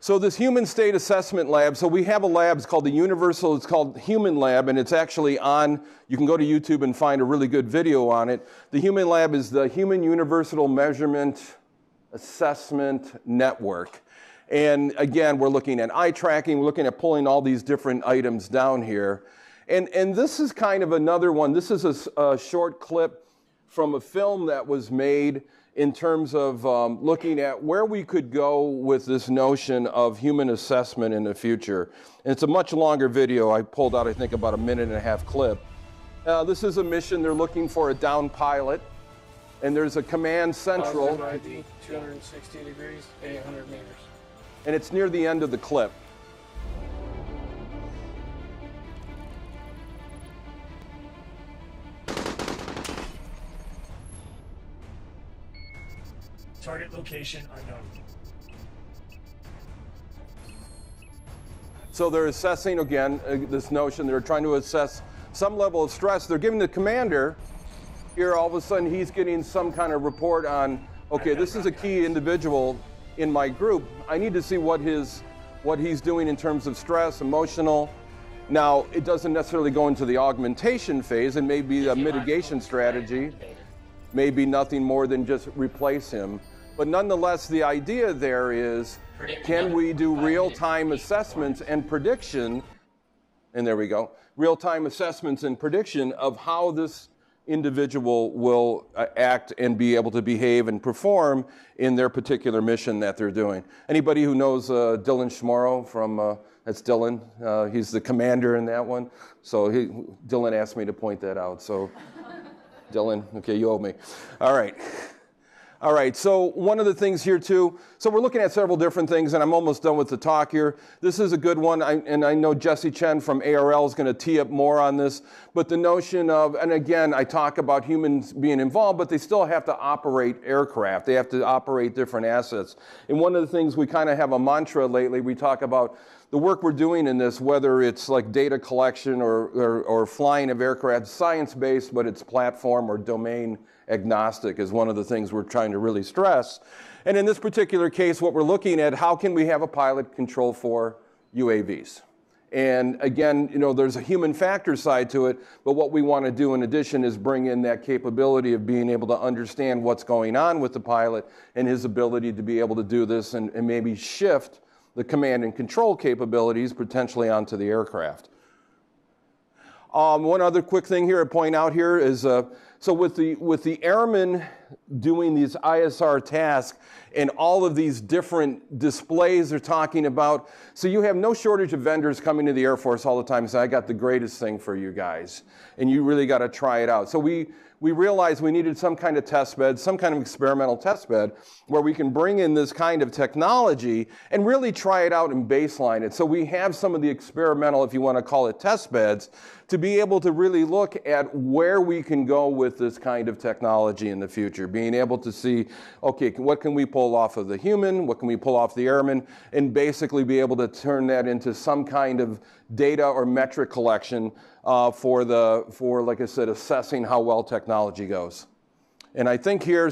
So this human state assessment lab, so we have a lab, it's called it's called Human Lab, and it's actually on, you can go to YouTube and find a really good video on it. The Human Lab is the Human Universal Measurement Assessment Network. And again, we're looking at eye tracking, we're looking at pulling all these different items down here. And this is kind of another one. This is a short clip from a film that was made in terms of looking at where we could go with this notion of human assessment in the future. And it's a much longer video. I pulled out, I think, about a 1.5-minute clip. This is a mission. They're looking for a downed pilot. And there's a command central. 260 degrees, 800 meters. And it's near the end of the clip. Target location unknown. So they're assessing, again, this notion, they're trying to assess some level of stress. They're giving the commander, here all of a sudden he's getting some kind of report on, okay, this is a key individual in my group. I need to see what he's doing in terms of stress, emotional. Now, it doesn't necessarily go into the augmentation phase. It may be a mitigation strategy, maybe nothing more than just replace him. But nonetheless, the idea there is, can we do real-time assessments and prediction, and there we go, real-time assessments and prediction of how this individual will act and be able to behave and perform in their particular mission that they're doing. Anybody who knows Dylan Schmorrow from, that's Dylan, he's the commander in that one. So Dylan asked me to point that out, so Dylan, okay, you owe me. All right. All right, so one of the things here too, so we're looking at several different things, and I'm almost done with the talk here. This is a good one, and I know Jessie Chen from ARL is going to tee up more on this, but the notion of, and again, I talk about humans being involved, but they still have to operate aircraft. They have to operate different assets. And one of the things we kind of have a mantra lately, we talk about the work we're doing in this, whether it's like data collection or flying of aircraft, science-based, but it's platform or domain agnostic is one of the things we're trying to really stress. And in this particular case, what we're looking at, how can we have a pilot control for UAVs? And again, there's a human factor side to it, but what we want to do in addition is bring in that capability of being able to understand what's going on with the pilot and his ability to be able to do this and maybe shift the command and control capabilities potentially onto the aircraft. One other quick thing here to point out here is, so with the airmen doing these ISR tasks and all of these different displays they're talking about, so you have no shortage of vendors coming to the Air Force all the time and say, I got the greatest thing for you guys, and you really got to try it out. So we realized we needed some kind of test bed, some kind of experimental test bed where we can bring in this kind of technology and really try it out and baseline it. So we have some of the experimental, if you want to call it test beds, to be able to really look at where we can go with this kind of technology in the future, being able to see, okay, what can we pull off of the human, what can we pull off the airman, and basically be able to turn that into some kind of data or metric collection for, like I said, assessing how well technology goes. And I think here,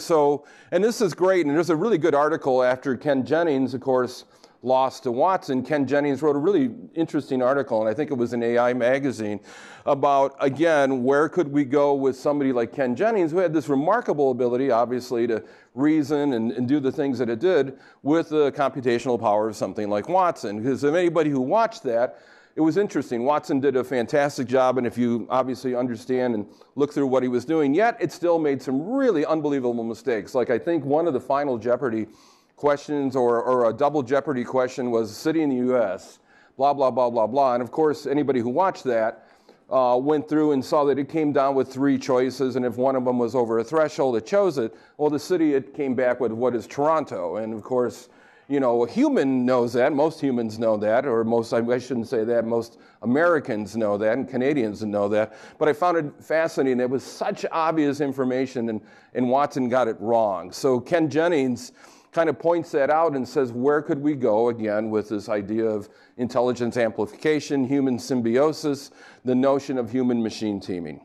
and this is great, and there's a really good article after Ken Jennings, of course, lost to Watson, Ken Jennings wrote a really interesting article, and I think it was in AI Magazine, about, again, where could we go with somebody like Ken Jennings, who had this remarkable ability, obviously, to reason and do the things that it did with the computational power of something like Watson. Because if anybody who watched that, it was interesting. Watson did a fantastic job, and if you obviously understand and look through what he was doing, yet it still made some really unbelievable mistakes. Like I think one of the final Jeopardy questions or a double Jeopardy question was city in the U.S., blah, blah, blah, blah, blah. And of course, anybody who watched that went through and saw that it came down with 3 choices, and if one of them was over a threshold, it chose it. Well, the city, it came back with what is Toronto. And of course, you know, a human knows that. Most humans know that, or most, I shouldn't say that, most Americans know that, and Canadians know that. But I found it fascinating. It was such obvious information, and Watson got it wrong. So Ken Jennings kind of points that out and says, where could we go, again, with this idea of intelligence amplification, human symbiosis, the notion of human-machine teaming.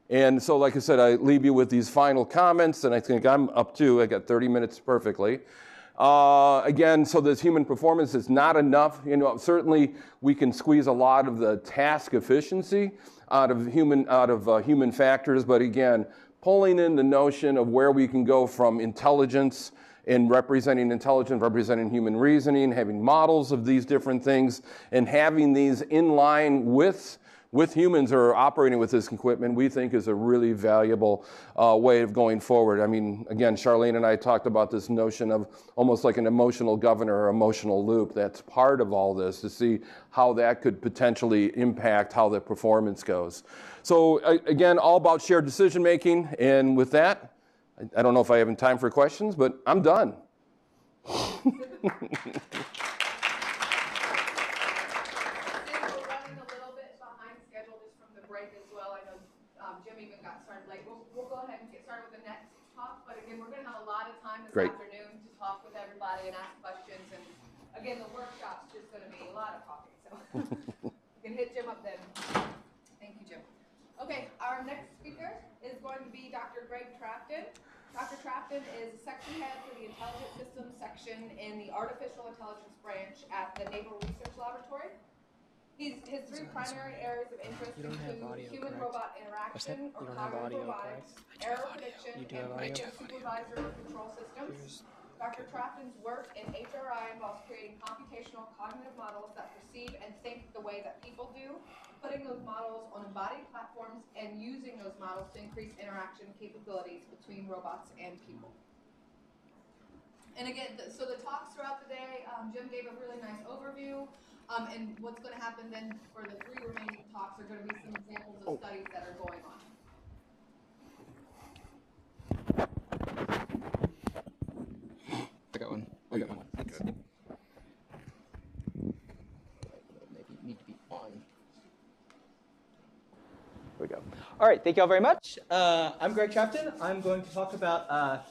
And so, like I said, I leave you with these final comments, and I think I'm up to, I got 30 minutes perfectly. Again, so this human performance is not enough. You know, certainly we can squeeze a lot of the task efficiency out of human factors, but again, pulling in the notion of where we can go from intelligence and representing intelligence, representing human reasoning, having models of these different things, and having these in line with humans who are operating with this equipment, we think is a really valuable way of going forward. I mean, again, Charlene and I talked about this notion of almost like an emotional governor or emotional loop. That's part of all this, to see how that could potentially impact how the performance goes. So again, all about shared decision making. And with that, I don't know if I have time for questions, but I'm done. Great. Afternoon to talk with everybody and ask questions. And again, the workshop's just going to be a lot of talking. So you can hit Jim up then. Thank you, Jim. Okay, our next speaker is going to be Dr. Greg Trafton. Dr. Trafton is section head for the Intelligent Systems section in the Artificial Intelligence branch at the Naval Research Laboratory. His 3 primary areas of interest include human-robot interaction or cognitive robotics, error prediction, and supervisor control systems. Dr. Trafton's work in HRI involves creating computational cognitive models that perceive and think the way that people do, putting those models on embodied platforms, and using those models to increase interaction capabilities between robots and people. And again, so the talks throughout the day, Jim gave a really nice overview. And what's going to happen then for the 3 remaining talks are going to be some examples of studies that are going on. I got one. Thanks. Maybe need to be on. There we go. All right, thank you all very much. I'm Greg Trafton. I'm going to talk about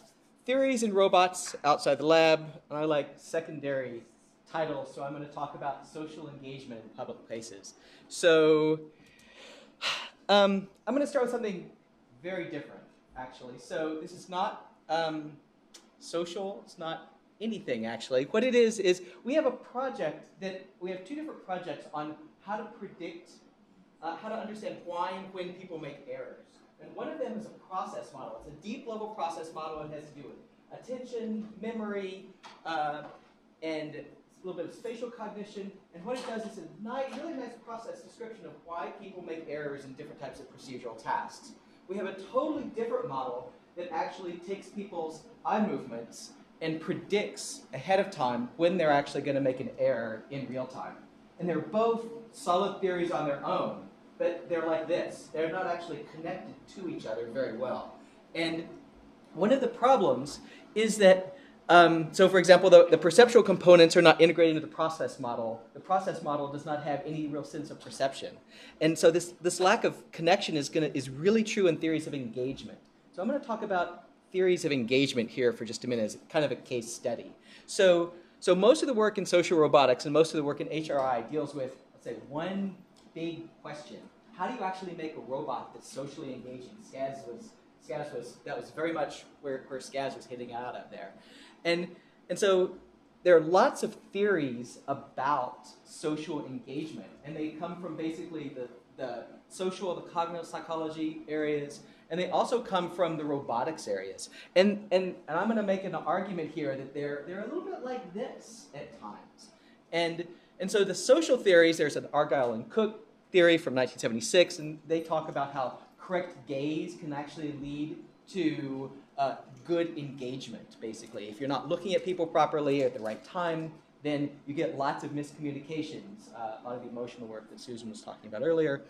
theories in robots outside the lab, and I like secondary titles, so I'm going to talk about social engagement in public places. So I'm going to start with something very different, actually. So this is not social, it's not anything, actually. What it is we have a project we have 2 different projects on how to predict, how to understand why and when people make errors. And one of them is a process model. It's a deep-level process model, and it has to do with attention, memory, and a little bit of spatial cognition, and what it does is a really nice process description of why people make errors in different types of procedural tasks. We have a totally different model that actually takes people's eye movements and predicts ahead of time when they're actually going to make an error in real time. And they're both solid theories on their own, but they're like this. They're not actually connected to each other very well. And one of the problems is that so for example, the perceptual components are not integrated into the process model. The process model does not have any real sense of perception. And so this lack of connection is really true in theories of engagement. So I'm going to talk about theories of engagement here for just a minute as kind of a case study. So most of the work in social robotics and most of the work in HRI deals with, let's say, one big question. How do you actually make a robot that's socially engaging? That was very much where SCAS was hitting out up there. And so there are lots of theories about social engagement, and they come from basically the social, the cognitive psychology areas, and they also come from the robotics areas. And I'm going to make an argument here that they're a little bit like this at times. And so the social theories, there's an Argyll and Cook theory from 1976, and they talk about how correct gaze can actually lead to good engagement, basically. If you're not looking at people properly at the right time, then you get lots of miscommunications, a lot of the emotional work that Susan was talking about earlier.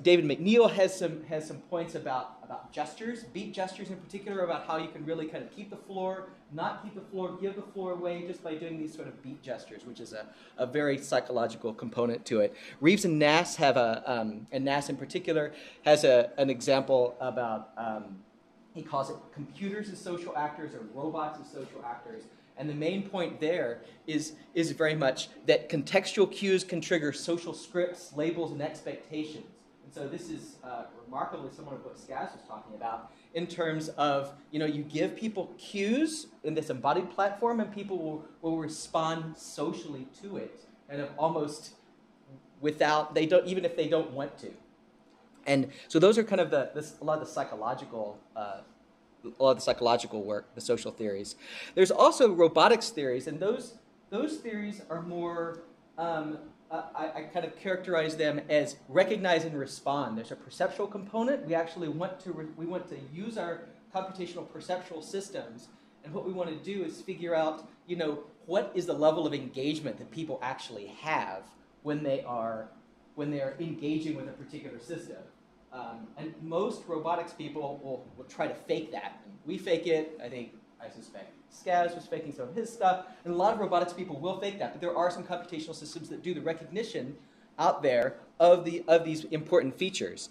David McNeil has some points about gestures, beat gestures in particular, about how you can really kind of keep the floor, not keep the floor, give the floor away just by doing these sort of beat gestures, which is a very psychological component to it. Reeves and Nass have and Nass in particular has an example about, he calls it computers as social actors or robots as social actors. And the main point there is very much that contextual cues can trigger social scripts, labels, and expectations. And so this is remarkably similar to what Skaz was talking about in terms of, you give people cues in this embodied platform and people will respond socially to it and almost without, even if they don't want to. And so those are kind of a lot of the psychological work, the social theories. There's also robotics theories, and those theories are more, I kind of characterize them as recognize and respond. There's a perceptual component. We actually want to use our computational perceptual systems, and what we want to do is figure out, what is the level of engagement that people actually have when they are engaging with a particular system. And most robotics people will try to fake that. And we fake it. I suspect Skaz was faking some of his stuff. And a lot of robotics people will fake that. But there are some computational systems that do the recognition out there of these important features.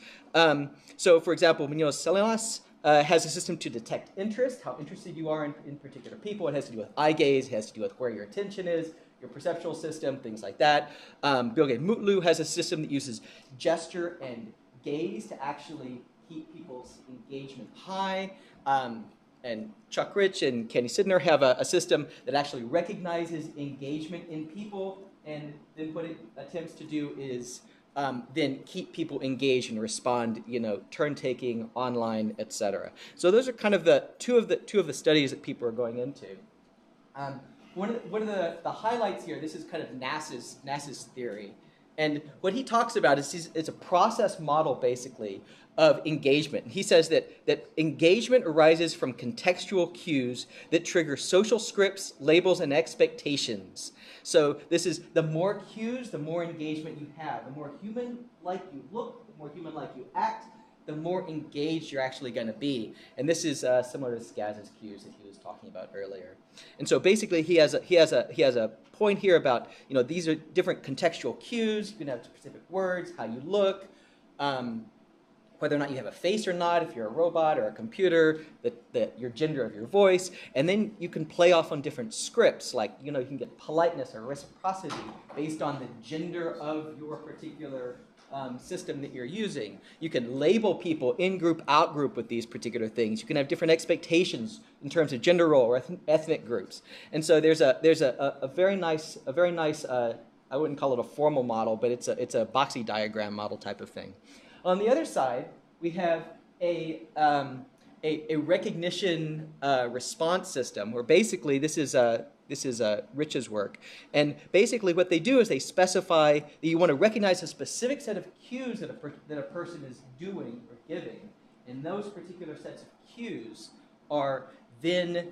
So, for example, Munoz-Salinas has a system to detect interest, how interested you are in particular people. It has to do with eye gaze. It has to do with where your attention is, your perceptual system, things like that. Bilge Mutlu has a system that uses gesture and gaze to actually keep people's engagement high. And Chuck Rich and Kenny Sidner have a system that actually recognizes engagement in people, and then what it attempts to do is then keep people engaged and respond, turn taking, online, etc. So those are kind of the two of the studies that people are going into. One of the highlights here, this is kind of Nass's theory. And what he talks about is it's a process model, basically, of engagement. He says that engagement arises from contextual cues that trigger social scripts, labels, and expectations. So this is the more cues, the more engagement you have. The more human-like you look, the more human-like you act, the more engaged you're actually going to be. And this is similar to Skaz's cues that he was talking about earlier. And so basically, he has a point here about these are different contextual cues. You can have specific words, how you look, whether or not you have a face or not, if you're a robot or a computer, your gender of your voice, and then you can play off on different scripts, like you can get politeness or reciprocity based on the gender of your particular system that you're using. You can label people in-group, out-group with these particular things. You can have different expectations in terms of gender role or ethnic groups. And so there's a very nice, I wouldn't call it a formal model, but it's a boxy diagram model type of thing. On the other side, we have a recognition response system, where basically this is Rich's work. And basically what they do is they specify that you want to recognize a specific set of cues that a person is doing or giving. And those particular sets of cues are then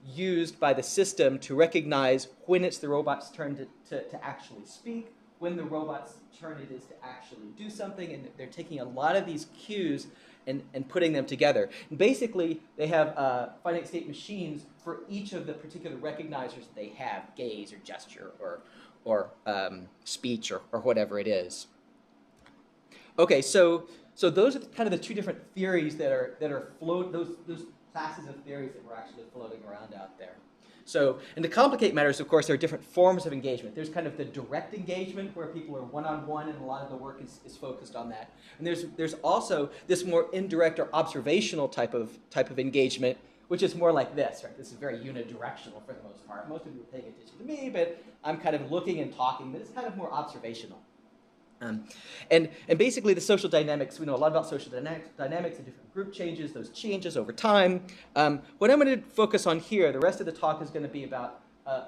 used by the system to recognize when it's the robot's turn to actually speak, when the robot's turn it is to actually do something, and they're taking a lot of these cues and putting them together. And basically, they have finite state machines for each of the particular recognizers that they have, gaze or gesture or speech or whatever it is. Okay, so those are kind of the two different theories that are those classes of theories that were actually floating around out there. So, and to complicate matters, of course, there are different forms of engagement. There's kind of the direct engagement where people are one-on-one, and a lot of the work is focused on that. And there's also this more indirect or observational type of engagement, which is more like this, right? This is very unidirectional for the most part. Most of you are paying attention to me, but I'm kind of looking and talking, but it's kind of more observational. And basically the social dynamics, we know a lot about social dynamics and different group changes, those changes over time. What I'm going to focus on here, the rest of the talk is going to be about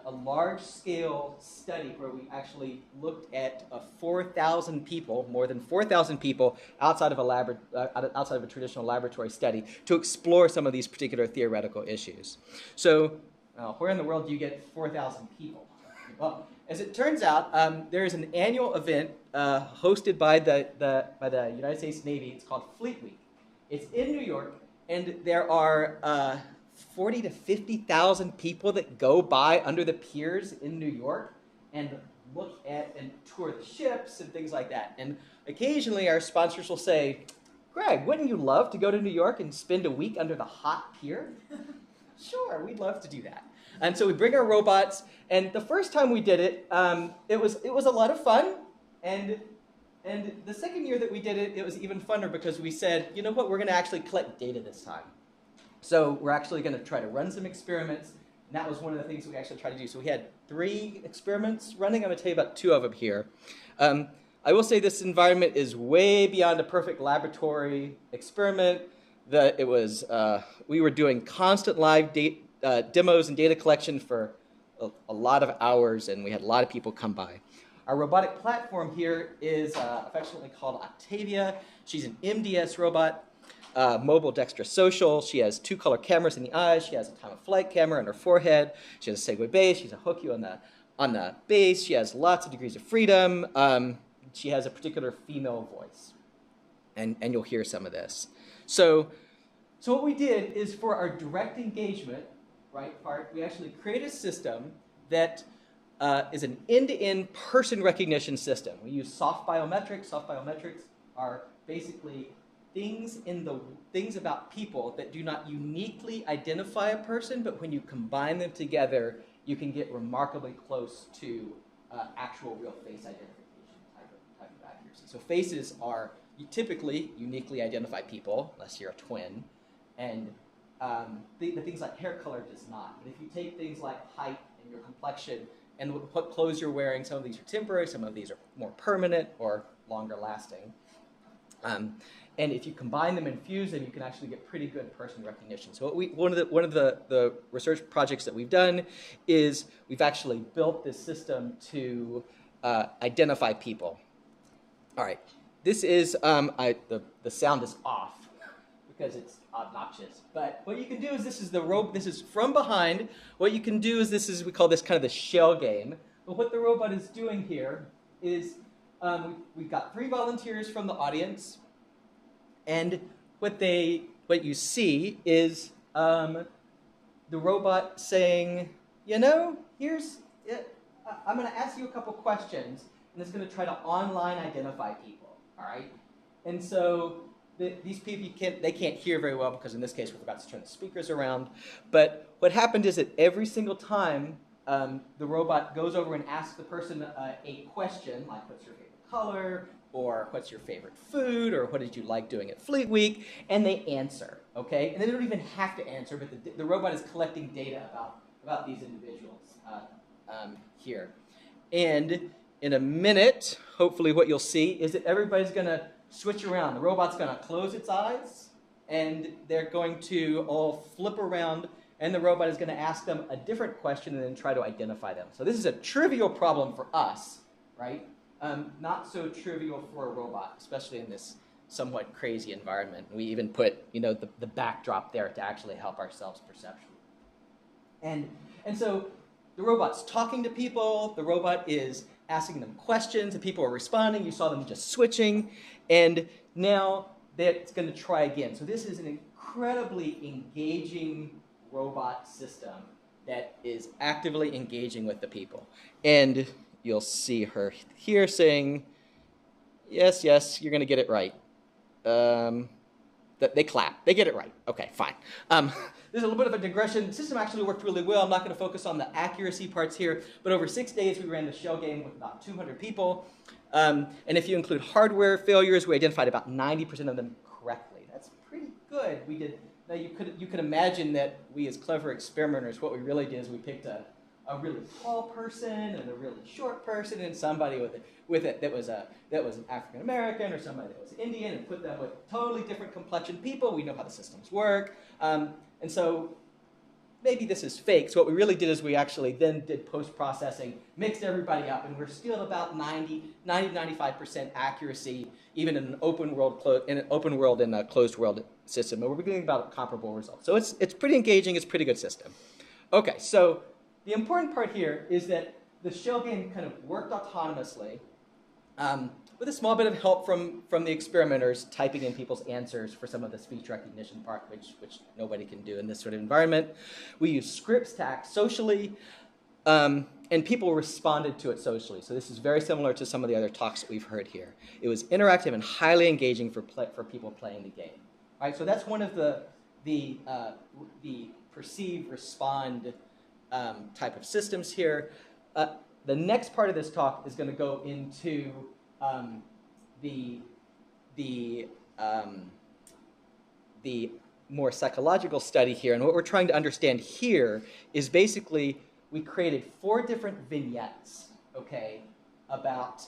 a large-scale study where we actually looked at 4,000 people, more than 4,000 people outside of a traditional laboratory study to explore some of these particular theoretical issues. So where in the world do you get 4,000 people? Well, as it turns out, there is an annual event hosted by the United States Navy. It's called Fleet Week. It's in New York, and there are 40 to 50,000 people that go by under the piers in New York and look at and tour the ships and things like that. And occasionally our sponsors will say, Greg, wouldn't you love to go to New York and spend a week under the hot pier? Sure, we'd love to do that. And so we bring our robots, and the first time we did it, it was a lot of fun. And the second year that we did it, it was even funner because we said, you know what, we're going to actually collect data this time. So we're actually going to try to run some experiments, and that was one of the things we actually tried to do. So we had 3 experiments running. I'm going to tell you about 2 of them here. I will say this environment is way beyond a perfect laboratory experiment. We were doing constant live demos and data collection for a lot of hours, and we had a lot of people come by. Our robotic platform here is affectionately called Octavia. She's an MDS robot, mobile dexterous social. She has 2 color cameras in the eyes. She has a time of flight camera on her forehead. She has a Segway base. She's a hook you on the base. She has lots of degrees of freedom. She has a particular female voice, and you'll hear some of this. So what we did is for our direct engagement, right, part, we actually create a system that is an end-to-end person recognition system. We use soft biometrics. Soft biometrics are basically things about people that do not uniquely identify a person, but when you combine them together, you can get remarkably close to actual real face identification type of accuracy. So faces are typically uniquely identify people, unless you're a twin, and the things like hair color does not. But if you take things like height and your complexion and what clothes you're wearing, some of these are temporary, some of these are more permanent or longer lasting. And if you combine them and fuse them, you can actually get pretty good person recognition. So one of the research projects that we've done is we've actually built this system to identify people. All right, this is, the sound is off because it's obnoxious. But what you can do is this is from behind. What you can do is we call this kind of the shell game. But what the robot is doing here is we've got 3 volunteers from the audience. And what you see is the robot saying, you know, I'm going to ask you a couple questions, and it's going to try to online identify people, all right? And so these people, they can't hear very well because in this case we forgot to turn the speakers around. But what happened is that every single time the robot goes over and asks the person a question, like what's your favorite color, or what's your favorite food, or what did you like doing at Fleet Week, and they answer, okay? And they don't even have to answer, but the robot is collecting data about these individuals here. And in a minute, hopefully what you'll see is that everybody's going to switch around. The robot's going to close its eyes, and they're going to all flip around, and the robot is going to ask them a different question and then try to identify them. So this is a trivial problem for us, right? Not so trivial for a robot, especially in this somewhat crazy environment. We even put, the backdrop there to actually help ourselves perceptually. And so the robot's talking to people. The robot is asking them questions, and people are responding. You saw them just switching, and now it's going to try again. So this is an incredibly engaging robot system that is actively engaging with the people. And you'll see her here saying, yes, you're going to get it right. They clap. They get it right. Okay, fine. There's a little bit of a digression. The system actually worked really well. I'm not going to focus on the accuracy parts here, but over 6 days we ran the shell game with about 200 people. And if you include hardware failures, we identified about 90% of them correctly. That's pretty good. We did Now you could imagine that we as clever experimenters, what we really did is we picked a really tall person and a really short person and somebody that was an African American or somebody that was Indian, and put them with totally different complexion people. We know how the systems work, and so maybe this is fake. So what we really did is we actually then did post-processing, mixed everybody up, and we're still at about 95% accuracy, even in an open world and a closed world system. And we're getting about comparable results. So it's pretty engaging. It's a pretty good system. Okay, so the important part here is that the shell game kind of worked autonomously, with a small bit of help from the experimenters typing in people's answers for some of the speech recognition part, which nobody can do in this sort of environment. We used scripts to act socially, and people responded to it socially. So this is very similar to some of the other talks that we've heard here. It was interactive and highly engaging for people playing the game. All right, so that's one of the perceive, respond type of systems here. The next part of this talk is going to go into the more psychological study here. And what we're trying to understand here is basically we created 4 different vignettes, okay, about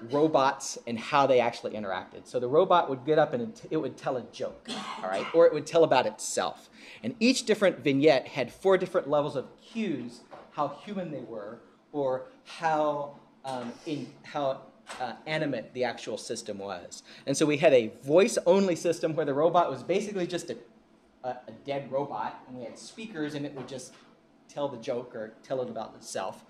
robots and how they actually interacted. So the robot would get up and it would tell a joke, all right, or it would tell about itself. And each different vignette had 4 different levels of cues, how human they were, or how animate the actual system was. And so we had a voice-only system where the robot was basically just a dead robot, and we had speakers, and it would just tell the joke or tell it about itself.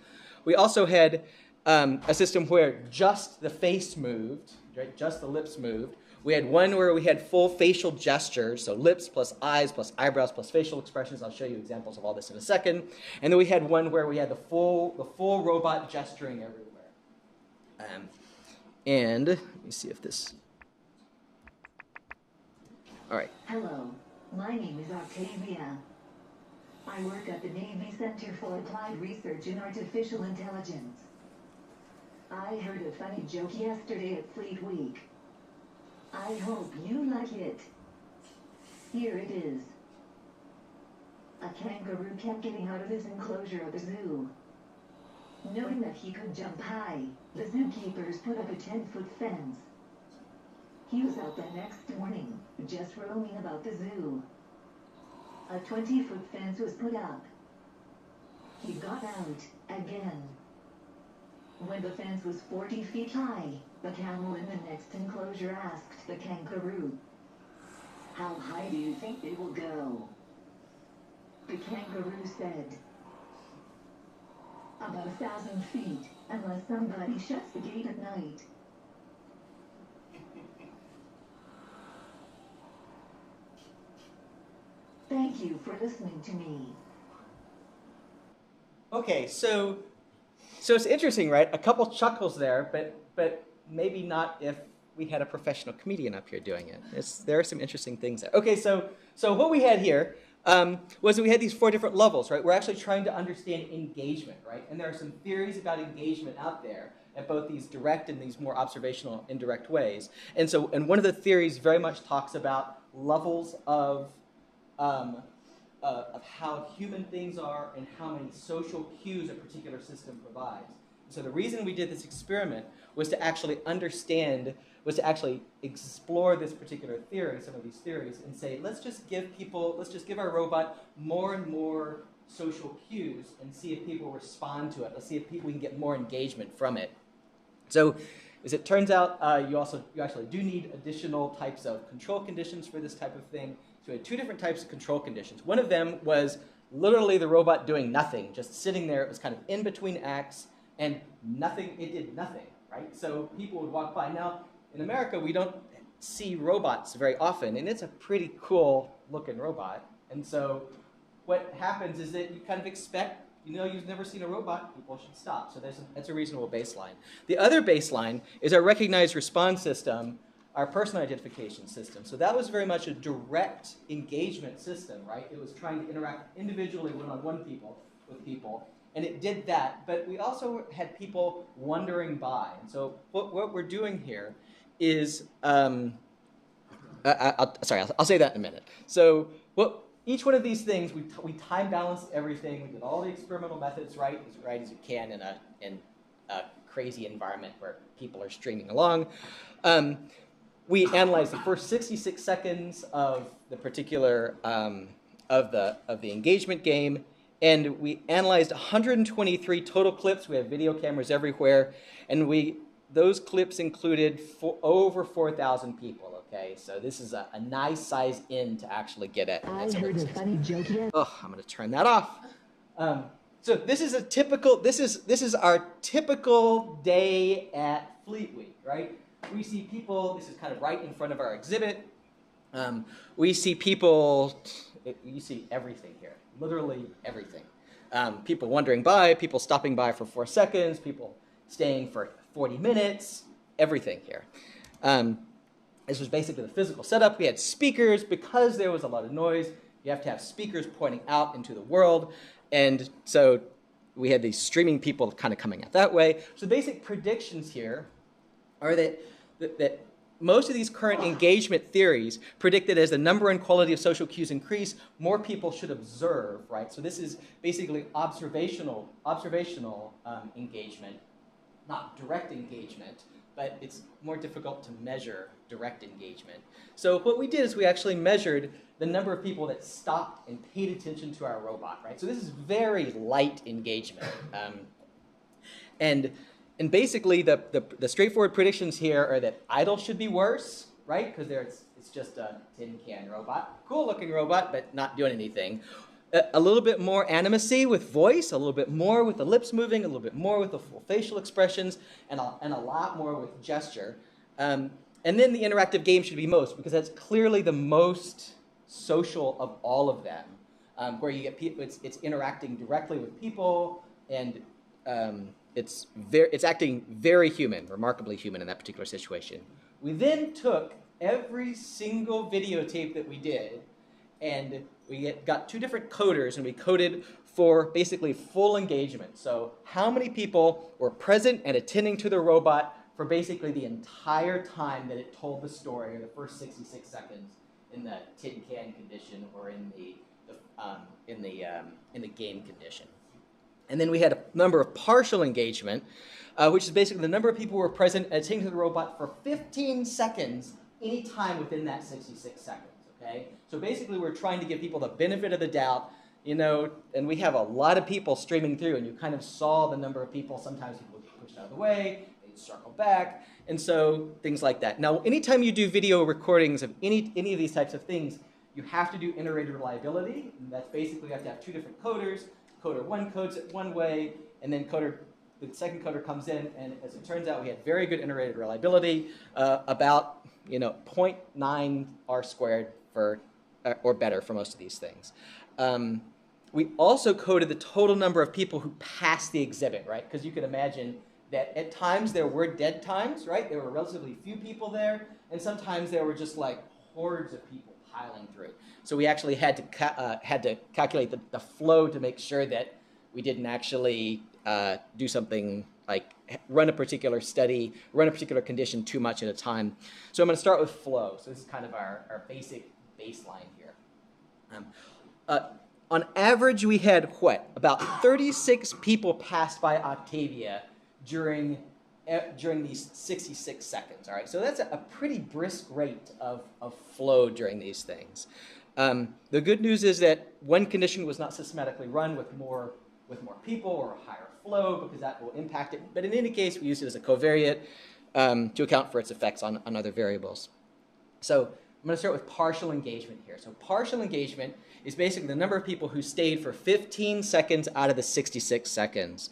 We also had a system where just the face moved, right? Just the lips moved. We had one where we had full facial gestures, so lips plus eyes plus eyebrows plus facial expressions. I'll show you examples of all this in a second. And then we had one where we had the full robot gesturing everywhere. And let me see if this. All right. Hello, my name is Octavia. I work at the Navy Center for Applied Research in Artificial Intelligence. I heard a funny joke yesterday at Fleet Week. I hope you like it. Here it is. A kangaroo kept getting out of his enclosure at the zoo. Knowing that he could jump high, the zookeepers put up a 10-foot fence. He was out the next morning, just roaming about the zoo. A 20-foot fence was put up. He got out again. When the fence was 40 feet high, the camel in the next enclosure asked the kangaroo, "How high do you think they will go?" The kangaroo said, "About 1,000 feet, unless somebody shuts the gate at night." Thank you for listening to me. Okay, so it's interesting, right? A couple chuckles there, but maybe not if we had a professional comedian up here doing it. There are some interesting things there. Okay, so what we had here was that we had these 4 different levels, right? We're actually trying to understand engagement, right? And there are some theories about engagement out there at both these direct and these more observational indirect ways. And one of the theories very much talks about levels of how human things are and how many social cues a particular system provides. So the reason we did this experiment was to actually explore this particular theory, some of these theories, and say, let's just give our robot more and more social cues and see if people respond to it. Let's see if we can get more engagement from it. So as it turns out, you actually do need additional types of control conditions for this type of thing. So we had 2 different types of control conditions. One of them was literally the robot doing nothing, just sitting there. It was kind of in between acts, and it did nothing, right? So people would walk by. Now, in America, we don't see robots very often, and it's a pretty cool looking robot. And so what happens is that you kind of expect, you've never seen a robot, people should stop. So that's a reasonable baseline. The other baseline is our recognized response system, our person identification system. So that was very much a direct engagement system, right? It was trying to interact individually one-on-one with people. And it did that, but we also had people wandering by. And so what we're doing here is I'll say that in a minute. So each one of these things, we time balanced everything. We did all the experimental methods right as you can in a crazy environment where people are streaming along. We analyzed the first 66 seconds of the particular of the engagement game, and we analyzed 123 total clips. We have video cameras everywhere, and those clips included over 4,000 people. Okay, so this is a nice size in to actually get at. I heard a funny joke yet. Oh, I'm going to turn that off. So this is our typical day at Fleet Week, right? We see people. This is kind of right in front of our exhibit. We see people. You see everything here, literally everything. People wandering by, people stopping by for 4 seconds, people staying for 40 minutes, everything here. This was basically the physical setup. We had speakers. Because there was a lot of noise, you have to have speakers pointing out into the world. And so we had these streaming people kind of coming out that way. So the basic predictions here are that most of these current engagement theories predict that as the number and quality of social cues increase, more people should observe, right? So this is basically observational engagement, not direct engagement, but it's more difficult to measure direct engagement. So what we did is we actually measured the number of people that stopped and paid attention to our robot, right? So this is very light engagement. And basically the straightforward predictions here are that idle should be worse, right? Because it's just a tin can robot. Cool looking robot, but not doing anything. A little bit more animacy with voice, a little bit more with the lips moving, a little bit more with the full facial expressions, and a lot more with gesture. And then the interactive game should be most, because that's clearly the most social of all of them, where you get people, it's interacting directly with people, and it's acting very human, remarkably human in that particular situation. We then took every single videotape that we did, and we got 2 different coders, and we coded for basically full engagement. So how many people were present and attending to the robot for basically the entire time that it told the story, or the first 66 seconds in the tin can condition, or in the game condition. And then we had a number of partial engagement, which is basically the number of people who were present and attending to the robot for 15 seconds any time within that 66 seconds. Okay? So basically we're trying to give people the benefit of the doubt, and we have a lot of people streaming through, and you kind of saw the number of people. Sometimes people would get pushed out of the way, they'd circle back, and so things like that. Now, anytime you do video recordings of any of these types of things, you have to do iterated reliability, and that's basically you have to have 2 different coders. Coder 1 codes it one way, and then the second coder comes in, and as it turns out, we had very good iterated reliability, about 0.9 R squared or better for most of these things. We also coded the total number of people who passed the exhibit, right? Because you can imagine that at times there were dead times, right? There were relatively few people there, and sometimes there were just like hordes of people piling through. So we actually had to calculate the flow to make sure that we didn't actually do something like run a particular study, run a particular condition too much at a time. So I'm going to start with flow. So this is kind of our basic baseline here. On average, we had about 36 people passed by Octavia during these 66 seconds. All right, so that's a pretty brisk rate of flow during these things. The good news is that one condition was not systematically run with more people or a higher flow, because that will impact it. But in any case, we use it as a covariate to account for its effects on other variables. So I'm going to start with partial engagement here. So partial engagement is basically the number of people who stayed for 15 seconds out of the 66 seconds.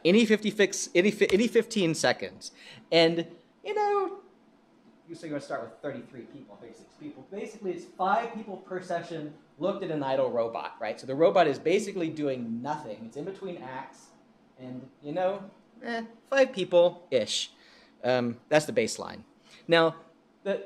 Any 15 seconds. And, so you're going to start with 33 people, 36 people. Basically, it's 5 people per session looked at an idle robot, right? So the robot is basically doing nothing. It's in between acts. And, 5 people-ish. That's the baseline. Now, the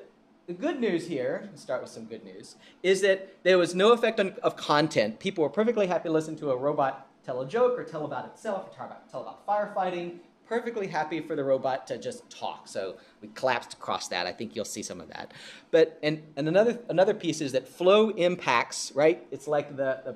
good news here, let's start with some good news, is that there was no effect of content. People were perfectly happy to listen to a robot tell a joke or tell about itself, or tell about firefighting. perfectly happy for the robot to just talk. So we collapsed across that. I think you'll see some of that. But and another piece is that flow impacts, right? It's like the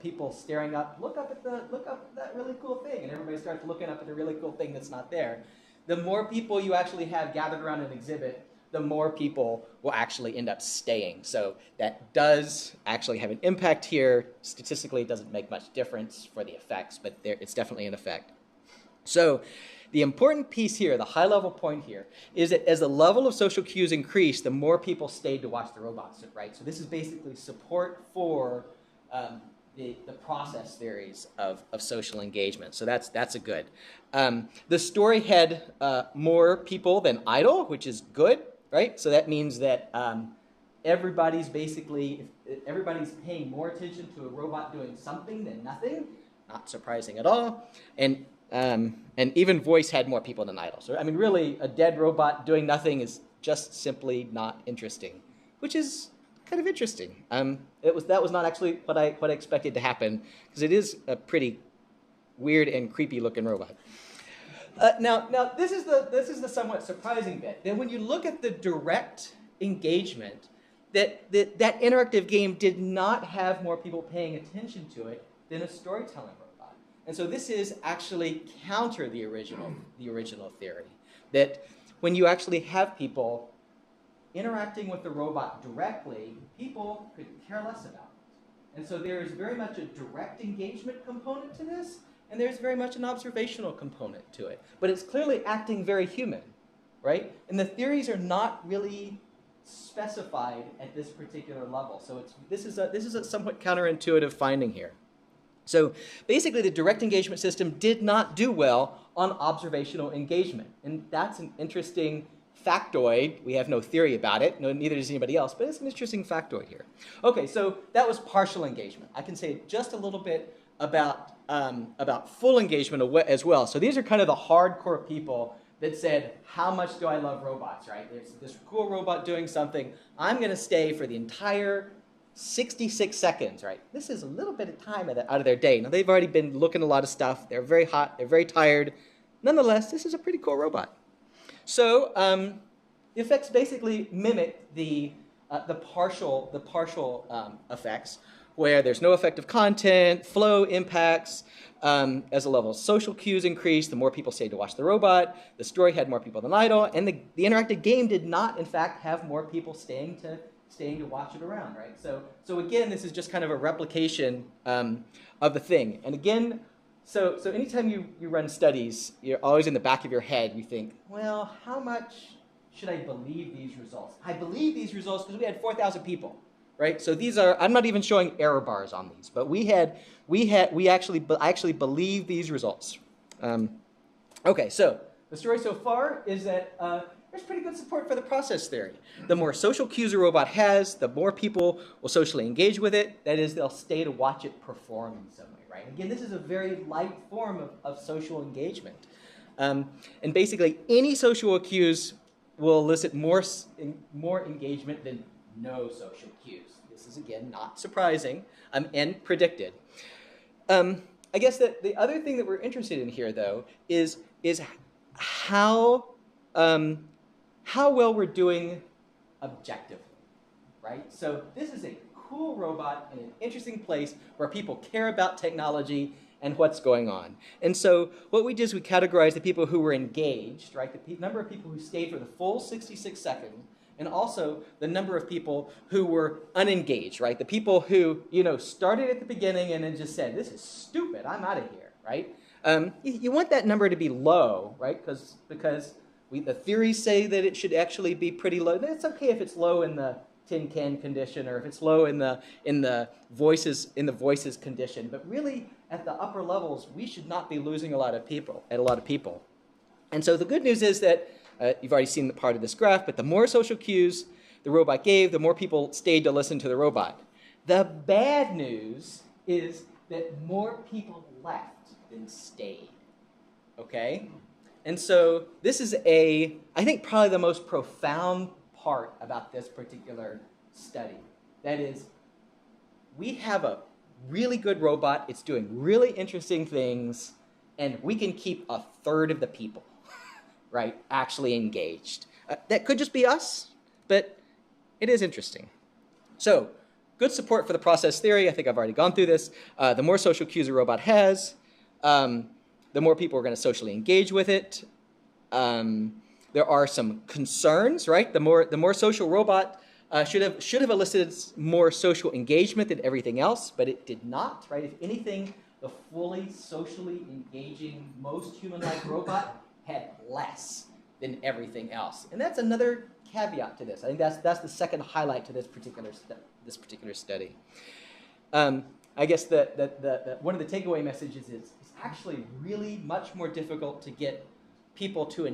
people staring up, look up at that really cool thing, and everybody starts looking up at the really cool thing that's not there. The more people you actually have gathered around an exhibit, the more people will actually end up staying. So that does actually have an impact here. Statistically, it doesn't make much difference for the effects, but it's definitely an effect. So the important piece here, the high-level point here, is that as the level of social cues increased, the more people stayed to watch the robots, right? So this is basically support for the process theories of social engagement. So that's a good. The story had more people than idle, which is good, right? So that means that everybody's paying more attention to a robot doing something than nothing. Not surprising at all. And even voice had more people than idle. So I mean, really, a dead robot doing nothing is just simply not interesting, which is kind of interesting. That was not actually what I expected to happen, because it is a pretty weird and creepy looking robot. Now this is the somewhat surprising bit. That when you look at the direct engagement, that interactive game did not have more people paying attention to it than a storytelling robot. And so this is actually counter the original theory. That when you actually have people interacting with the robot directly, people could care less about it. And so there is very much a direct engagement component to this, and there's very much an observational component to it. But it's clearly acting very human, right? And the theories are not really specified at this particular level. So this is a somewhat counterintuitive finding here. So basically, the direct engagement system did not do well on observational engagement. And that's an interesting factoid. We have no theory about it. No, neither does anybody else, but it's an interesting factoid here. Okay, so that was partial engagement. I can say just a little bit about full engagement as well. So these are kind of the hardcore people that said, how much do I love robots, right? There's this cool robot doing something. I'm going to stay for the entire 66 seconds, right? This is a little bit of time out of their day. Now, they've already been looking at a lot of stuff. They're very hot. They're very tired. Nonetheless, this is a pretty cool robot. So the effects basically mimic the partial effects, where there's no effective content, flow impacts. As the level of social cues increased, the more people stayed to watch the robot. The story had more people than idle, and the interactive game did not, in fact, have more people staying to watch it around, right? So again, this is just kind of a replication of the thing. And again, so anytime you run studies, you're always in the back of your head, you think, well, how much should I believe these results? I believe these results because we had 4,000 people, right? So these are, I'm not even showing error bars on these, but I actually believe these results. Okay, so the story so far is that there's pretty good support for the process theory. The more social cues a robot has, the more people will socially engage with it. That is, they'll stay to watch it perform in some way, right? Again, this is a very light form of social engagement. And basically, any social cues will elicit more engagement than no social cues. This is, again, not surprising and predicted. I guess that the other thing that we're interested in here, though, is how well we're doing objectively, right? So this is a cool robot in an interesting place where people care about technology and what's going on. And so what we did is we categorized the people who were engaged, right? The number of people who stayed for the full 66 seconds, and also the number of people who were unengaged, right? The people who, started at the beginning and then just said, this is stupid, I'm out of here, right? You want that number to be low, right? Because the theories say that it should actually be pretty low. It's okay if it's low in the tin can condition, or if it's low in the voices condition. But really, at the upper levels, we should not be losing a lot of people. And so the good news is that you've already seen the part of this graph, but the more social cues the robot gave, the more people stayed to listen to the robot. The bad news is that more people left than stayed. Okay? And so this is I think probably the most profound part about this particular study. That is, we have a really good robot. It's doing really interesting things, and we can keep a third of the people, right, actually engaged. That could just be us, but it is interesting. So, good support for the process theory. I think I've already gone through this. The more social cues a robot has, the more people are going to socially engage with it. There are some concerns, right? The more social robot should have elicited more social engagement than everything else, but it did not, right? If anything, the fully socially engaging, most human-like robot had less than everything else, and that's another caveat to this. I think that's the second highlight to this particular study. I guess one of the takeaway messages is it's actually really much more difficult to get people to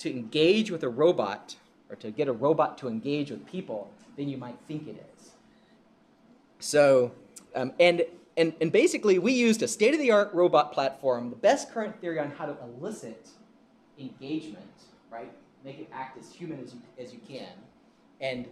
engage with a robot, or to get a robot to engage with people, than you might think it is. So, and basically we used a state-of-the-art robot platform, the best current theory on how to elicit engagement, right? Make it act as human as you can, and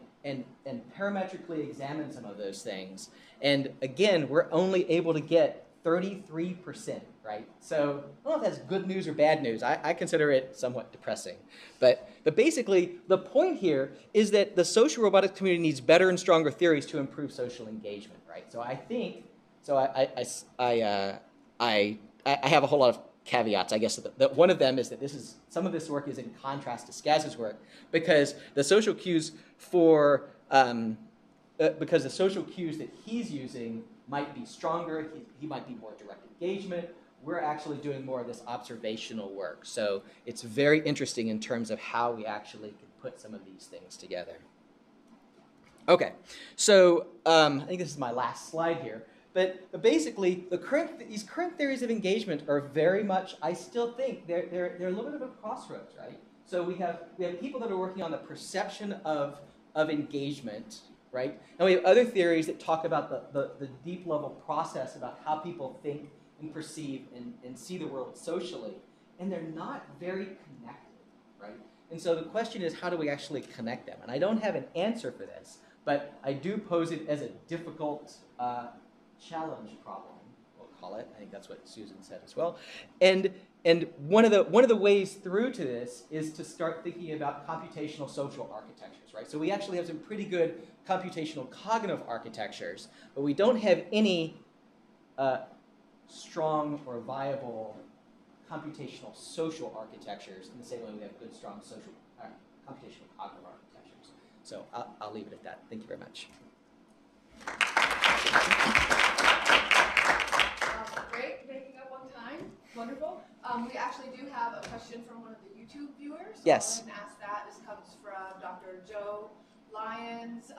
parametrically examine some of those things. And again, we're only able to get 33%, right? So I don't know if that's good news or bad news. I consider it somewhat depressing. But basically, the point here is that the social robotics community needs better and stronger theories to improve social engagement, right? So I think, I have a whole lot of caveats. I guess that one of them is that some of this work is in contrast to Scass's work, because the social cues because the social cues that he's using might be stronger. He might be more direct engagement. We're actually doing more of this observational work. So it's very interesting in terms of how we actually can put some of these things together. Okay, so I think this is my last slide here. But basically, these current theories of engagement are very much, I still think, they're a little bit of a crossroads, right? So we have people that are working on the perception of engagement, right? And we have other theories that talk about the deep level process about how people think and perceive and see the world socially. And they're not very connected, right? And so the question is, how do we actually connect them? And I don't have an answer for this, but I do pose it as a difficult challenge problem, we'll call it. I think that's what Susan said as well. And one of the ways through to this is to start thinking about computational social architectures, right? So we actually have some pretty good computational cognitive architectures, but we don't have any strong or viable computational social architectures in the same way we have good, strong social computational cognitive architectures. So I'll leave it at that. Thank you very much. Great, making up on time. Wonderful. We actually do have a question from one of the YouTube viewers. So Yes. I'll go ahead and ask that. This comes from Dr. Joe Lyons,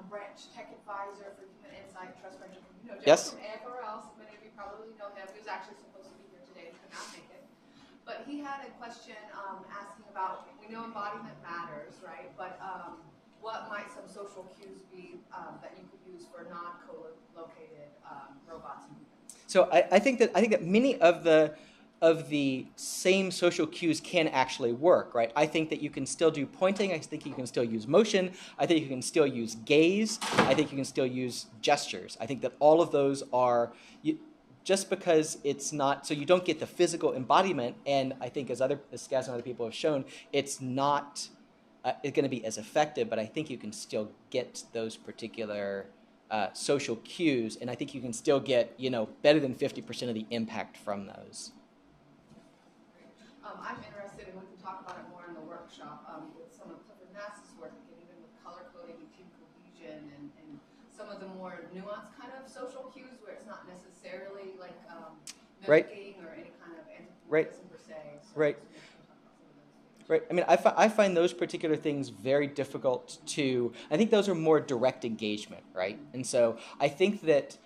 Branch Tech Advisor for Human Insight Trust Venture. You know Joe Yes. from AFRL, so many of you probably know him. He was actually supposed to be here today and could not make it. But he had a question asking about, we know embodiment matters, right? But what might some social cues be that you could use for non-co-located robots and humans? So I think that many of the same social cues can actually work, right? I think that you can still do pointing. I think you can still use motion. I think you can still use gaze. I think you can still use gestures. I think that all of those are, just because it's not, so you don't get the physical embodiment, and I think as Scass and other people have shown, it's not it's going to be as effective, but I think you can still get those particular social cues, and I think you can still get, better than 50% of the impact from those. I'm interested, and we can talk about it more in the workshop, with some of Clifford Nass's work, and even with color coding and team cohesion, and some of the more nuanced kind of social cues where it's not necessarily like mimicking or any kind of anthropomorphism per se. So Right. Right. I mean, I find those particular things very difficult to. I think those are more direct engagement, right? And so I think that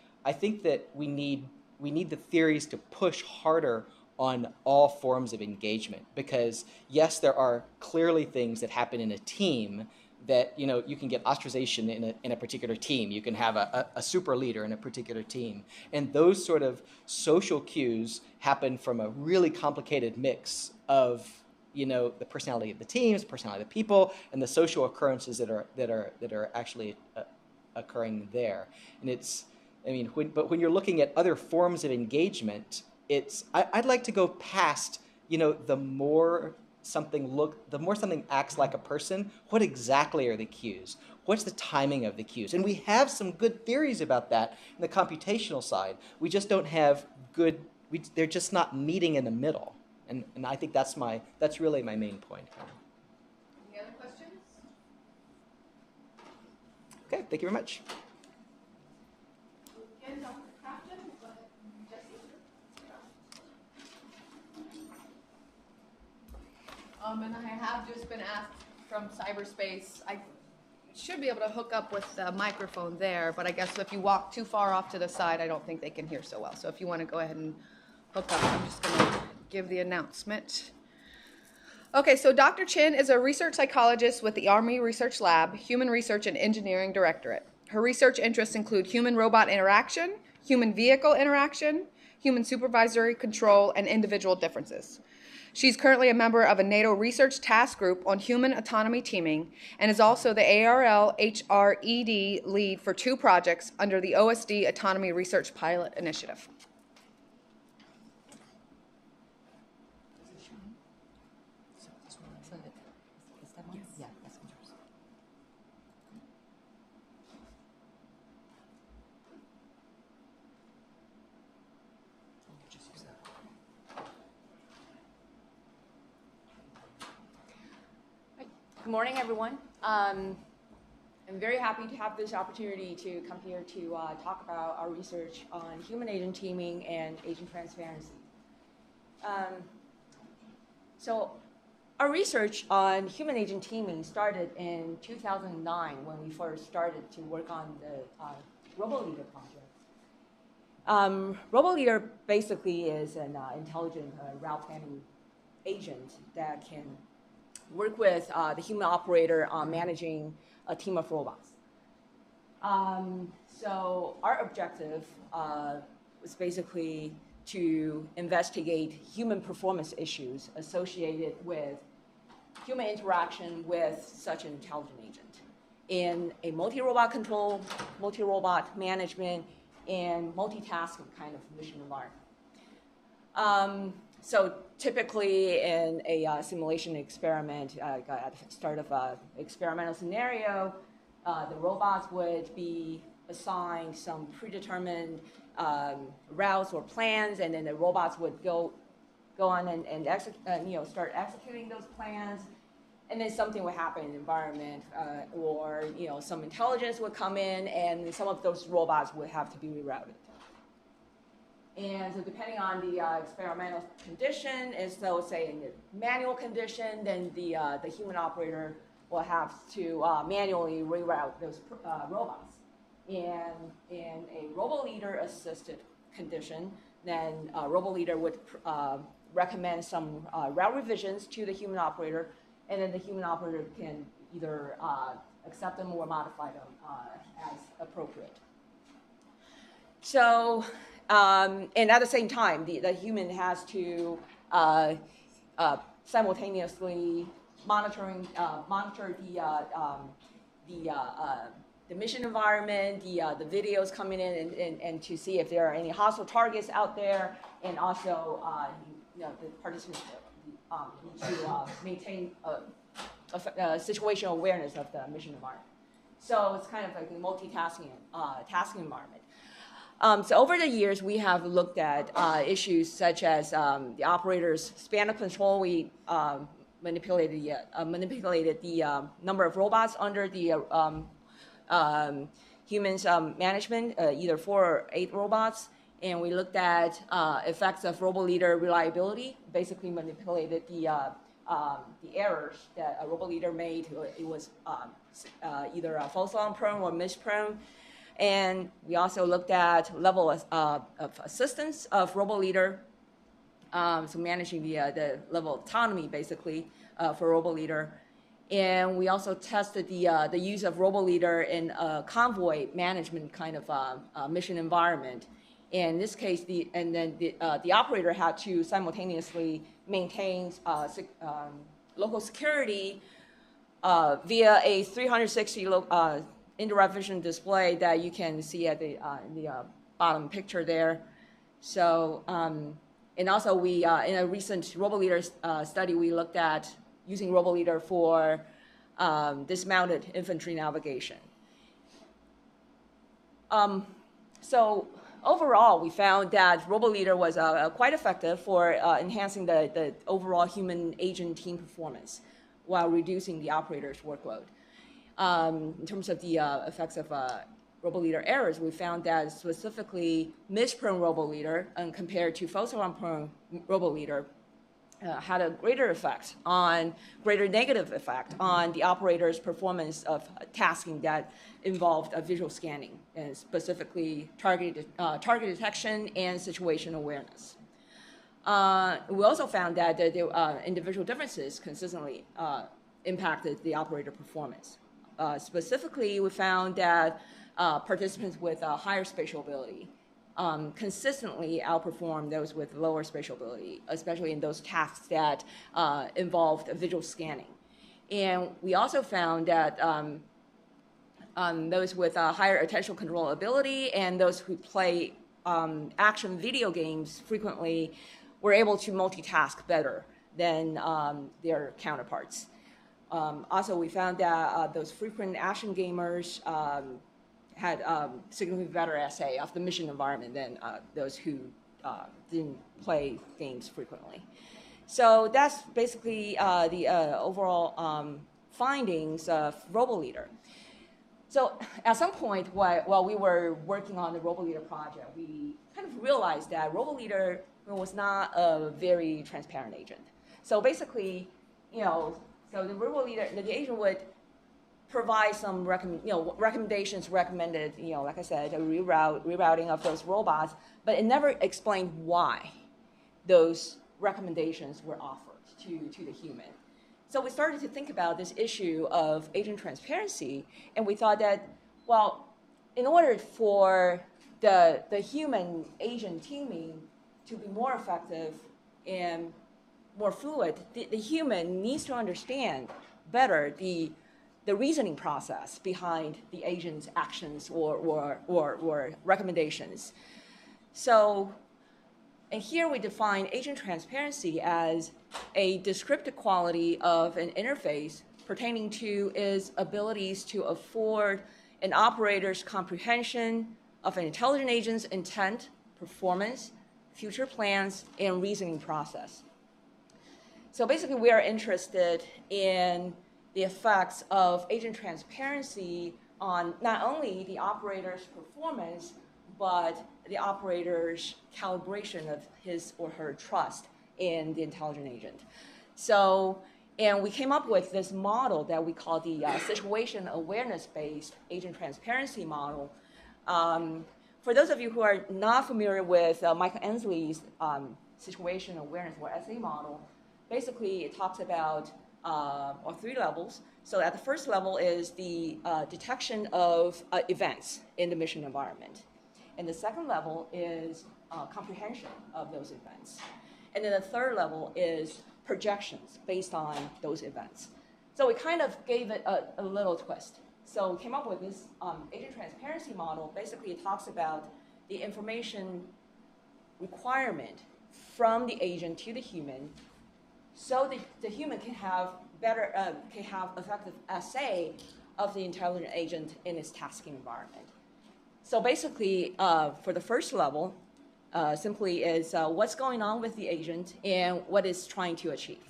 we need the theories to push harder on all forms of engagement, because yes, there are clearly things that happen in a team that you can get ostracization in a particular team. You can have a super leader in a particular team, and those sort of social cues happen from a really complicated mix of the personality of the teams, the personality of the people, and the social occurrences that are actually occurring there. And but when you're looking at other forms of engagement, I'd like to go past, the more something acts like a person, what exactly are the cues? What's the timing of the cues? And we have some good theories about that in the computational side. We just don't have they're just not meeting in the middle. And I think that's really my main point. Any other questions? Okay, thank you very much. Again, Dr. Trafton, go ahead, Jessie. And I have just been asked from cyberspace, I should be able to hook up with the microphone there, but I guess if you walk too far off to the side, I don't think they can hear so well. So if you want to go ahead and hook up, I'm just going to give the announcement. Okay, so Dr. Chen is a research psychologist with the Army Research Lab, Human Research and Engineering Directorate. Her research interests include human-robot interaction, human-vehicle interaction, human supervisory control, and individual differences. She's currently a member of a NATO research task group on human autonomy teaming and is also the ARL HRED lead for 2 projects under the OSD Autonomy Research Pilot Initiative. Good morning, everyone. I'm very happy to have this opportunity to come here to talk about our research on human agent teaming and agent transparency. So our research on human agent teaming started in 2009 when we first started to work on the RoboLeader project. RoboLeader basically is an intelligent route planning agent that can work with the human operator on managing a team of robots. So our objective was basically to investigate human performance issues associated with human interaction with such an intelligent agent in a multi-robot control, multi-robot management, and multitasking kind of mission environment. So typically in a simulation experiment, at the start of an experimental scenario, the robots would be assigned some predetermined routes or plans, and then the robots would go on and start executing those plans, and then something would happen in the environment, or some intelligence would come in, and some of those robots would have to be rerouted. And so depending on the experimental condition, and so say in the manual condition, then the human operator will have to manually reroute those robots. And in a RoboLeader assisted condition, then RoboLeader would recommend some route revisions to the human operator, and then the human operator can either accept them or modify them as appropriate. So, and at the same time, the human has to simultaneously monitor the mission environment, the videos coming in, and to see if there are any hostile targets out there, and also the participants need to maintain a situational awareness of the mission environment. So it's kind of like a multitasking tasking environment. So over the years, we have looked at issues such as the operator's span of control. We manipulated the number of robots under the humans management, either 4 or 8 robots. And we looked at effects of RoboLeader reliability, basically manipulated the errors that a RoboLeader made. It was either false alarm prone or misprone. And we also looked at level of assistance of RoboLeader, so managing the level of autonomy, basically, for RoboLeader. And we also tested the use of RoboLeader in a convoy management kind of mission environment. In this case, the operator had to simultaneously maintain local security via a 360 indirect vision display that you can see at in the bottom picture there. So And also, we in a recent RoboLeader study, we looked at using RoboLeader for dismounted infantry navigation. So overall, we found that RoboLeader was quite effective for enhancing the overall human agent team performance while reducing the operator's workload. In terms of the effects of RoboLeader errors, we found that specifically miss-prone RoboLeader compared to false-alarm-prone RoboLeader had a greater negative effect on the operator's performance of tasking that involved visual scanning, and specifically target detection and situation awareness. We also found that the individual differences consistently impacted the operator performance. Specifically, we found that participants with higher spatial ability consistently outperform those with lower spatial ability, especially in those tasks that involved visual scanning. And we also found that those with higher attention control ability and those who play action video games frequently were able to multitask better than their counterparts. Also, we found that those frequent action gamers had significantly better assay of the mission environment than those who didn't play games frequently. So that's basically the overall findings of RoboLeader. So at some point while we were working on the RoboLeader project, we kind of realized that RoboLeader was not a very transparent agent. So basically, so the RoboLeader, the agent would provide some recommendations recommended, like I said, a rerouting of those robots, but it never explained why those recommendations were offered to the human. So we started to think about this issue of agent transparency, and we thought that, well, in order for the human agent teaming to be more effective and more fluid, the human needs to understand better the reasoning process behind the agent's actions or recommendations. So, and here we define agent transparency as a descriptive quality of an interface pertaining to its abilities to afford an operator's comprehension of an intelligent agent's intent, performance, future plans, and reasoning process. So basically, we are interested in the effects of agent transparency on not only the operator's performance, but the operator's calibration of his or her trust in the intelligent agent. So, and we came up with this model that we call the situation awareness-based agent transparency model. For those of you who are not familiar with Michael Ensley's situation awareness or SA model, basically it talks about three levels. So at the first level is the detection of events in the mission environment. And the second level is comprehension of those events. And then the third level is projections based on those events. So we kind of gave it a little twist. So we came up with this agent transparency model. Basically, it talks about the information requirement from the agent to the human, so the human can have effective assay of the intelligent agent in its tasking environment. So basically, for the first level, simply is what's going on with the agent and what it's trying to achieve.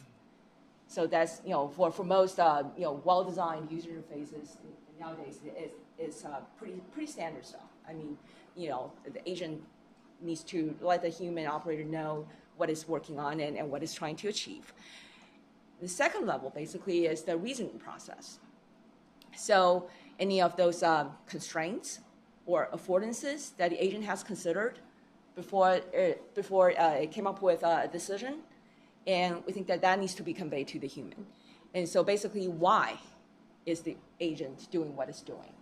So that's, for most, well-designed user interfaces nowadays, it's pretty standard stuff. I mean, the agent needs to let the human operator know what it's working on and what it's trying to achieve. The second level, basically, is the reasoning process. So any of those constraints or affordances that the agent has considered before it came up with a decision, and we think that needs to be conveyed to the human. And so basically, why is the agent doing what it's doing?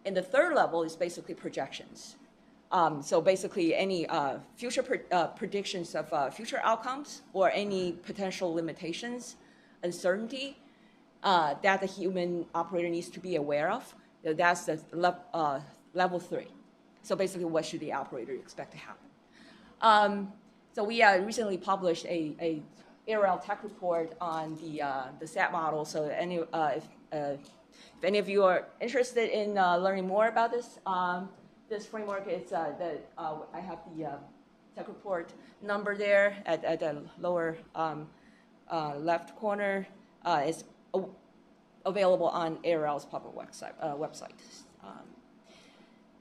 And the third level is basically projections. So basically, any future predictions of future outcomes or any potential limitations, uncertainty that the human operator needs to be aware of. That's the level 3. So basically, what should the operator expect to happen? So we recently published a ARL tech report on the SAT model. So if any of you are interested in learning more about this this framework, it's I have the tech report number there at the lower left corner. It's available on ARL's public website.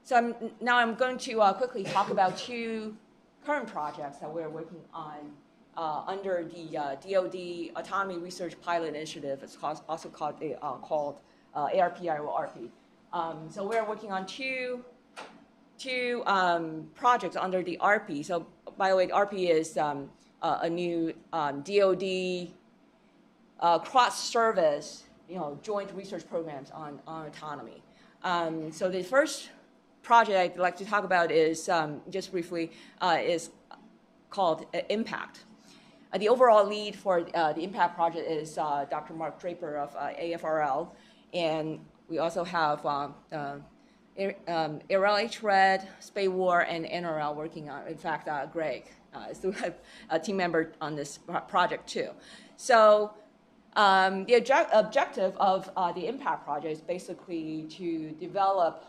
So now I'm going to quickly talk about two current projects that we're working on under the DoD Autonomy Research Pilot Initiative. It's also called ARP-IO-RP. So we're working on two projects under the ARP. So by the way, ARP is a new DoD cross-service, joint research programs on autonomy. So the first project I'd like to talk about is, just briefly, is called Impact. The overall lead for the Impact project is Dr. Mark Draper of AFRL, and we also have ARL-HRED, SPAY-WAR, and NRL working on. In fact, Greg is a team member on this project too. So the objective of the Impact project is basically to develop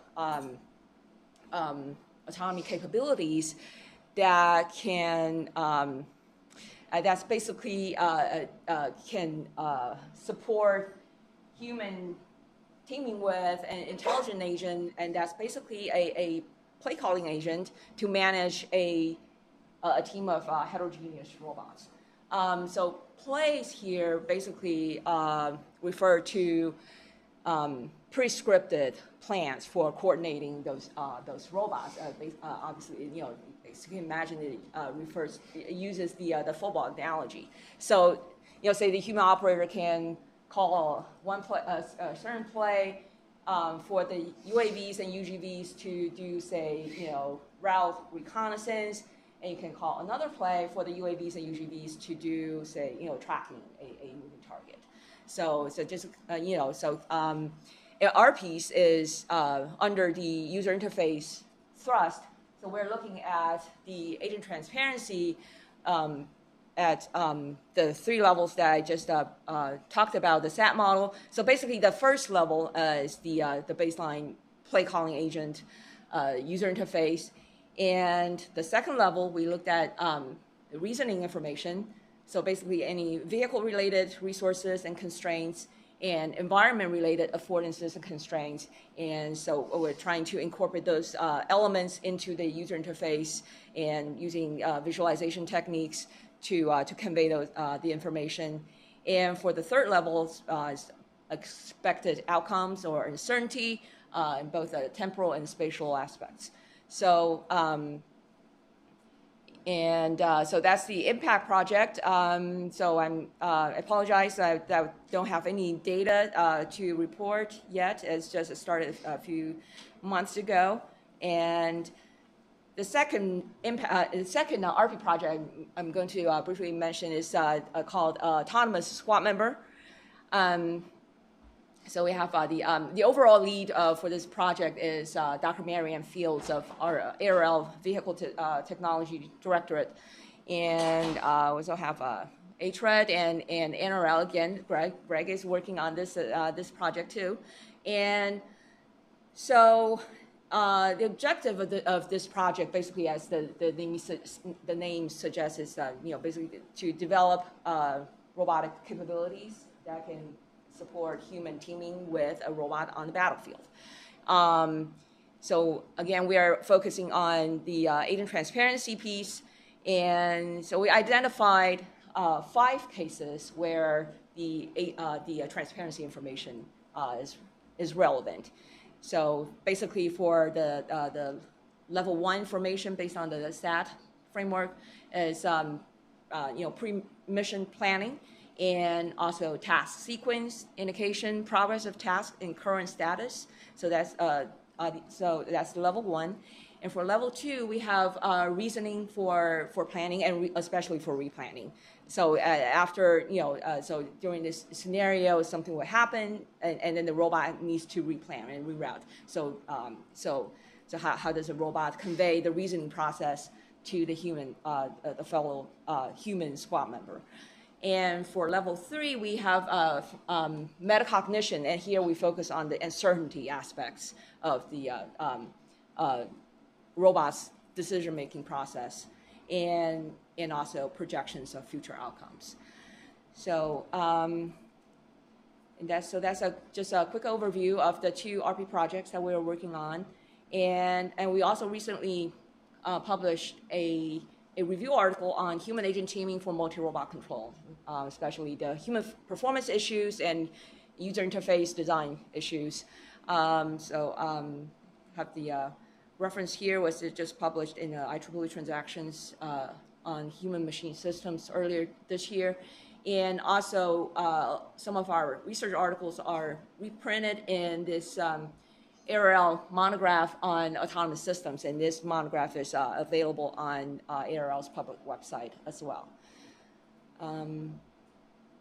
autonomy capabilities that can that's basically can support human teaming with an intelligent agent, and that's basically a play calling agent to manage a team of heterogeneous robots. So plays here basically refer to pre-scripted plans for coordinating those robots. Obviously, you can imagine it uses the football analogy. So, say the human operator can call a certain play for the UAVs and UGVs to do, say, route reconnaissance, and you can call another play for the UAVs and UGVs to do, say, tracking a moving target. So just our piece is under the user interface thrust. So we're looking at the agent transparency at the three levels that I just talked about, the SAT model. So basically, the first level is the baseline play calling agent user interface, and the second level we looked at the reasoning information. So basically, any vehicle-related resources and constraints, and environment-related affordances and constraints. And so we're trying to incorporate those elements into the user interface and using visualization techniques to convey those, the information. And for the third level, expected outcomes or uncertainty in both temporal and spatial aspects. So, so that's the Impact project. So I apologize that I don't have any data to report yet. It's just started a few months ago. And the second RP project I'm going to briefly mention is called Autonomous Squad Member. So we have the overall lead for this project is Dr. Marianne Fields of our ARL Vehicle Technology Directorate, and we also have HRED and NRL again. Greg is working on this project too, and so the objective of this project, basically, as the name suggests, is basically to develop robotic capabilities that can support human teaming with a robot on the battlefield. So again, we are focusing on the agent transparency piece, and so we identified 5 cases where the transparency information is relevant. So basically, for the level 1 information based on the SAT framework is pre-mission planning, and also task sequence indication, progress of task, and current status. So that's level 1. And for level 2, we have reasoning for planning, and especially for replanning. So after so during this scenario, something will happen, and then the robot needs to replan and reroute. So how does a robot convey the reasoning process to the human, the fellow human squad member. And for level 3, we have metacognition, and here we focus on the uncertainty aspects of the robot's decision-making process, and also projections of future outcomes. So, that's just a quick overview of the 2 RP projects that we're working on, and we also recently published a review article on human agent teaming for multi-robot control, especially the human performance issues and user interface design issues. Have the reference here was just published in IEEE Transactions on human machine systems earlier this year. And also some of our research articles are reprinted in this ARL monograph on autonomous systems, and this monograph is available on ARL's public website as well.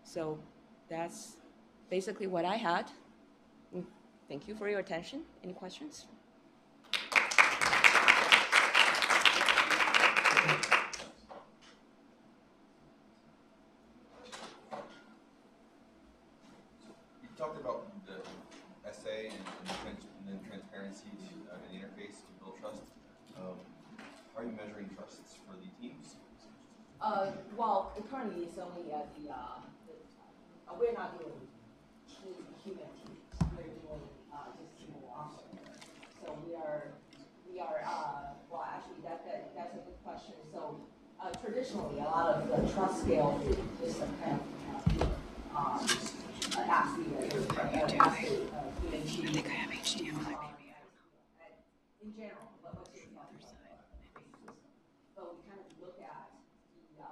So that's basically what I had. Thank you for your attention. Any questions? You talked about the essay and then transparency and the interface to build trust. How are you measuring trusts for the teams? Well, currently it's only at we're not doing human teams. We're doing just single officer. So we are. Well, actually, that's a good question. So traditionally, a lot of the trust scale is some kind of human team. I think I have HDMI. In general, what's your other side? But we kind of look at the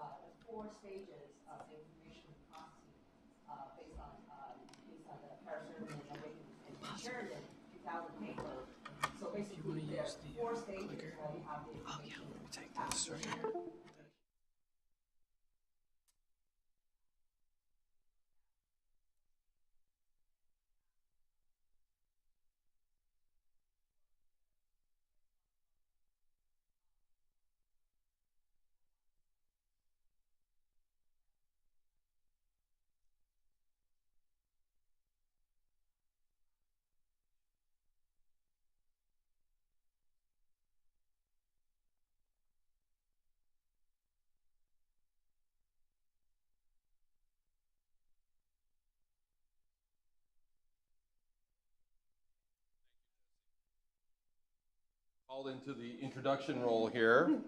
4 stages of information processing based on the parachute and Sheridan 2000 paper. So basically, there's 4 stages where we have the information. Oh yeah, take this right here. Called into the introduction role here.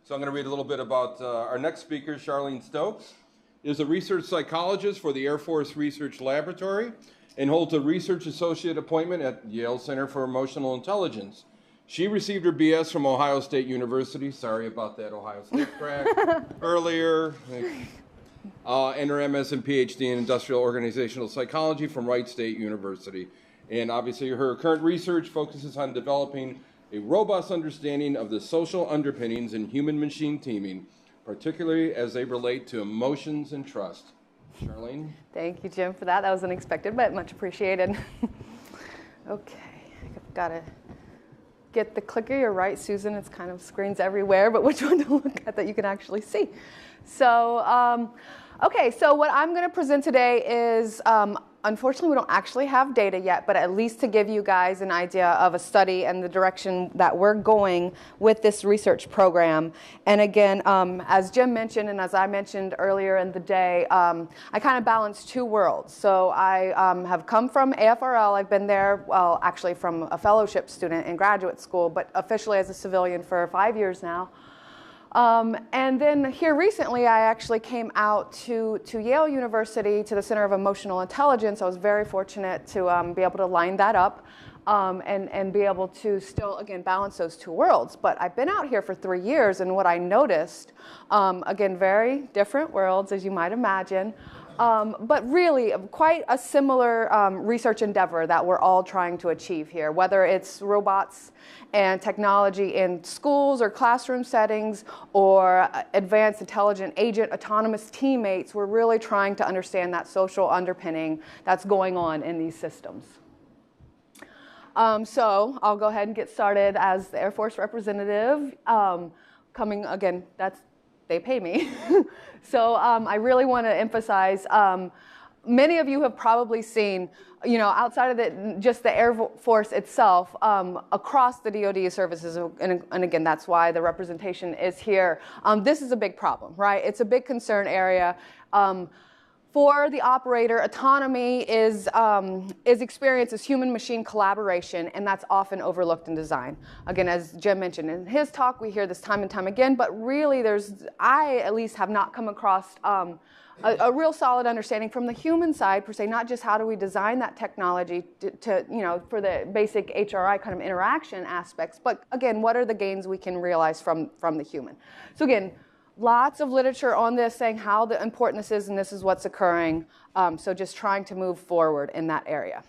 So I'm going to read a little bit about our next speaker, Charlene Stokes, is a research psychologist for the Air Force Research Laboratory and holds a research associate appointment at Yale Center for Emotional Intelligence. She received her BS from Ohio State University. Sorry about that Ohio State crack earlier. And her MS and Ph.D. in Industrial Organizational Psychology from Wright State University. And obviously her current research focuses on developing a robust understanding of the social underpinnings in human-machine teaming, particularly as they relate to emotions and trust. Charlene? Thank you, Jim, for that. That was unexpected, but much appreciated. Okay, I've got to get the clicker. You're right, Susan. It's kind of screens everywhere, but which one to look at that you can actually see? So, okay, so what I'm going to present today is unfortunately, we don't actually have data yet, but at least to give you guys an idea of a study and the direction that we're going with this research program. And again, as Jim mentioned, and as I mentioned earlier in the day, I kind of balance 2 worlds. So I have come from AFRL. I've been there, well, actually from a fellowship student in graduate school, but officially as a civilian for 5 years now. And then here recently, I actually came out to Yale University, to the Center of Emotional Intelligence. I was very fortunate to be able to line that up and be able to still, again, balance those 2 worlds. But I've been out here for 3 years, and what I noticed, again, very different worlds, as you might imagine, but really quite a similar research endeavor that we're all trying to achieve here, whether it's robots and technology in schools or classroom settings or advanced intelligent agent autonomous teammates. We're really trying to understand that social underpinning that's going on in these systems. So I'll go ahead and get started as the Air Force representative. coming, again, they pay me. So I really want to emphasize, many of you have probably seen, outside of just the Air Force itself, across the DoD services, and again, that's why the representation is here. This is a big problem, right? It's a big concern area. For the operator, autonomy is experienced as human-machine collaboration, and that's often overlooked in design. Again, as Jim mentioned in his talk, we hear this time and time again, but really I at least have not come across a real solid understanding from the human side, per se, not just how do we design that technology to for the basic HRI kind of interaction aspects, but again, what are the gains we can realize from the human? So again, lots of literature on this saying how important this is, and this is what's occurring. So just trying to move forward in that area.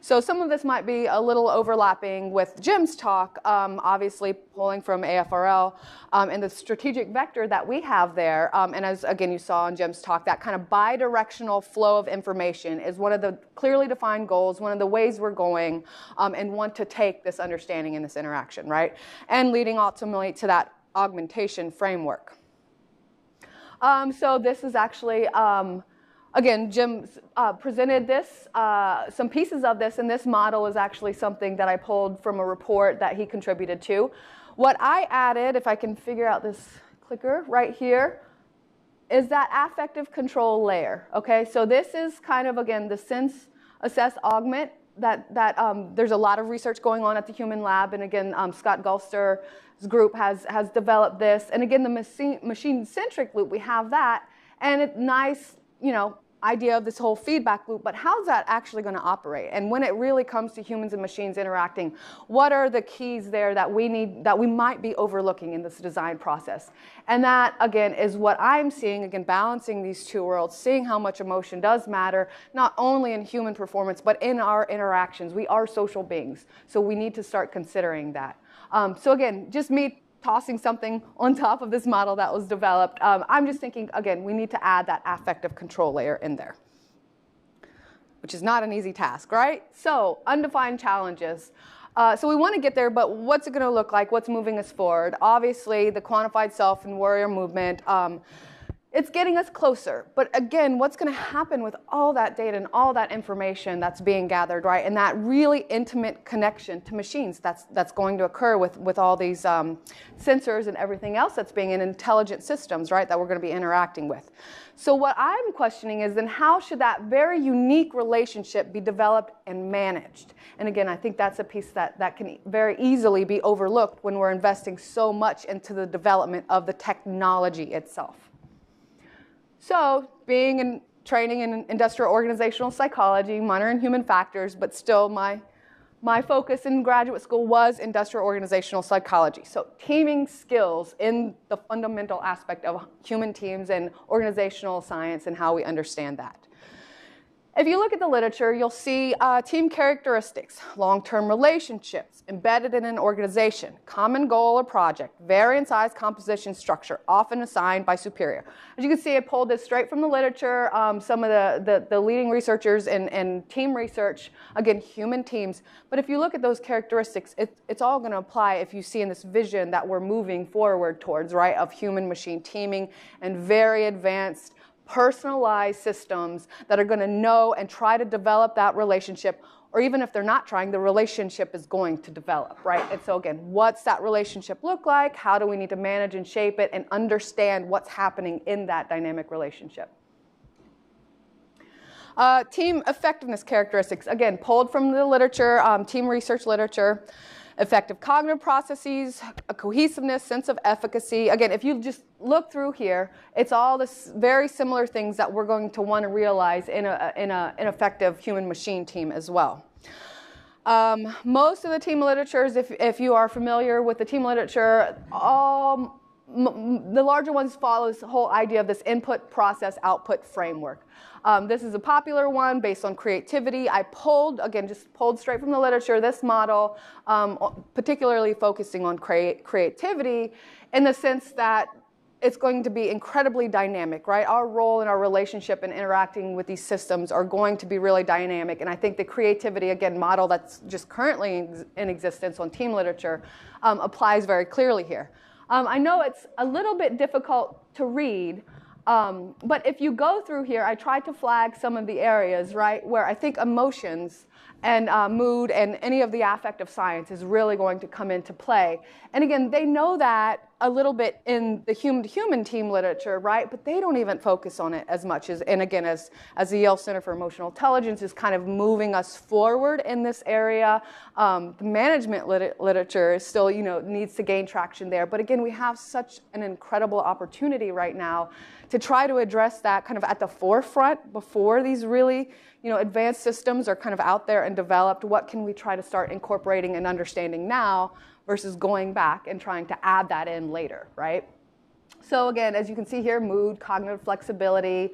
So some of this might be a little overlapping with Jim's talk, obviously pulling from AFRL and the strategic vector that we have there. And as, again, you saw in Jim's talk, that kind of bidirectional flow of information is one of the clearly defined goals, one of the ways we're going, and want to take this understanding and this interaction, right? And leading ultimately to that augmentation framework. So this is actually, again, Jim presented this, some pieces of this, and this model is actually something that I pulled from a report that he contributed to. What I added, if I can figure out this clicker right here, is that affective control layer, okay? So this is kind of, again, the sense, assess, augment, that there's a lot of research going on at the Human Lab, and again, Scott Gulster's group has developed this, and again, the machine-centric loop, we have that, and it's nice, idea of this whole feedback loop, but how's that actually going to operate? And when it really comes to humans and machines interacting, what are the keys there that we might be overlooking in this design process? And that, again, is what I'm seeing, again, balancing these two worlds, seeing how much emotion does matter, not only in human performance, but in our interactions. We are social beings, so we need to start considering that. So again, just me tossing something on top of this model that was developed. I'm just thinking, again, we need to add that affective control layer in there, which is not an easy task, right? So undefined challenges. So we want to get there, but what's it going to look like? What's moving us forward? Obviously, the quantified self and warrior movement, it's getting us closer. But again, what's going to happen with all that data and all that information that's being gathered, right? And that really intimate connection to machines that's going to occur with all these sensors and everything else that's being in intelligent systems, right, that we're going to be interacting with. So what I'm questioning is then how should that very unique relationship be developed and managed? And again, I think that's a piece that can very easily be overlooked when we're investing so much into the development of the technology itself. So being in training in industrial organizational psychology, minor in human factors, but still my focus in graduate school was industrial organizational psychology. So teaming skills in the fundamental aspect of human teams and organizational science and how we understand that. If you look at the literature, you'll see team characteristics, long-term relationships, embedded in an organization, common goal or project, varying size, composition, structure, often assigned by superior. As you can see, I pulled this straight from the literature, some of the leading researchers in team research, again, human teams. But if you look at those characteristics, it's all going to apply if you see in this vision that we're moving forward towards, right, of human-machine teaming and very advanced personalized systems that are going to know and try to develop that relationship, or even if they're not trying, the relationship is going to develop, right? And so again, what's that relationship look like? How do we need to manage and shape it and understand what's happening in that dynamic relationship? Team effectiveness characteristics, again, pulled from the literature, team research literature. Effective cognitive processes, a cohesiveness, sense of efficacy. Again, if you just look through here, it's all this very similar things that we're going to want to realize in an effective human-machine team as well. Most of the team literatures, if you are familiar with the team literature, the larger ones follow this whole idea of this input, process, output framework. This is a popular one based on creativity. I pulled straight from the literature, this model, particularly focusing on creativity in the sense that it's going to be incredibly dynamic, right? Our role in our relationship and interacting with these systems are going to be really dynamic. And I think the creativity, again, model that's just currently in existence on team literature applies very clearly here. I know it's a little bit difficult to read, but if you go through here, I tried to flag some of the areas, right, where I think emotions and mood and any of the affective science is really going to come into play. And again, they know that a little bit in the human-to-human team literature, right? But they don't even focus on it as much as, and again, as the Yale Center for Emotional Intelligence is kind of moving us forward in this area. The management literature is still, needs to gain traction there. But again, we have such an incredible opportunity right now to try to address that kind of at the forefront before these really, advanced systems are kind of out there and developed. What can we try to start incorporating and understanding now versus going back and trying to add that in later, right? So again, as you can see here, mood, cognitive flexibility,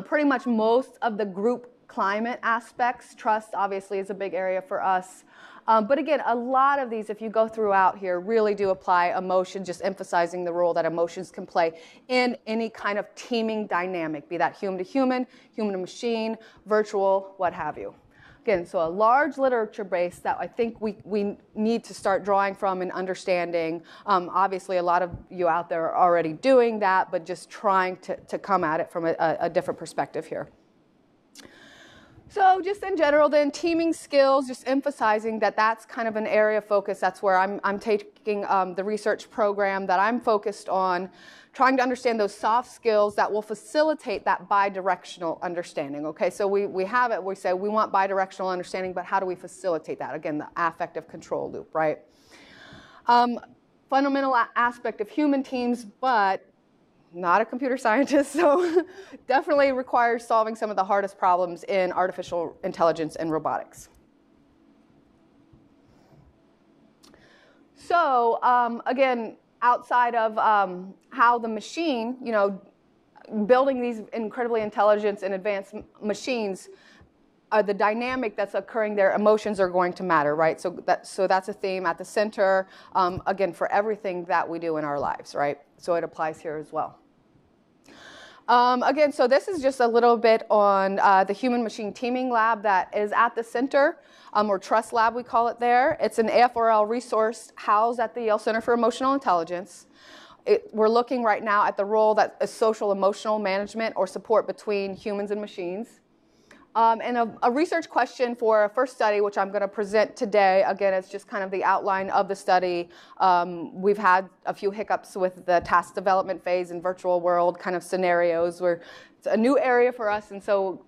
pretty much most of the group climate aspects. Trust obviously is a big area for us. But again, a lot of these, if you go throughout here, really do apply emotion, just emphasizing the role that emotions can play in any kind of teaming dynamic, be that human to human, human to machine, virtual, what have you. Again, so a large literature base that I think we need to start drawing from and understanding. Obviously, a lot of you out there are already doing that, but just trying to come at it from a different perspective here. So just in general, then, teaming skills, just emphasizing that that's kind of an area of focus. That's where I'm taking the research program that I'm focused on, trying to understand those soft skills that will facilitate that bidirectional understanding. Okay, so we have it, we say we want bidirectional understanding, but how do we facilitate that? Again, the affective control loop, right? Fundamental aspect of human teams, but not a computer scientist, so definitely requires solving some of the hardest problems in artificial intelligence and robotics. So again, outside of how the machine, building these incredibly intelligent and advanced machines, the dynamic that's occurring there, emotions are going to matter, right? So that's a theme at the center, again, for everything that we do in our lives, right? So it applies here as well. Again, so this is just a little bit on the human-machine teaming lab that is at the center, or Trust Lab we call it there. It's an AFRL resource housed at the Yale Center for Emotional Intelligence. We're looking right now at the role that is social emotional management or support between humans and machines. And a research question for a first study, which I'm going to present today. Again, it's just kind of the outline of the study. We've had a few hiccups with the task development phase in virtual world kind of scenarios where it's a new area for us. And so,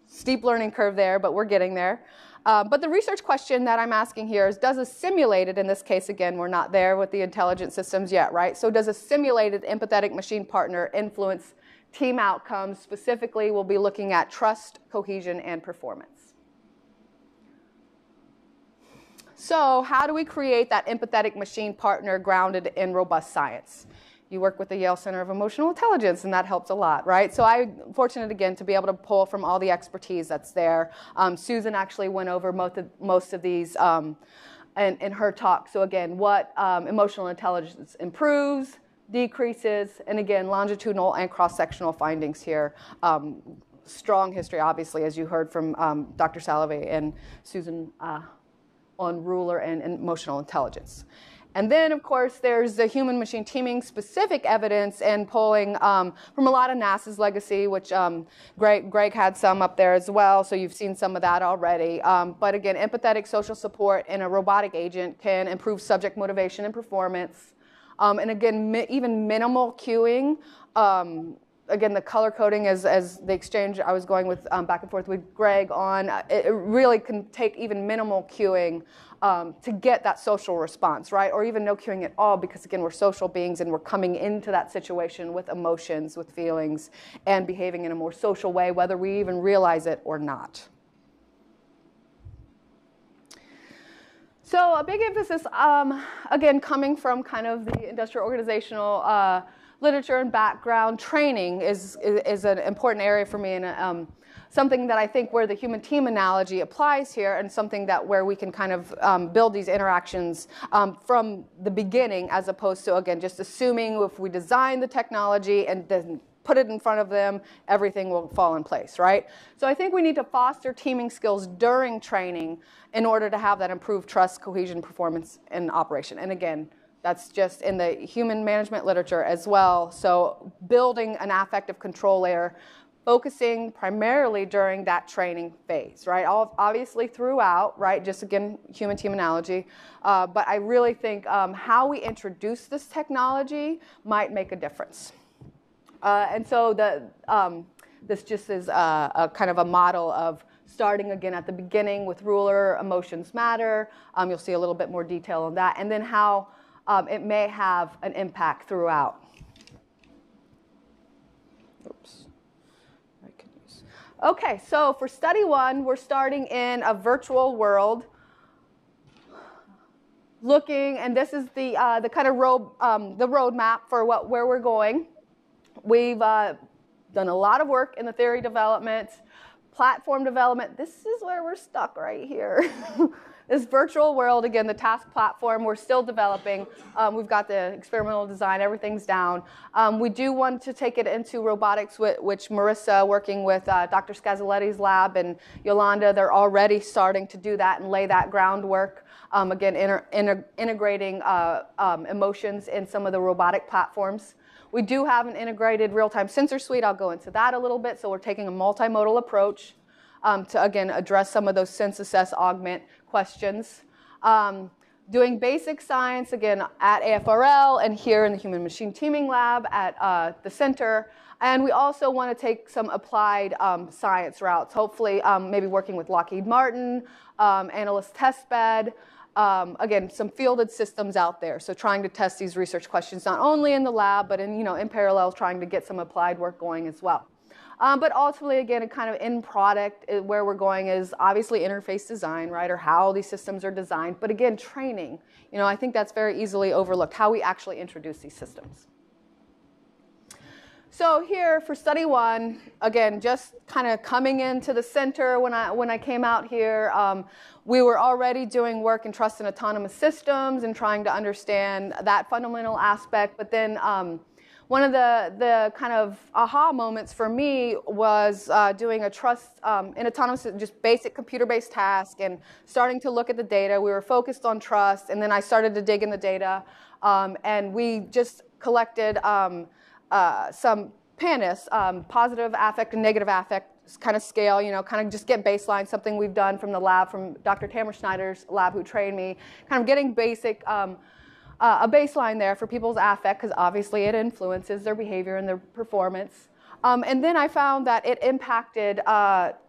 steep learning curve there, but we're getting there. But the research question that I'm asking here is, does a simulated, in this case, again, we're not there with the intelligent systems yet, right? So does a simulated empathetic machine partner influence team outcomes? Specifically, we'll be looking at trust, cohesion, and performance. So how do we create that empathetic machine partner grounded in robust science? You work with the Yale Center of Emotional Intelligence, and that helps a lot, right? So I'm fortunate, again, to be able to pull from all the expertise that's there. Susan actually went over most of these in her talk. So again, what emotional intelligence improves, decreases, and again, longitudinal and cross-sectional findings here. Strong history, obviously, as you heard from Dr. Salovey and Susan on ruler and emotional intelligence. And then, of course, there's the human-machine teaming specific evidence and polling from a lot of NASA's legacy, which Greg had some up there as well, so you've seen some of that already. But again, empathetic social support in a robotic agent can improve subject motivation and performance. And again, even minimal cueing. Again, the color coding as the exchange I was going with back and forth with Greg on, it really can take even minimal cueing to get that social response, right? Or even no cueing at all, because again, we're social beings and we're coming into that situation with emotions, with feelings, and behaving in a more social way, whether we even realize it or not. So a big emphasis, again, coming from kind of the industrial organizational literature and background, training is an important area for me, and something that I think where the human team analogy applies here, and something that where we can kind of build these interactions from the beginning, as opposed to, again, just assuming if we design the technology and then put it in front of them, everything will fall in place, right? So I think we need to foster teaming skills during training in order to have that improved trust, cohesion, performance, and operation. And again, That's just in the human management literature as well. So building an affective control layer, focusing primarily during that training phase, right? Obviously throughout, right? Just again, human team analogy. But I really think how we introduce this technology might make a difference. And so this just is a kind of a model of starting again at the beginning with ruler, emotions matter. You'll see a little bit more detail on that. And then how it may have an impact throughout. Oops. Okay, so for study one, we're starting in a virtual world, looking, and this is the kind of the roadmap for where we're going. We've done a lot of work in the theory development, platform development. This is where we're stuck right here. This virtual world, again, the task platform, we're still developing. We've got the experimental design, everything's down. We do want to take it into robotics, which Marissa, working with Dr. Scassellati's lab, and Yolanda, they're already starting to do that and lay that groundwork. Again, integrating emotions in some of the robotic platforms. We do have an integrated real-time sensor suite. I'll go into that a little bit. So we're taking a multimodal approach to, again, address some of those sense, assess, augment questions. Doing basic science, again, at AFRL and here in the Human Machine Teaming Lab at the center. And we also want to take some applied science routes, hopefully maybe working with Lockheed Martin, Analyst Testbed, again, some fielded systems out there. So trying to test these research questions not only in the lab, but in parallel, trying to get some applied work going as well. But ultimately, again, a kind of end product where we're going is obviously interface design, right, or how these systems are designed. But again, training, I think that's very easily overlooked, how we actually introduce these systems. So here for study one, again, just kind of coming into the center when I came out here, we were already doing work in trust and autonomous systems and trying to understand that fundamental aspect. But then one of the kind of aha moments for me was doing a trust in autonomous, just basic computer-based task and starting to look at the data. We were focused on trust, and then I started to dig in the data, and we just collected some PANAS, positive affect and negative affect kind of scale, kind of just get baseline, something we've done from the lab, from Dr. Tamara Schneider's lab who trained me, kind of getting basic, a baseline there for people's affect, because obviously it influences their behavior and their performance. And then I found that it impacted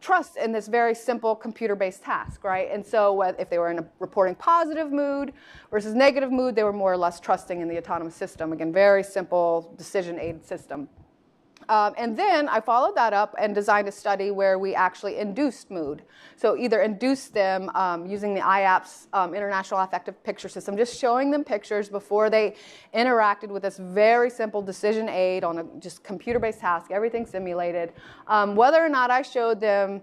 trust in this very simple computer-based task, right? And so if they were in a reporting positive mood versus negative mood, they were more or less trusting in the autonomous system. Again, very simple decision aid system. And then I followed that up and designed a study where we actually induced mood. So either induced them using the IAPS International Affective Picture System, just showing them pictures before they interacted with this very simple decision aid on a just computer-based task, everything simulated. Whether or not I showed them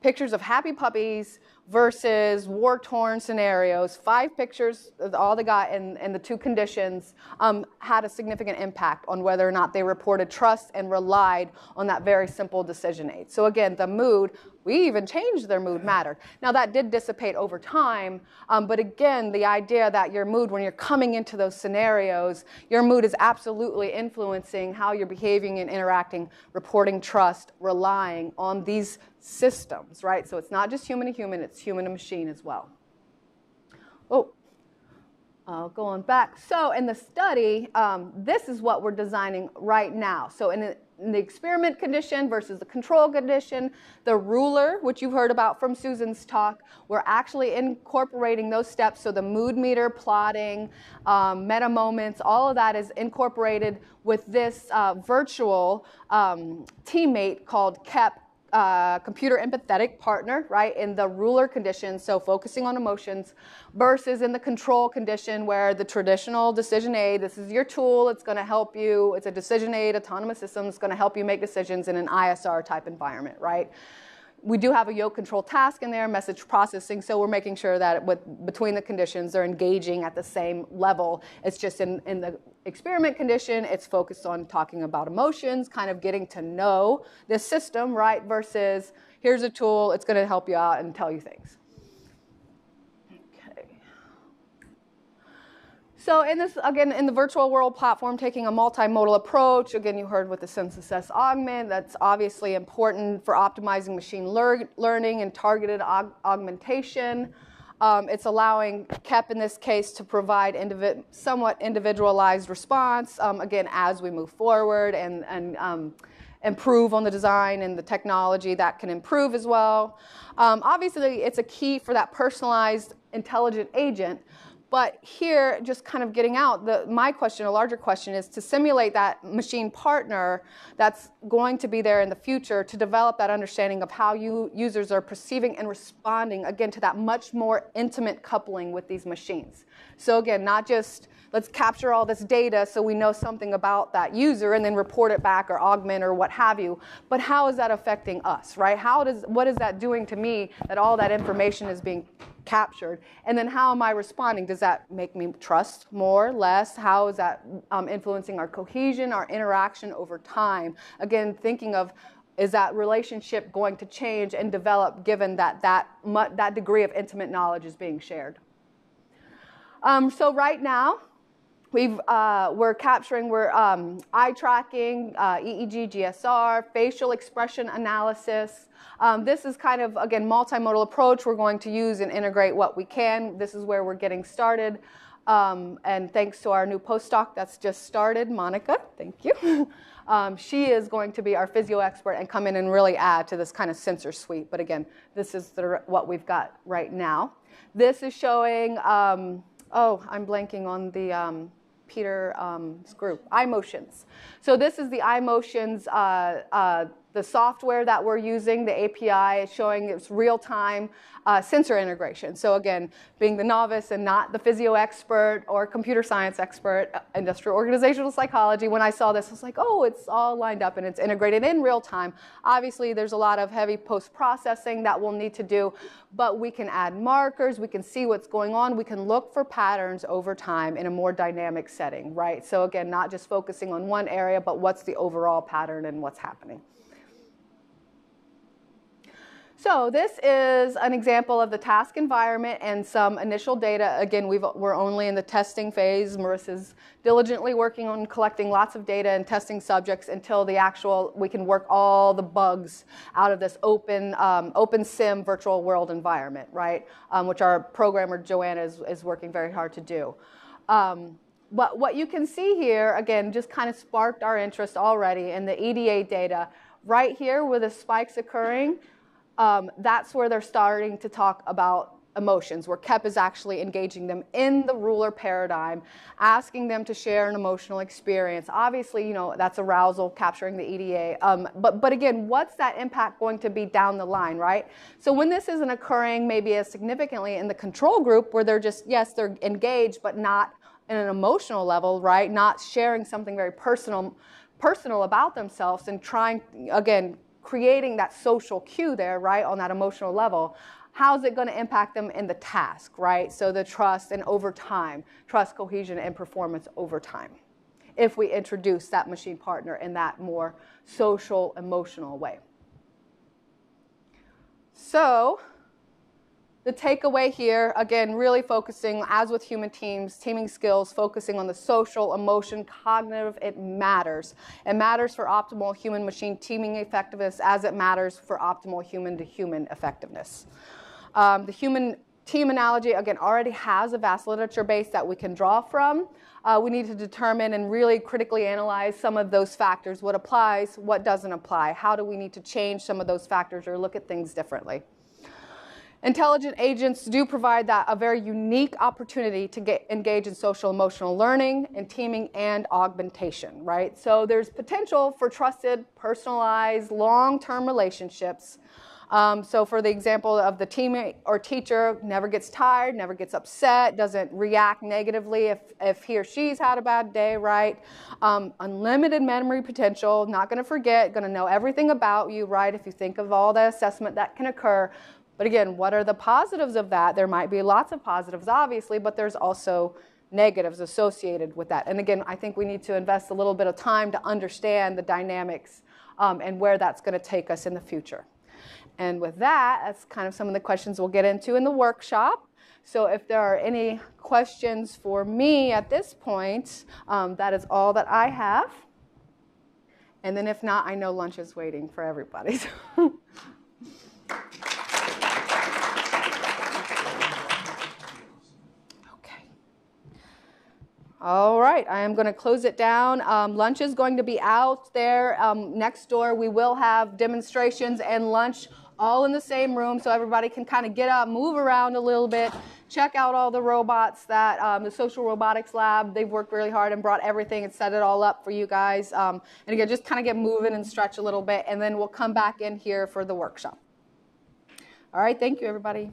pictures of happy puppies versus war-torn scenarios, 5 pictures, all they got in the 2 conditions, had a significant impact on whether or not they reported trust and relied on that very simple decision aid. So again, the mood, we even changed their mood mattered. Now that did dissipate over time, but again, the idea that your mood, when you're coming into those scenarios, your mood is absolutely influencing how you're behaving and interacting, reporting trust, relying on these systems, right? So it's not just human to human, it's human to machine as well. Oh, going back. So in the study, this is what we're designing right now. So in the experiment condition versus the control condition, the ruler, which you heard about from Susan's talk, we're actually incorporating those steps. So the mood meter, plotting, meta moments, all of that is incorporated with this virtual teammate called KEP, computer empathetic partner, right, in the ruler condition, so focusing on emotions, versus in the control condition where the traditional decision aid, this is your tool, it's going to help you, it's a decision aid, autonomous system, it's going to help you make decisions in an ISR type environment, right? We do have a yoke control task in there, message processing, so we're making sure that between the conditions they're engaging at the same level. It's just in the experiment condition, it's focused on talking about emotions, kind of getting to know this system, right, versus here's a tool, it's going to help you out and tell you things. Okay. So in this, again, in the virtual world platform, taking a multimodal approach, again, you heard with the synthesis augment, that's obviously important for optimizing machine learning and targeted augmentation. It's allowing KEP in this case to provide somewhat individualized response, again, as we move forward and improve on the design and the technology that can improve as well. Obviously, it's a key for that personalized intelligent agent. But here, just kind of getting out, my question, a larger question, is to simulate that machine partner that's going to be there in the future to develop that understanding of how users are perceiving and responding, again, to that much more intimate coupling with these machines. So again, not just let's capture all this data so we know something about that user and then report it back or augment or what have you, but how is that affecting us, right? What is that doing to me that all that information is being captured? And then how am I responding? Does that make me trust more, less? How is that influencing our cohesion, our interaction over time? Again, thinking of, is that relationship going to change and develop given that degree of intimate knowledge is being shared? So right now, we're capturing, eye tracking, EEG, GSR, facial expression analysis. This is kind of, again, multimodal approach we're going to use and integrate what we can. This is where we're getting started. And thanks to our new postdoc that's just started, Monica, thank you. She is going to be our physio expert and come in and really add to this kind of sensor suite. But again, this is what we've got right now. This is showing, I'm blanking on the Peter's group, iMotions. So this is the iMotions, the software that we're using, the API is showing its real-time sensor integration. So again, being the novice and not the physio expert or computer science expert, industrial organizational psychology, when I saw this, I was like, oh, it's all lined up and it's integrated in real time. Obviously, there's a lot of heavy post-processing that we'll need to do, but we can add markers, we can see what's going on, we can look for patterns over time in a more dynamic setting, right? So again, not just focusing on one area, but what's the overall pattern and what's happening. So this is an example of the task environment and some initial data. Again, we're only in the testing phase. Marissa's diligently working on collecting lots of data and testing subjects until we can work all the bugs out of this open sim virtual world environment, right? Which our programmer, Joanna, is working very hard to do. But what you can see here, again, just kind of sparked our interest already in the EDA data. Right here where the spike's occurring, that's where they're starting to talk about emotions, where KEP is actually engaging them in the ruler paradigm, asking them to share an emotional experience. Obviously, you know, that's arousal, capturing the EDA. But again, what's that impact going to be down the line, right? So when this isn't occurring maybe as significantly in the control group, where they're just, yes, they're engaged, but not in an emotional level, right? Not sharing something very personal about themselves and trying, again, creating that social cue there, right, on that emotional level. How's it going to impact them in the task, right? So the trust and over time, trust, cohesion, and performance over time, if we introduce that machine partner in that more social, emotional way. So the takeaway here, again, really focusing, as with human teams, teaming skills, focusing on the social, emotion, cognitive, it matters. It matters for optimal human-machine teaming effectiveness as it matters for optimal human-to-human effectiveness. The human team analogy, again, already has a vast literature base that we can draw from. We need to determine and really critically analyze some of those factors, what applies, what doesn't apply. How do we need to change some of those factors or look at things differently? Intelligent agents do provide a very unique opportunity to engage in social emotional learning and teaming and augmentation, right? So there's potential for trusted, personalized, long-term relationships. So for the example of the teammate or teacher never gets tired, never gets upset, doesn't react negatively if he or she's had a bad day, right? Unlimited memory potential, not going to forget, going to know everything about you, right? If you think of all the assessment that can occur. But again, what are the positives of that? There might be lots of positives, obviously, but there's also negatives associated with that. And again, I think we need to invest a little bit of time to understand the dynamics and where that's going to take us in the future. And with that, that's kind of some of the questions we'll get into in the workshop. So if there are any questions for me at this point, that is all that I have. And then if not, I know lunch is waiting for everybody. All right, I am going to close it down. Lunch is going to be out there next door. We will have demonstrations and lunch all in the same room so everybody can kind of get up, move around a little bit, check out all the robots that the Social Robotics Lab, they've worked really hard and brought everything and set it all up for you guys. And again, just kind of get moving and stretch a little bit, and then we'll come back in here for the workshop. All right, thank you, everybody.